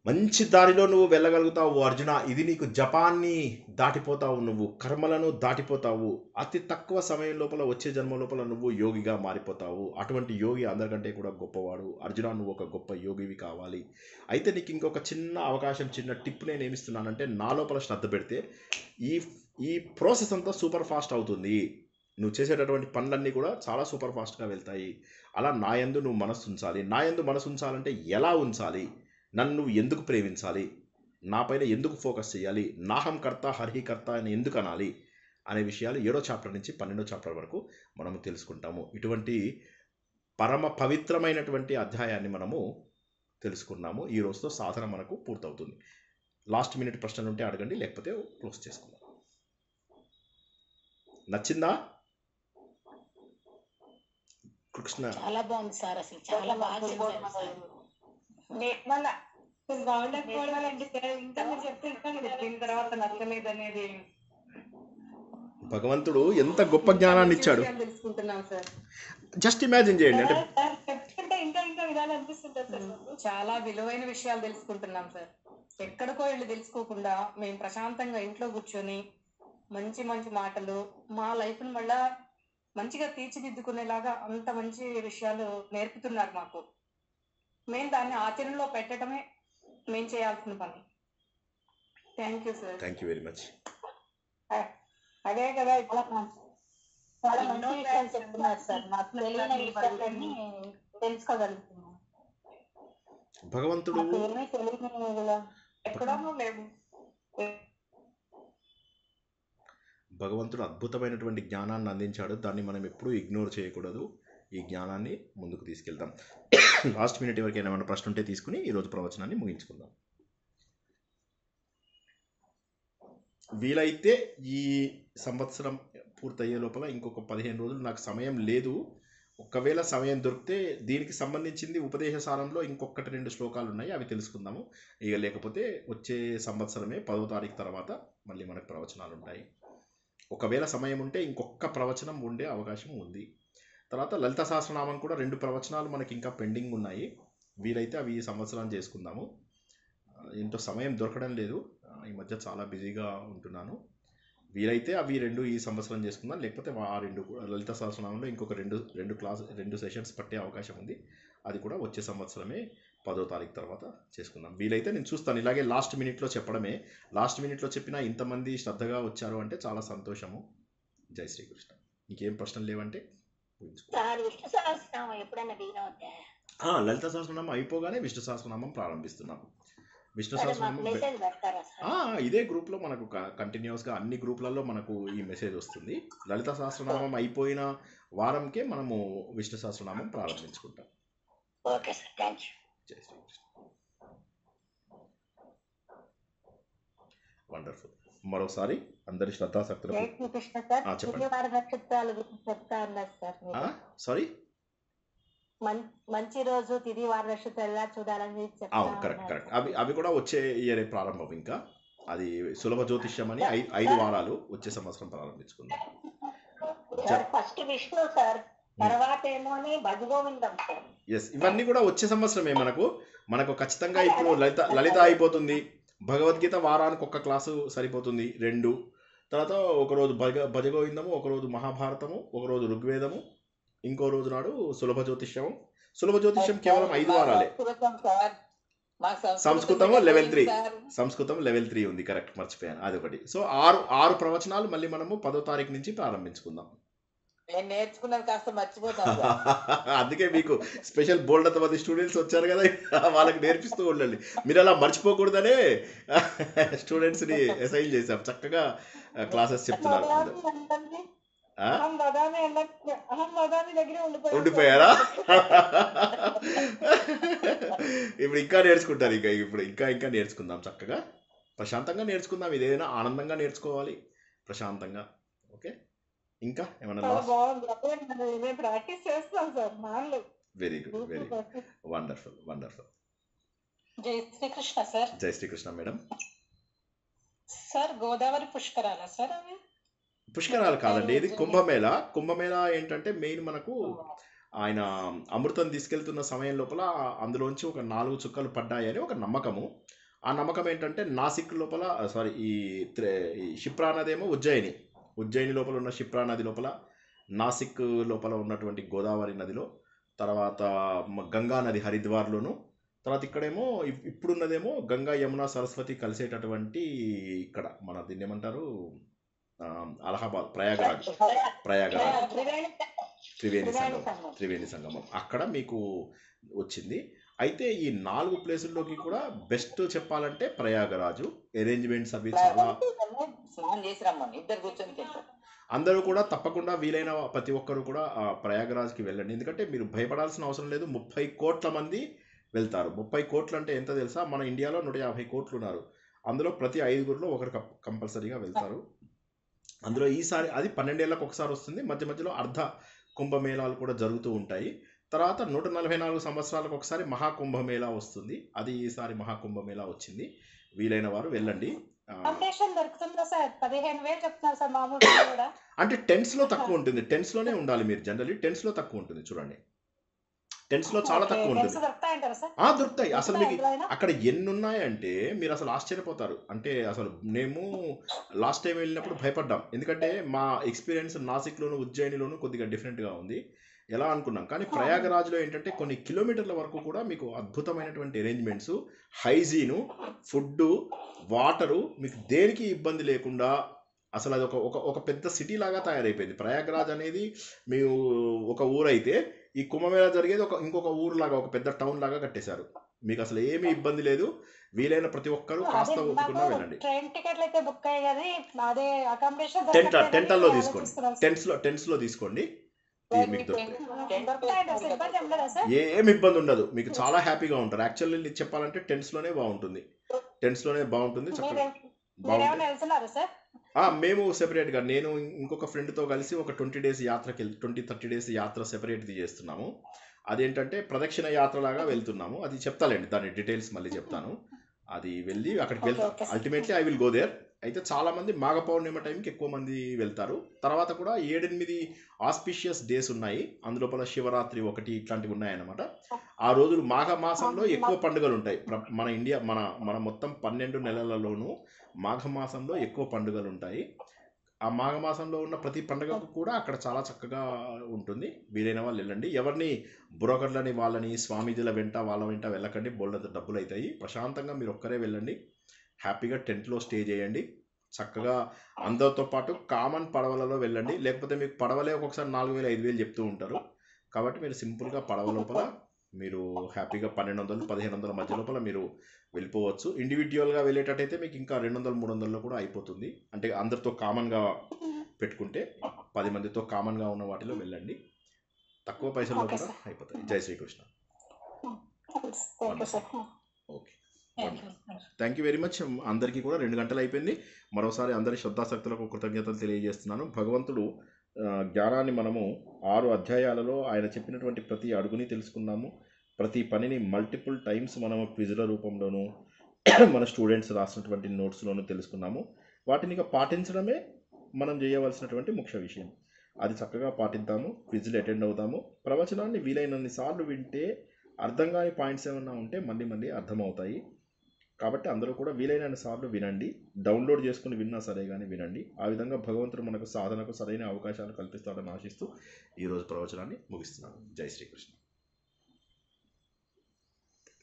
Speaker 1: మంచి దారిలో నువ్వు వెళ్ళగలుగుతావు అర్జున. ఇది నీకు జపాన్ని దాటిపోతావు, నువ్వు కర్మలను దాటిపోతావు. అతి తక్కువ సమయం లోపల వచ్చే జన్మ లోపల నువ్వు యోగిగా మారిపోతావు. అటువంటి యోగి అందరికంటే కూడా గొప్పవాడు. అర్జున, నువ్వు ఒక గొప్ప యోగివి కావాలి. అయితే నీకు ఇంకొక చిన్న అవకాశం, చిన్న టిప్ నేను ఏమిస్తున్నానంటే, నా లోపల శ్రద్ధ పెడితే ఈ ప్రాసెస్ అంతా సూపర్ ఫాస్ట్ అవుతుంది. నువ్వు చేసేటటువంటి పనులన్నీ కూడా చాలా సూపర్ ఫాస్ట్గా వెళ్తాయి. అలా నాయందు నువ్వు మనస్సు ఉంచాలి. నాయందు మనసు ఉంచాలంటే ఎలా ఉంచాలి, నన్ను నువ్వు ఎందుకు ప్రేమించాలి, నా పైన ఎందుకు ఫోకస్ చేయాలి, నాహం కర్త హరి కర్త అని ఎందుకు అనాలి అనే విషయాలు 7వ చాప్టర్ నుంచి 12వ చాప్టర్ వరకు మనము తెలుసుకుంటాము. ఇటువంటి పరమ పవిత్రమైనటువంటి అధ్యాయాన్ని మనము తెలుసుకున్నాము. ఈ రోజుతో సాధన మనకు పూర్తవుతుంది. లాస్ట్ మినిట్ ప్రశ్నలు ఉంటే అడగండి, లేకపోతే క్లోజ్ చేసుకుందాం. నచ్చిందా కృష్ణ?
Speaker 10: చాలా బాగుంది సార్, అసలు చాలా బాగా చెప్పారు సార్.
Speaker 4: మన
Speaker 8: బాగుండకపోవడం వల్లండి సార్. ఇంకా మీరు చెప్తే ఇంకా
Speaker 4: చెప్పిన తర్వాత నచ్చలేదు అనేది
Speaker 1: భగవంతుడు ఎంత గొప్ప జ్ఞానాన్ని ఇచ్చాడు.
Speaker 4: తెలుసుకుంటున్నాం సార్.
Speaker 1: జస్ట్ ఇమాజిన్ చేయండి. అంటే
Speaker 8: సార్ చెప్తుంటే ఇంకా ఇంకా వినాలనిపిస్తుంటుంది సార్ మాకు.
Speaker 4: చాలా విలువైన విషయాలు తెలుసుకుంటున్నాం సార్. ఎక్కడికో వెళ్ళి తెలుసుకోకుండా మేము ప్రశాంతంగా ఇంట్లో కూర్చొని మంచి మంచి మాటలు మా లైఫ్ ని మళ్ళా మంచిగా తీర్చిదిద్దుకునేలాగా అంత మంచి విషయాలు నేర్పుతున్నారు మాకు. మేము దాన్ని ఆచరణలో పెట్టడమే మేము చేయాల్సిన పని. Thank you sir.
Speaker 1: Thank you very much.
Speaker 2: అదే కదా ఇప్పుడు చాలా మంచి విషయాలు చెప్తున్నారు సార్. మాకు తెలియని విషయాలన్నీ తెలుసుకోగలుగుతున్నాం.
Speaker 1: భగవంతుడు
Speaker 2: మాకు ఏమీ తెలియని
Speaker 4: ఎక్కడో లేవు.
Speaker 1: భగవంతుడు అద్భుతమైనటువంటి జ్ఞానాన్ని అందించాడు. దాన్ని మనం ఎప్పుడూ ఇగ్నోర్ చేయకూడదు. ఈ జ్ఞానాన్ని ముందుకు తీసుకెళ్తాం. లాస్ట్ మినిట్ వరకు ఏమైనా ప్రశ్న ఉంటే తీసుకుని ఈరోజు ప్రవచనాన్ని ముగించుకుందాం. వీలైతే ఈ సంవత్సరం పూర్తయ్యే లోపల ఇంకొక 15 రోజులు నాకు సమయం లేదు. ఒకవేళ సమయం దొరికితే దీనికి సంబంధించింది ఉపదేశ సారంలో ఇంకొకటి 2 శ్లోకాలు ఉన్నాయి, అవి తెలుసుకుందాము. ఇక లేకపోతే వచ్చే సంవత్సరమే 10వ తారీఖు తర్వాత మళ్ళీ మనకు ప్రవచనాలు ఉంటాయి. ఒకవేళ సమయం ఉంటే ఇంకొక ప్రవచనం ఉండే అవకాశం ఉంది. తర్వాత లలిత సహస్రనామం కూడా 2 ప్రవచనాలు మనకి ఇంకా పెండింగ్ ఉన్నాయి. వీలైతే అవి ఈ సంవత్సరం చేసుకుందాము. ఏంటో సమయం దొరకడం లేదు, ఈ మధ్య చాలా బిజీగా ఉంటున్నాను. వీలైతే అవి 2 ఈ సంవత్సరం చేసుకుందాం. లేకపోతే ఆ 2 లలిత సహస్రనామంలో ఇంకొక 2 సెషన్స్ పట్టే అవకాశం ఉంది. అది కూడా వచ్చే సంవత్సరమే 10వ తారీఖు తర్వాత చేసుకుందాం. వీలైతే నేను చూస్తాను. ఇలాగే లాస్ట్ మినిట్లో చెప్పడమే. లాస్ట్ మినిట్లో చెప్పినా ఇంతమంది శ్రద్ధగా వచ్చారు అంటే చాలా సంతోషము. జై శ్రీకృష్ణ. ఇంకేం ప్రశ్నలు లేవంటే
Speaker 2: సార్ విష్ణు సహస్రనామం ఎప్పుడైనా వీలవుతా?
Speaker 1: లలిత సహస్రనామం అయిపోగానే విష్ణు సహస్రనామం ప్రారంభిస్తున్నాం. విష్ణు
Speaker 2: సరే, మాకు
Speaker 1: సహస్రనామం
Speaker 2: మెసేజ్ పెడతారా సార్?
Speaker 1: ఇదే గ్రూప్లో మనకు కంటిన్యూస్గా అన్ని గ్రూప్లలో మనకు ఈ మెసేజ్ వస్తుంది. లలిత సహస్రనామం అయిపోయిన వారంకే మనము విష్ణు సహస్రనామం ప్రారంభించుకుంటాం.
Speaker 2: Okay sir, thank you.
Speaker 1: జై శ్రీకృష్ణ. వండర్ఫుల్. మరోసారి అందరి శ్రద్ధాశక్తులకు
Speaker 2: జై శ్రీకృష్ణ సార్.
Speaker 1: చెప్పండి.
Speaker 2: తిదివార నక్షత్రాల గురించి చెప్తా అన్నారు సార్ మీరు.
Speaker 1: సారీ,
Speaker 2: మంచి రోజు తిది వార నక్షత్రాలు ఎలా చూడాలని చెప్తా
Speaker 1: కరెక్ట్
Speaker 2: అన్నారు
Speaker 1: కరెక్ట్.
Speaker 2: సార్.
Speaker 1: అవి కూడా వచ్చే ఇయర్ ప్రారంభం. ఇంకా అది సులభ జ్యోతిష్యం అని 5 వారాలు వచ్చే సంవత్సరం ప్రారంభించుకుందాం.
Speaker 2: సార్ ఫస్ట్ విష్ణు సార్, తర్వాత ఏమో భజగోవిందం సార్.
Speaker 1: ఎస్, ఇవన్నీ కూడా వచ్చే సంవత్సరమే. మనకు ఖచ్చితంగా ఇప్పుడు లలిత అయిపోతుంది. భగవద్గీత వారానికి ఒక్క క్లాసు సరిపోతుంది, 2. తర్వాత ఒకరోజు భజగోవిందము, ఒకరోజు మహాభారతము, ఒకరోజు ఋగ్వేదము, ఇంకో రోజు నాడు సులభ జ్యోతిష్యము. సులభ జ్యోతిష్యం కేవలం 5 వారాలే. సంస్కృతము లెవెల్ 3. సంస్కృతం లెవెల్ 3 ఉంది, కరెక్ట్, మర్చిపోయాను, అదొకటి. సో 6 ప్రవచనాలు మళ్ళీ మనము 10వ తారీఖు నుంచి ప్రారంభించుకుందాం.
Speaker 7: నేను నేర్చుకున్నది కాస్త మర్చిపోతాను.
Speaker 1: అందుకే మీకు స్పెషల్ బోల్డ్ అంతమంది స్టూడెంట్స్ వచ్చారు కదా, వాళ్ళకి నేర్పిస్తూ ఉండండి. మీరు అలా మర్చిపోకూడదనే స్టూడెంట్స్ని అసైన్ చేశాం. చక్కగా క్లాసెస్ చెప్తున్నారు. ఉండిపోయారా? ఇప్పుడు ఇంకా నేర్చుకుంటారు. ఇంకా నేర్చుకుందాం. చక్కగా ప్రశాంతంగా నేర్చుకుందాం. ఇదేదైనా ఆనందంగా నేర్చుకోవాలి, ప్రశాంతంగా. ఓకే, ఇంకా ఏమన్నా?
Speaker 8: ప్రాక్టీస్ చేస్తాం sir.
Speaker 1: Very good, very good, wonderful, wonderful.
Speaker 10: జై శ్రీకృష్ణ సార్.
Speaker 1: జై శ్రీకృష్ణ మేడం.
Speaker 10: సార్ గోదావరి పుష్కరాలా సార్? అవి
Speaker 1: పుష్కరాలు కాదండి, ఇది కుంభమేళ. కుంభమేళ ఏంటంటే మెయిన్ మనకు ఆయన అమృతం తీసుకెళ్తున్న సమయం లోపల అందులోంచి ఒక 4 చుక్కలు పడ్డాయని ఒక నమ్మకము. ఆ నమ్మకం ఏంటంటే నాసిక్ లోపల, సారీ, ఈ క్షిప్రా నది ఏమో ఉజ్జయిని లోపల ఉన్న క్షిప్రా నది లోపల, నాసిక్ లోపల ఉన్నటువంటి గోదావరి నదిలో, తర్వాత గంగా నది హరిద్వార్లోను, తర్వాత ఇక్కడేమో ఇప్పుడున్నదేమో గంగా యమున సరస్వతి కలిసేటటువంటి ఇక్కడ మన దీన్ని ఏమంటారు, అలహాబాద్, ప్రయాగరాజ్ త్రివేణి సంగమం అక్కడ మీకు వచ్చింది. అయితే ఈ 4 ప్లేసుల్లోకి కూడా బెస్ట్ చెప్పాలంటే ప్రయాగరాజు. అరేంజ్మెంట్స్ అవి చాలా. అందరూ కూడా తప్పకుండా వీలైన ప్రతి ఒక్కరు కూడా ప్రయాగరాజ్కి వెళ్ళండి. ఎందుకంటే మీరు భయపడాల్సిన అవసరం లేదు. 30 కోట్ల మంది వెళ్తారు. 30 కోట్లు అంటే ఎంత తెలుసా? మన ఇండియాలో 150 కోట్లు ఉన్నారు. అందులో ప్రతి 5గురిలో ఒకరు కంపల్సరీగా వెళ్తారు. అందులో ఈసారి అది 12 ఏళ్ళకు ఒకసారి వస్తుంది. మధ్య మధ్యలో అర్ధ కుంభమేళాలు కూడా జరుగుతూ ఉంటాయి. తర్వాత 144 సంవత్సరాలకు ఒకసారి మహాకుంభమేళా వస్తుంది. అది ఈసారి మహాకుంభమేళా వచ్చింది. వీలైన వారు వెళ్ళండి.
Speaker 10: అకామిడేషన్ దొరుకుతుందా సార్? 15,000 చెప్తున్నారు సార్ మామూలుగా కూడా.
Speaker 1: అంటే టెంట్స్లో తక్కువ ఉంటుంది. టెంట్స్లోనే ఉండాలి మీరు. జనరల్లీ టెంట్స్లో తక్కువ ఉంటుంది. చూడండి, టెంట్స్లో చాలా తక్కువ ఉంటుంది.
Speaker 10: దొరుకుతాయంటారా సార్?
Speaker 1: దొరుకుతాయి. అసలు మీకు అక్కడ ఎన్ని ఉన్నాయంటే మీరు అసలు ఆశ్చర్యపోతారు. అంటే అసలు మేము లాస్ట్ టైం వెళ్ళినప్పుడు భయపడ్డాం. ఎందుకంటే మా ఎక్స్పీరియన్స్ నాసిక్లోను ఉజ్జయినిలోను కొద్దిగా డిఫరెంట్గా ఉంది. ఎలా అనుకున్నాం, కానీ ప్రయాగరాజ్లో ఏంటంటే కొన్ని కిలోమీటర్ల వరకు కూడా మీకు అద్భుతమైనటువంటి అరేంజ్మెంట్స్, హైజీను, ఫుడ్డు, వాటరు, మీకు దేనికి ఇబ్బంది లేకుండా అసలు అది ఒక పెద్ద సిటీ లాగా తయారైపోయింది. ప్రయాగరాజ్ అనేది మీరు ఒక ఊరైతే ఈ కుంభమేళా జరిగేది ఇంకొక ఊరు లాగా, ఒక పెద్ద టౌన్ లాగా కట్టేశారు. మీకు అసలు ఏమీ ఇబ్బంది లేదు. వీలైన ప్రతి ఒక్కరు కాస్త ఒప్పుకున్నా వెళ్ళండి.
Speaker 10: ట్రైన్ టికెట్లు అయితే బుక్ అయ్యాయి కానీ అదే అకామిడేషన్
Speaker 1: టెంట్లో తీసుకోండి. టెంట్స్లో తీసుకోండి. మీకు ఏమి ఇబ్బంది ఉండదు. మీకు చాలా హ్యాపీగా ఉంటారు. యాక్చువల్లీ చెప్పాలంటే టెంట్స్లోనే బాగుంటుంది. చక్కగా బాగుంటుంది. మేము సెపరేట్గా, నేను ఇంకొక ఫ్రెండ్తో కలిసి ఒక 20 days యాత్రకి 20-30 days యాత్ర సెపరేట్ది చేస్తున్నాము. అదేంటంటే ప్రదక్షిణ యాత్రలాగా వెళ్తున్నాము. అది చెప్తాలేండి, దాని డీటెయిల్స్ మళ్ళీ చెప్తాను. అది వెళ్ళి అక్కడికి వెళ్తాను. Ultimately I will go there. అయితే చాలామంది మాఘ పౌర్ణిమ టైంకి ఎక్కువ మంది వెళ్తారు. తర్వాత కూడా 7-8 ఆస్పిషియస్ డేస్ ఉన్నాయి. అందులోపల శివరాత్రి ఒకటి ఇట్లాంటివి ఉన్నాయన్నమాట. ఆ రోజులు మాఘ మాసంలో ఎక్కువ పండుగలు ఉంటాయి. మన ఇండియా మన మొత్తం 12 నెలలలోనూ మాఘమాసంలో ఎక్కువ పండుగలు ఉంటాయి. ఆ మాఘమాసంలో ఉన్న ప్రతి పండుగకు కూడా అక్కడ చాలా చక్కగా ఉంటుంది. వీలైన వాళ్ళు వెళ్ళండి. ఎవరిని బ్రోకర్లని వాళ్ళని స్వామీజీల వెంట వాళ్ళ వెంట వెళ్ళకండి. బోల్డంత డబ్బులు అవుతాయి. ప్రశాంతంగా మీరు ఒక్కరే వెళ్ళండి. హ్యాపీగా టెంట్లో స్టే చేయండి. చక్కగా అందరితో పాటు కామన్ పడవలలో వెళ్ళండి. లేకపోతే మీకు పడవలే ఒక్కొక్కసారి 4,000-5,000 చెప్తూ ఉంటారు. కాబట్టి మీరు సింపుల్గా పడవ లోపల మీరు హ్యాపీగా 1,200-1,500 మధ్య లోపల మీరు వెళ్ళిపోవచ్చు. ఇండివిజువల్గా వెళ్ళేటట్టయితే మీకు ఇంకా 200-300లో కూడా అయిపోతుంది. అంటే అందరితో కామన్గా పెట్టుకుంటే 10 మందితో కామన్గా ఉన్న వాటిలో వెళ్ళండి. తక్కువ పైసల్లో కూడా అయిపోతాయి. జై Shri Krishna. Okay, thank you very much. అందరికీ కూడా 2 గంటలు అయిపోయింది. మరోసారి అందరి శ్రద్ధాశక్తులకు కృతజ్ఞతలు తెలియజేస్తున్నాను. భగవంతుడు జ్ఞానాన్ని మనము 6 అధ్యాయాలలో ఆయన చెప్పినటువంటి ప్రతి అడుగుని తెలుసుకున్నాము. ప్రతి పనిని మల్టిపుల్ టైమ్స్ మనము క్విజ్ల రూపంలోనూ మన స్టూడెంట్స్ రాసినటువంటి నోట్స్లోనూ తెలుసుకున్నాము. వాటిని పాటించడమే మనం చేయవలసినటువంటి ముఖ్య విషయం. అది చక్కగా పాటిద్దాము. క్విజ్లు అటెండ్ అవుతాము. ప్రవచనాన్ని వీలైనన్ని సార్లు వింటే అర్థం కాని పాయింట్స్ ఏమన్నా ఉంటే మళ్ళీ అర్థమవుతాయి. కాబట్టి అందరూ కూడా వీలైన సార్లు వినండి. డౌన్లోడ్ చేసుకుని విన్నా సరే కానీ వినండి. ఆ విధంగా భగవంతుడు మనకు సాధనకు సరైన అవకాశాలు కల్పిస్తాడని ఆశిస్తూ ఈరోజు ప్రవచనాన్ని ముగిస్తున్నాను. జై శ్రీకృష్ణ.